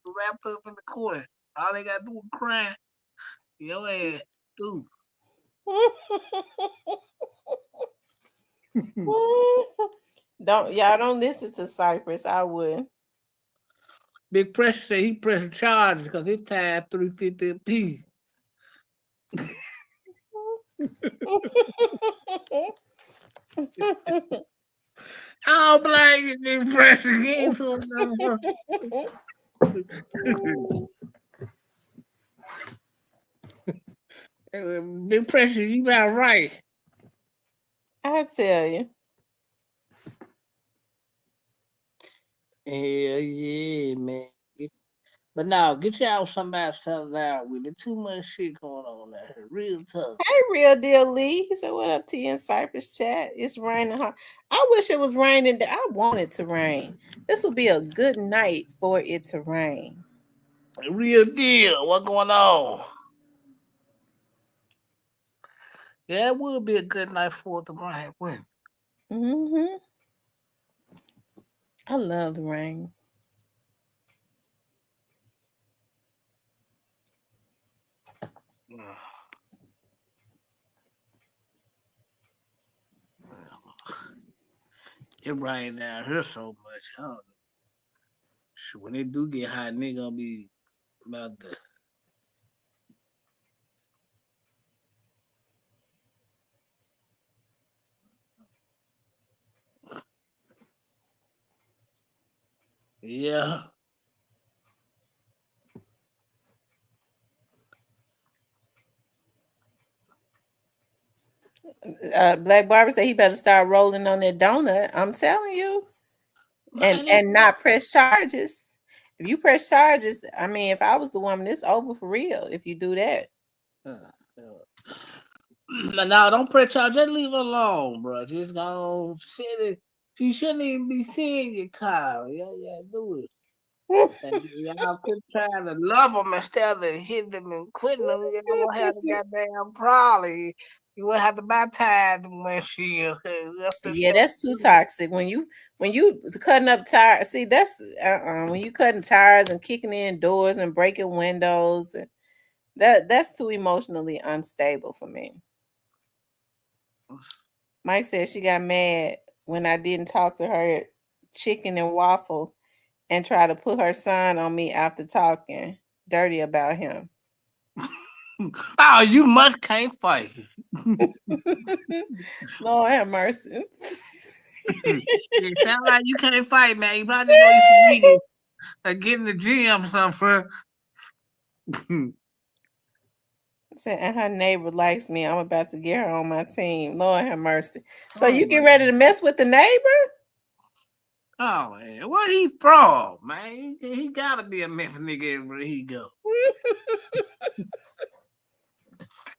wrapped up in the corner. All they gotta do is cry. Your ass, dude. Don't listen to Cypress. I would. Big Pressure said he pressing charges because his time $350 a piece. I don't blame you, Big Pressure. He ain't so Big Pressure, you got right. I tell you. Hell yeah, man. But now, get y'all somebody settle down with it. Too much shit going on out here. Real tough. Hey, Real Deal Lee. He said, what up to you in Cypress chat? It's raining. I wish it was raining. I want it to rain. This would be a good night for it to rain. Real Deal. What going on? Yeah, it would be a good night for it to rain. When? Mm-hmm. I love the rain. It rain down here so much. I don't know. When they do get hot, they gonna be about the. Yeah. Black Barber said he better start rolling on that donut. I'm telling you. And not press charges. If you press charges, I mean, if I was the woman, it's over for real if you do that. No, don't press charge. Just leave it alone, bro. Just go sit it. You shouldn't even be seeing your car. Yeah, do it. And y'all quit trying to love them instead of hitting them and quitting them. You don't have the goddamn problem. You will have to buy tires when she. Yeah, that's too toxic. When you cutting up tires, see that's when you cutting tires and kicking in doors and breaking windows, and that's too emotionally unstable for me. Mike said she got mad when I didn't talk to her at Chicken and Waffle and try to put her son on me after talking dirty about him. Oh, you must can't fight. Lord have mercy. It sound like you can't fight, man. You probably know you should leave or get in the gym or something. And her neighbor likes me. I'm about to get her on my team. Lord have mercy. So you get ready to mess with the neighbor? Oh man, where he from, man? He gotta be a Memphis nigga everywhere he go.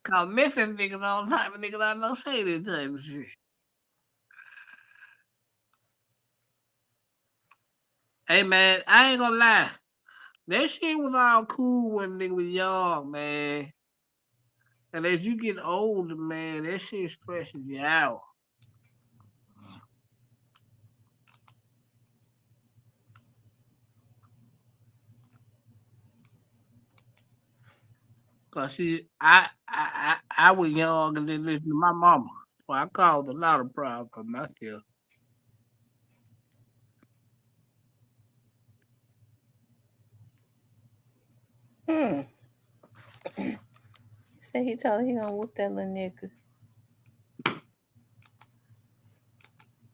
Cause Memphis niggas all the type of niggas I know say this type of shit. Hey man, I ain't gonna lie. That shit was all cool when nigga was young, man. And as you get older, man, that shit stresses you out. Cause see, I was young and then listened to my mama. So I caused a lot of problems for myself. He said he told her he gonna whoop that little nigga.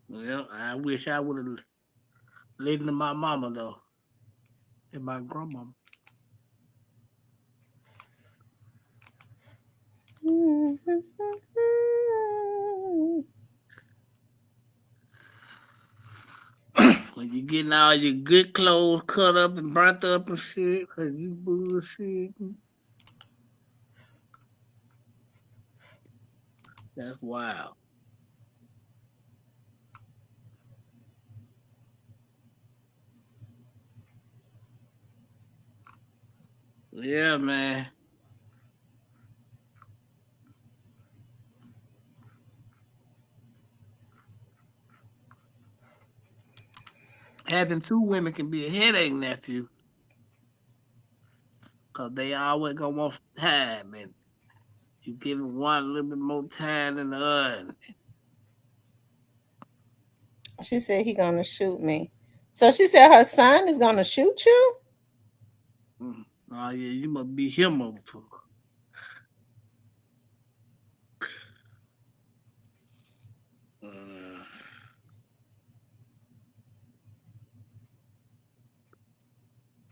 Well, I wish I would have listened to my mama though. And my grandmama. When you getting all your good clothes cut up and burnt up and shit, cause you bullshit. That's wild. Yeah, man. Having two women can be a headache, nephew. Cause they always gonna want time, and you giving one a little bit more time than the other. She said he gonna shoot me. So she said her son is gonna shoot you? Oh yeah, you must be him motherfucker.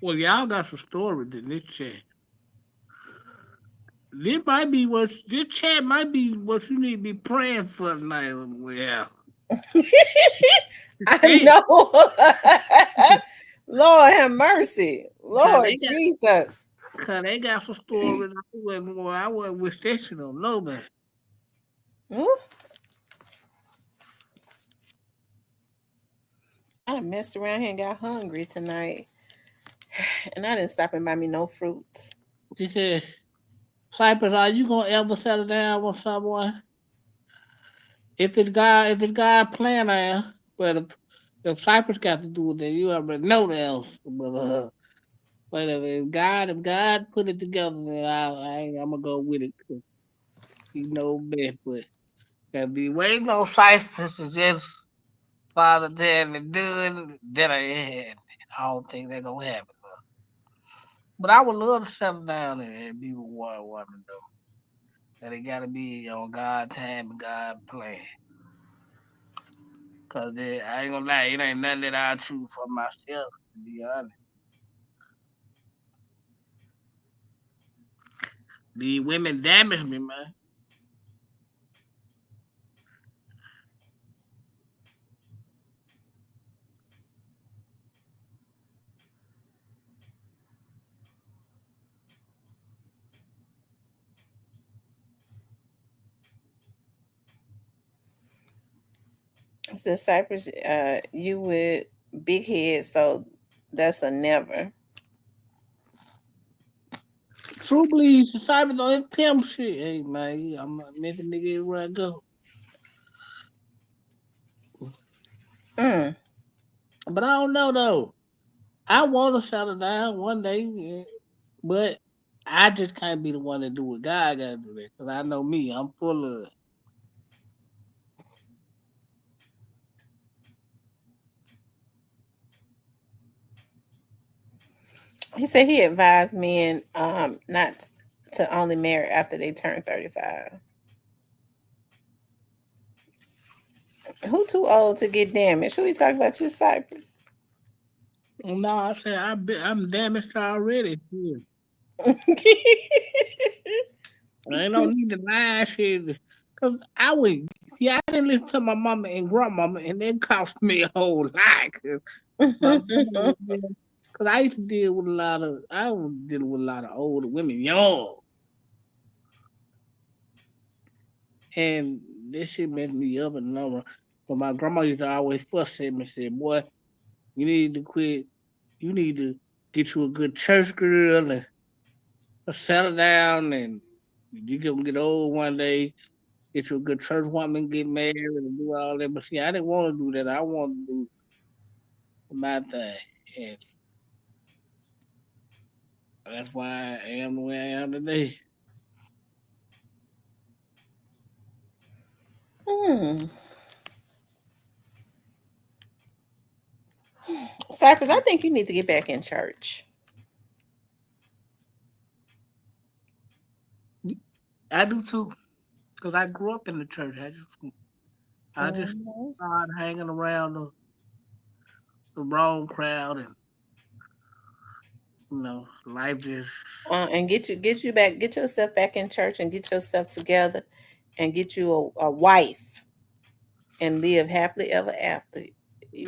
Well, y'all got some stories in this chat. This chat might be what you need to be praying for tonight. Well, I know. Lord have mercy. Lord Jesus. Cause they got some stories I wasn't wish that shit on nobody. I done messed around here and got hungry tonight. And I didn't stop and buy me no fruit. She said, Cypress, are you gonna ever settle down with someone? If it's God plan now, but if Cypress got to do it, then you already know that else. But if God put it together, then I'm gonna go with it. Cause he know best, but if be waiting on Cypress to just Father Dan and do it, then I don't think they're gonna happen. But I would love to settle down and be with one woman though. That it gotta be on God's time and God's plan. Cause I ain't gonna lie, it ain't nothing that I choose for myself, to be honest. These women damage me, man. I said, Cypress, you with big head, so that's a never. True believes Cypress on his pimp shit. Hey man, I'm a Memphis nigga everywhere I go. But I don't know though. I want to settle down one day, yeah, but I just can't be the one to do it. God gotta do that. Cause I know me, I'm full of it. He said he advised men not to only marry after they turn 35. Who too old to get damaged? Who you talking about? You, Cypress? No, I said I'm damaged already. Yeah. I ain't no need to lie shit. Cause I would See, I didn't listen to my mama and grandmama, and that cost me a whole lot. Because I used to deal with I was dealing with a lot of older women, young. And this shit messed me up and over. But my grandma used to always fuss at me and say, boy, you need to quit. You need to get you a good church girl and settle down, and you can get old one day, get you a good church woman, get married and do all that. But see, I didn't want to do that. I wanted to do my thing. And that's why I am the way I am today. Cypress, I think you need to get back in church. I do too, because I grew up in the church. I just started hanging around the wrong crowd, and life just And get yourself back in church, and get yourself together, and get you a wife, and live happily ever after.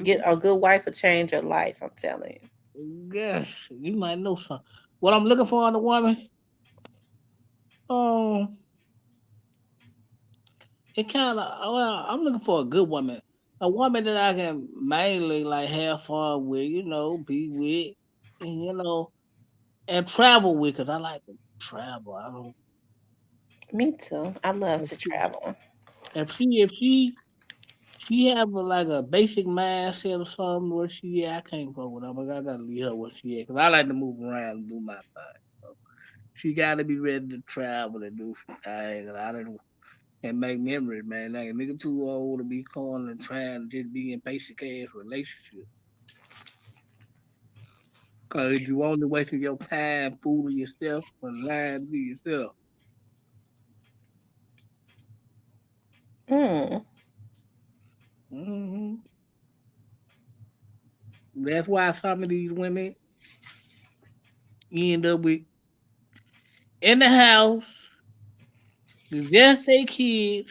Get a good wife will change your life. I'm telling you. Yes, you might know something. What I'm looking for in a woman, it kind of I'm looking for a good woman, a woman that I can mainly like have fun with, be with, and and travel with, cause I like to travel. I don't. Me too. I love to travel. If she have like a basic mindset or something where she at, I can't fuck with her. But I gotta leave her where she at, cause I like to move around and do my thing. So she gotta be ready to travel and do some things. And make memories, man. Like a nigga too old to be calling and trying to just be in basic ass relationships. Cause you only wasting your time fooling yourself and lying to yourself. That's why some of these women end up with in the house, just their kids,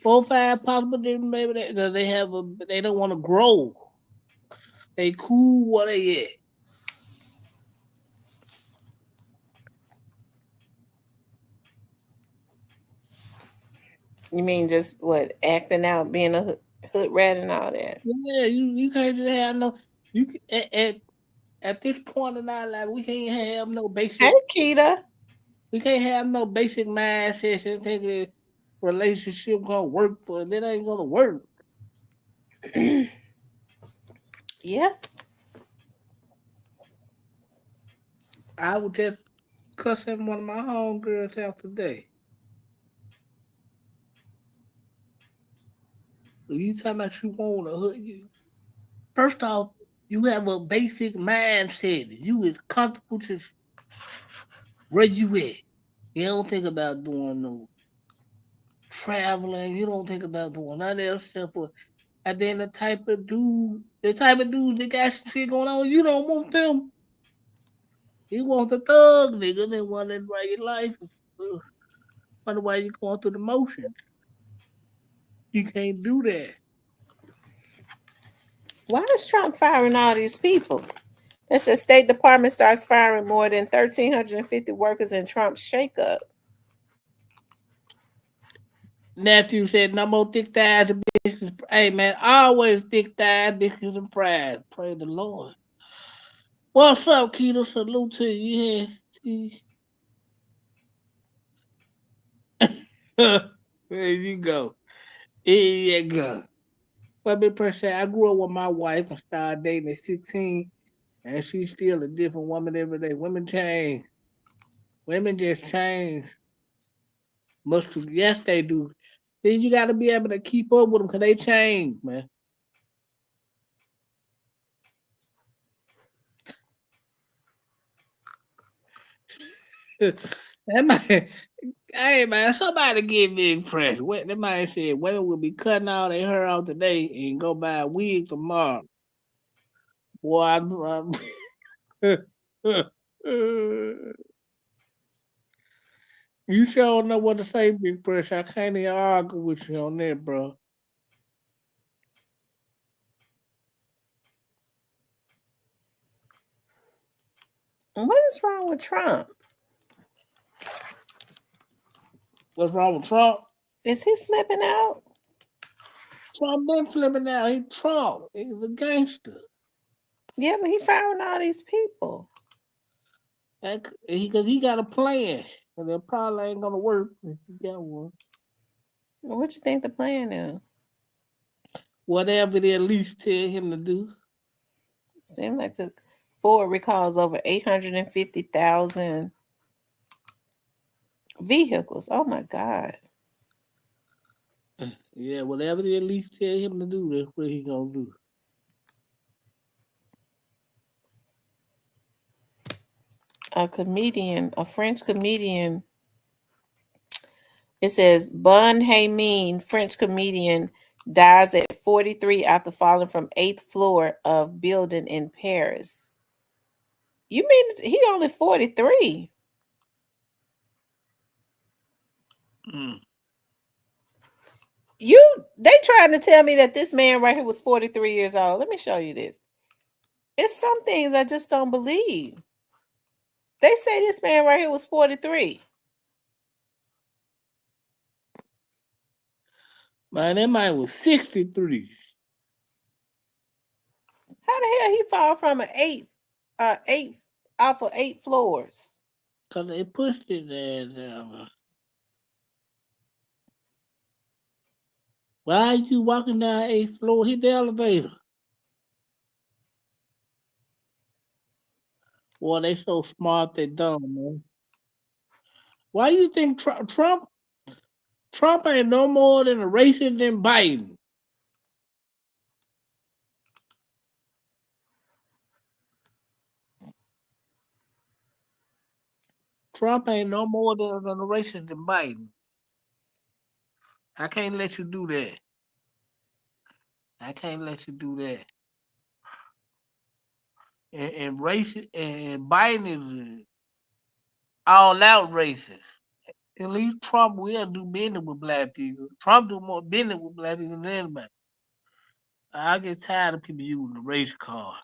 4, 5 possible different baby, because they don't want to grow. They cool where they at. You mean just what, acting out, being a hood rat and all that? Yeah, you can't just have no. You at this point in our life, we can't have no basic. Hey, Keita. We can't have no basic mindset and think a relationship gonna work for it. It ain't gonna work. Yeah. I was just cussing one of my homegirls out today. You talking about you want to hood you? First off, you have a basic mindset. You is comfortable to where you at. You don't think about doing no traveling. You don't think about doing none of that stuff. And then the type of dudes that got some shit going on, you don't want them. You want the thug nigga that want to enjoy your life. Wonder why you going through the motions. You can't do that. Why is Trump firing all these people? It says State Department starts firing more than 1,350 workers in Trump's shakeup. Nephew said, no more thick thighs and biscuits. Hey, man, always thick thighs, biscuits, and fries. Praise the Lord. What's up, Keto? Salute to you. Yeah. There you go. Here you go. Well, Big Pressure, I grew up with my wife and started dating at 16, and she's still a different woman every day. Women change. Women just change. Yes, they do. Then you got to be able to keep up with them because they change, man. That man, hey man, somebody give me fresh. That man said women will be cutting all their hair out today and go buy a wig tomorrow. Boy, You sure know what to say, Big Pressure. I can't even argue with you on that, bro. What is wrong with Trump? What's wrong with Trump? Is he flipping out? Trump been flipping out. He Trump. He's a gangster. Yeah, but he firing all these people. Because he got a plan. And it probably ain't going to work if he got one. What you think the plan is? Whatever they at least tell him to do. Seems like the Ford recalls over 850,000 vehicles. Oh my God. Yeah, whatever they at least tell him to do, that's what he gonna do. A French comedian. It says Bun Hamin, French comedian, dies at 43 after falling from 8th floor of building in Paris. You mean he only 43? They trying to tell me that this man right here was 43 years old. Let me show you this. It's some things I just don't believe. They say this man right here was 43. Man, that man was 63. How the hell he fall from an eight off of 8 floors? Cause they pushed it there. Why are you walking down 8th floor? Hit the elevator. Boy, they so smart they dumb, man. Why you think Trump ain't no more than a racist than Biden? Trump ain't no more than a racist than Biden. I can't let you do that. I can't let you do that. And racist and Biden is all out racist. At least Trump will do business with black people. Trump do more business with black people than anybody. I get tired of people using the race card.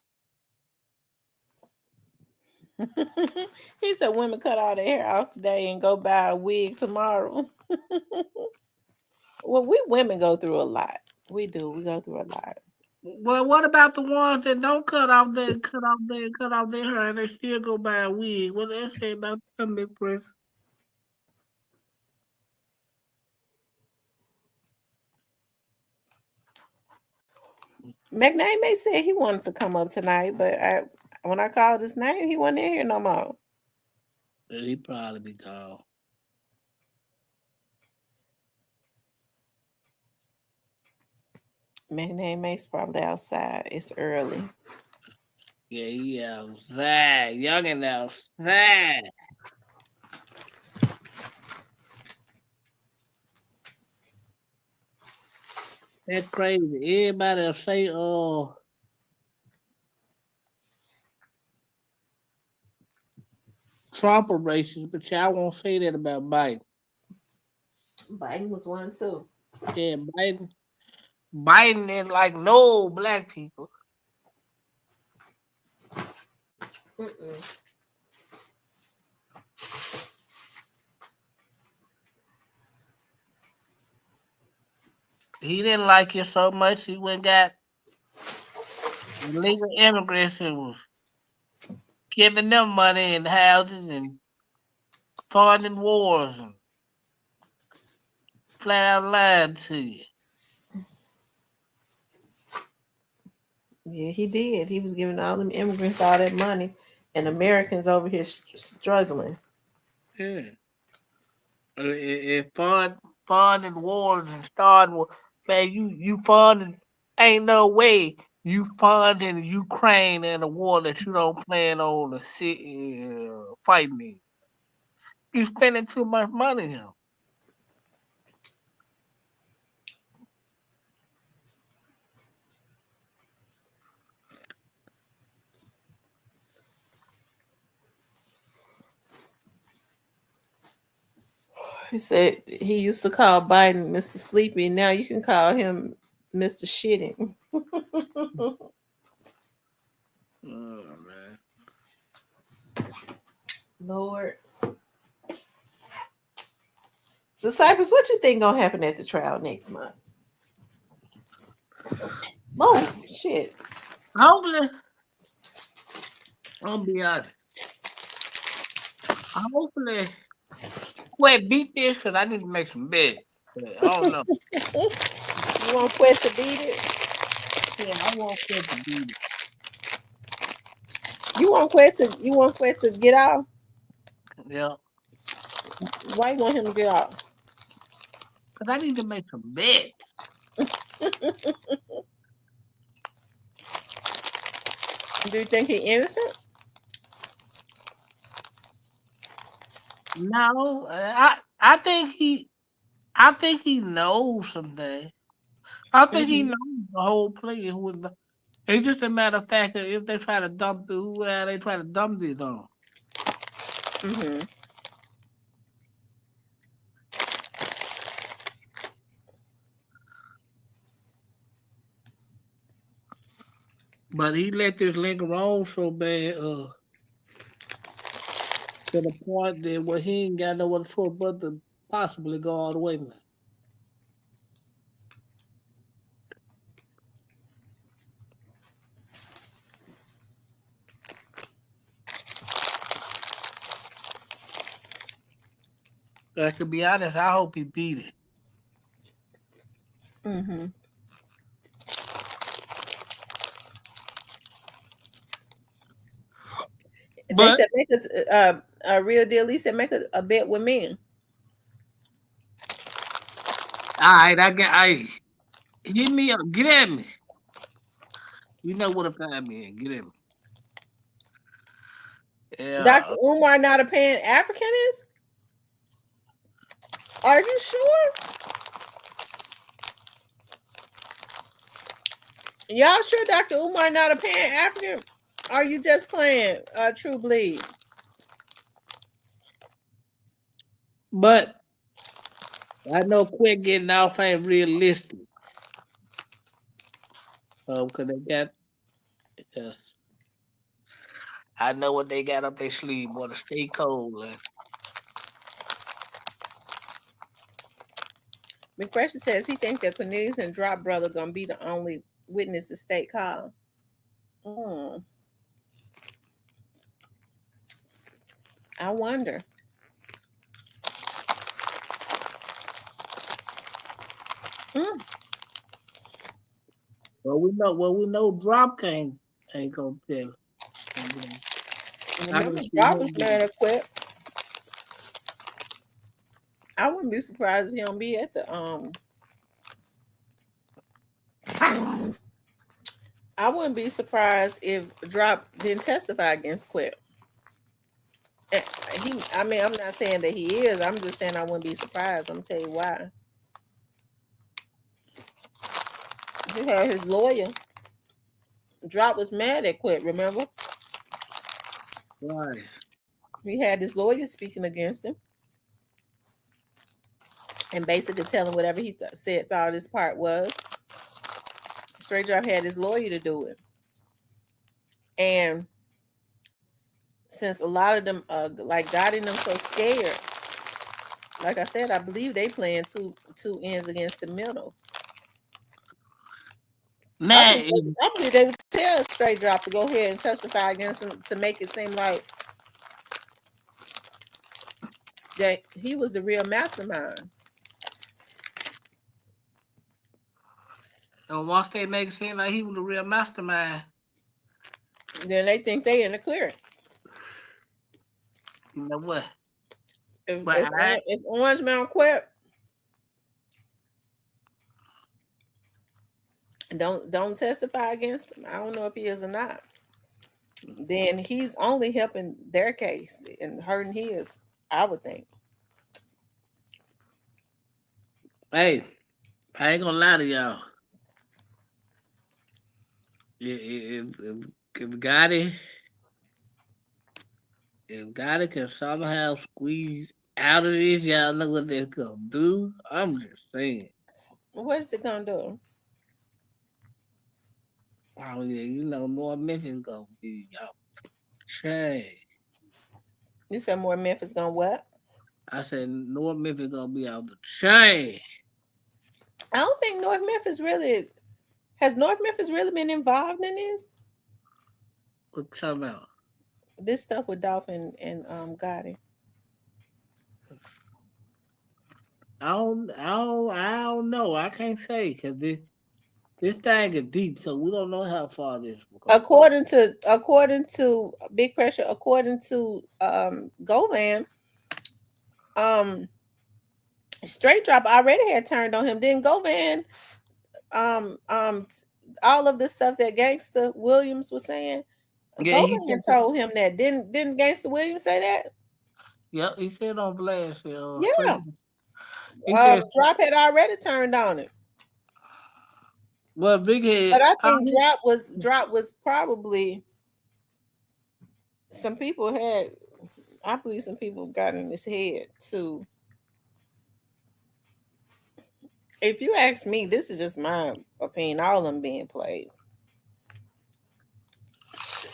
He said women cut all their hair off today and go buy a wig tomorrow. Well, we women go through a lot. We do. We go through a lot. Well, what about the ones that don't cut off their hair and they still go buy a wig? What they say about them, Big Press? McNamee said he wanted to come up tonight, but when I called his name, he wasn't in here no more. He probably be gone. McNamee's probably outside. It's early. Yeah, he outside. Young and outside. That's crazy. Everybody will say, Trump a racist, but y'all won't say that about Biden. Biden was one too. Yeah, Biden didn't like no black people. He didn't like it so much. He went and got illegal immigrants and was giving them money and houses and funding wars and flat out lied to you. Yeah, he did. He was giving all them immigrants all that money, and Americans over here struggling. Yeah. It funding wars and starting wars. Man, you funding, ain't no way you funding Ukraine in a war that you don't plan on to sit fighting in. You spending too much money here. He said he used to call Biden Mr. Sleepy. Now you can call him Mr. Shitting. Oh, man. Lord. So, Cypress, what you think gonna happen at the trial next month? Oh, shit. Hopefully, I'm gonna be honest. Hopefully, Quet beat this because I need to make some beds. I don't know. You want Quet to beat it? Yeah, I want Quet to beat it. You want Quet to get off? Yeah. Why you want him to get off? Because I need to make some beds. Do you think he's innocent? No, I think he knows something. I think he knows the whole play. It's just a matter of fact that if they try to dump whoever they try to dump this on. Mm-hmm. But he let this linger on so bad, to the point that he ain't got no other choice but to possibly go all the way now. To be honest, I hope he beat it. Mm-hmm. They said make a real deal. He said make a bet with me. All right, hit me up. Get at me. You know what to find me in. Get at me. Yeah. Dr. Umar not a Pan African is? Are you sure? Y'all sure Dr. Umar not a Pan African? Are you just playing True Bleed? But I know Quit getting off ain't realistic. Because they got, I know what they got up their sleeve, boy, to stay cold. McPression says he thinks that Cornelius and Drop Brother gonna be the only witness the state call. I wonder. Well, we know Drop ain't gonna tell. Remember, Drop was mad at Quit. I wouldn't be surprised if he don't be at the I wouldn't be surprised if Drop didn't testify against Quit. I'm not saying that he is. I'm just saying I wouldn't be surprised. I'm gonna tell you why. He had his lawyer. Drop was mad at Quit, remember? Right. He had his lawyer speaking against him. And basically telling whatever he thought his part was. Straight Drop had his lawyer to do it. And since a lot of them got in them so scared, like I said, I believe they playing two ends against the middle. Man, I believe they would tell Straight Drop to go ahead and testify against him to make it seem like that he was the real mastermind. And once they make it seem like he was the real mastermind, then they think they in the clear. You know what? If Orange Mountain Quit, don't testify against him. I don't know if he is or not. Then he's only helping their case and hurting his, I would think. Hey, I ain't gonna lie to y'all. If Gotti can somehow squeeze out of this, y'all know what that's gonna do. I'm just saying. What is it gonna do? Oh yeah, you know North Memphis gonna be out the chain. You said more Memphis gonna what? I said North Memphis gonna be out the chain. I don't think North Memphis really has North Memphis really been involved in this. What come out? This stuff with Dolphin and Gotti. I don't know. I can't say because this thing is deep, so we don't know how far this will go. According to Big Pressure, according to Govan, Straight Drop already had turned on him. Didn't Govan all of the stuff that Gangsta Williams was saying? Yeah, Govan told him that. Didn't Gangsta Williams say that? Yep, he said on blast. Yeah. He said, Drop had already turned on it. Well, Big Head. But I think Drop was probably some people had. I believe some people got in his head too. If you ask me, this is just my opinion. All of them being played.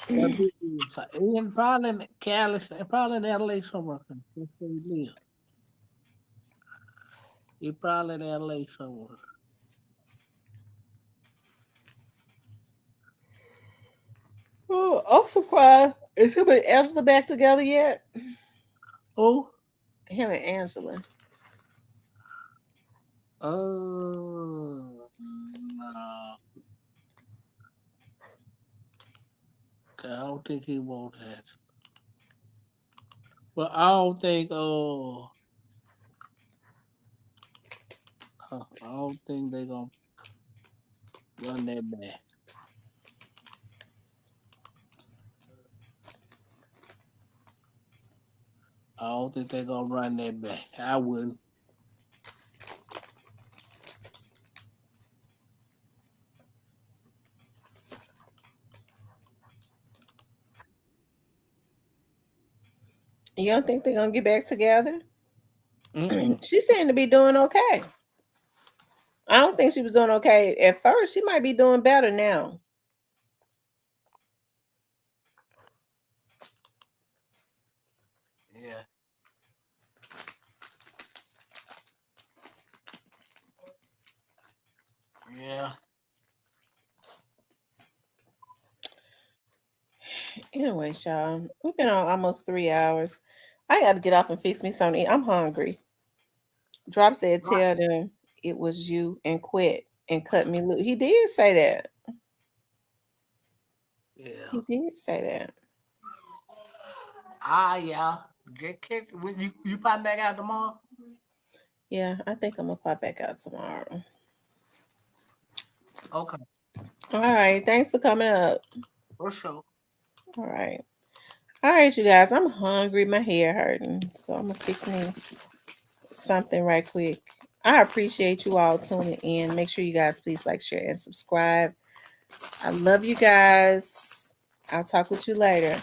Ian probably in Cali, probably in LA somewhere. That's where he live. He probably in LA somewhere. Oh, I'm surprised. Is him and Angela back together yet? Who? Him and Angela. No. I don't think he wants that. But I don't think I don't think they're gonna run that back. I don't think they're gonna run that back. I wouldn't. You don't think they're gonna get back together? She seemed to be doing okay. I don't think she was doing okay at first. She might be doing better now. Yeah. Yeah. Anyway, y'all, we've been on almost 3 hours. I got to get off and fix me something to eat. I'm hungry. Drop said, "Tell them it was you and quit and cut me loose." He did say that. Yeah. He did say that. Yeah. You pop back out tomorrow? Yeah, I think I'm gonna pop back out tomorrow. Okay. All right. Thanks for coming up. For sure. All right. All right, you guys. I'm hungry. My hair hurting. So I'm gonna fix me something right quick. I appreciate you all tuning in. Make sure you guys please like, share, and subscribe. I love you guys. I'll talk with you later.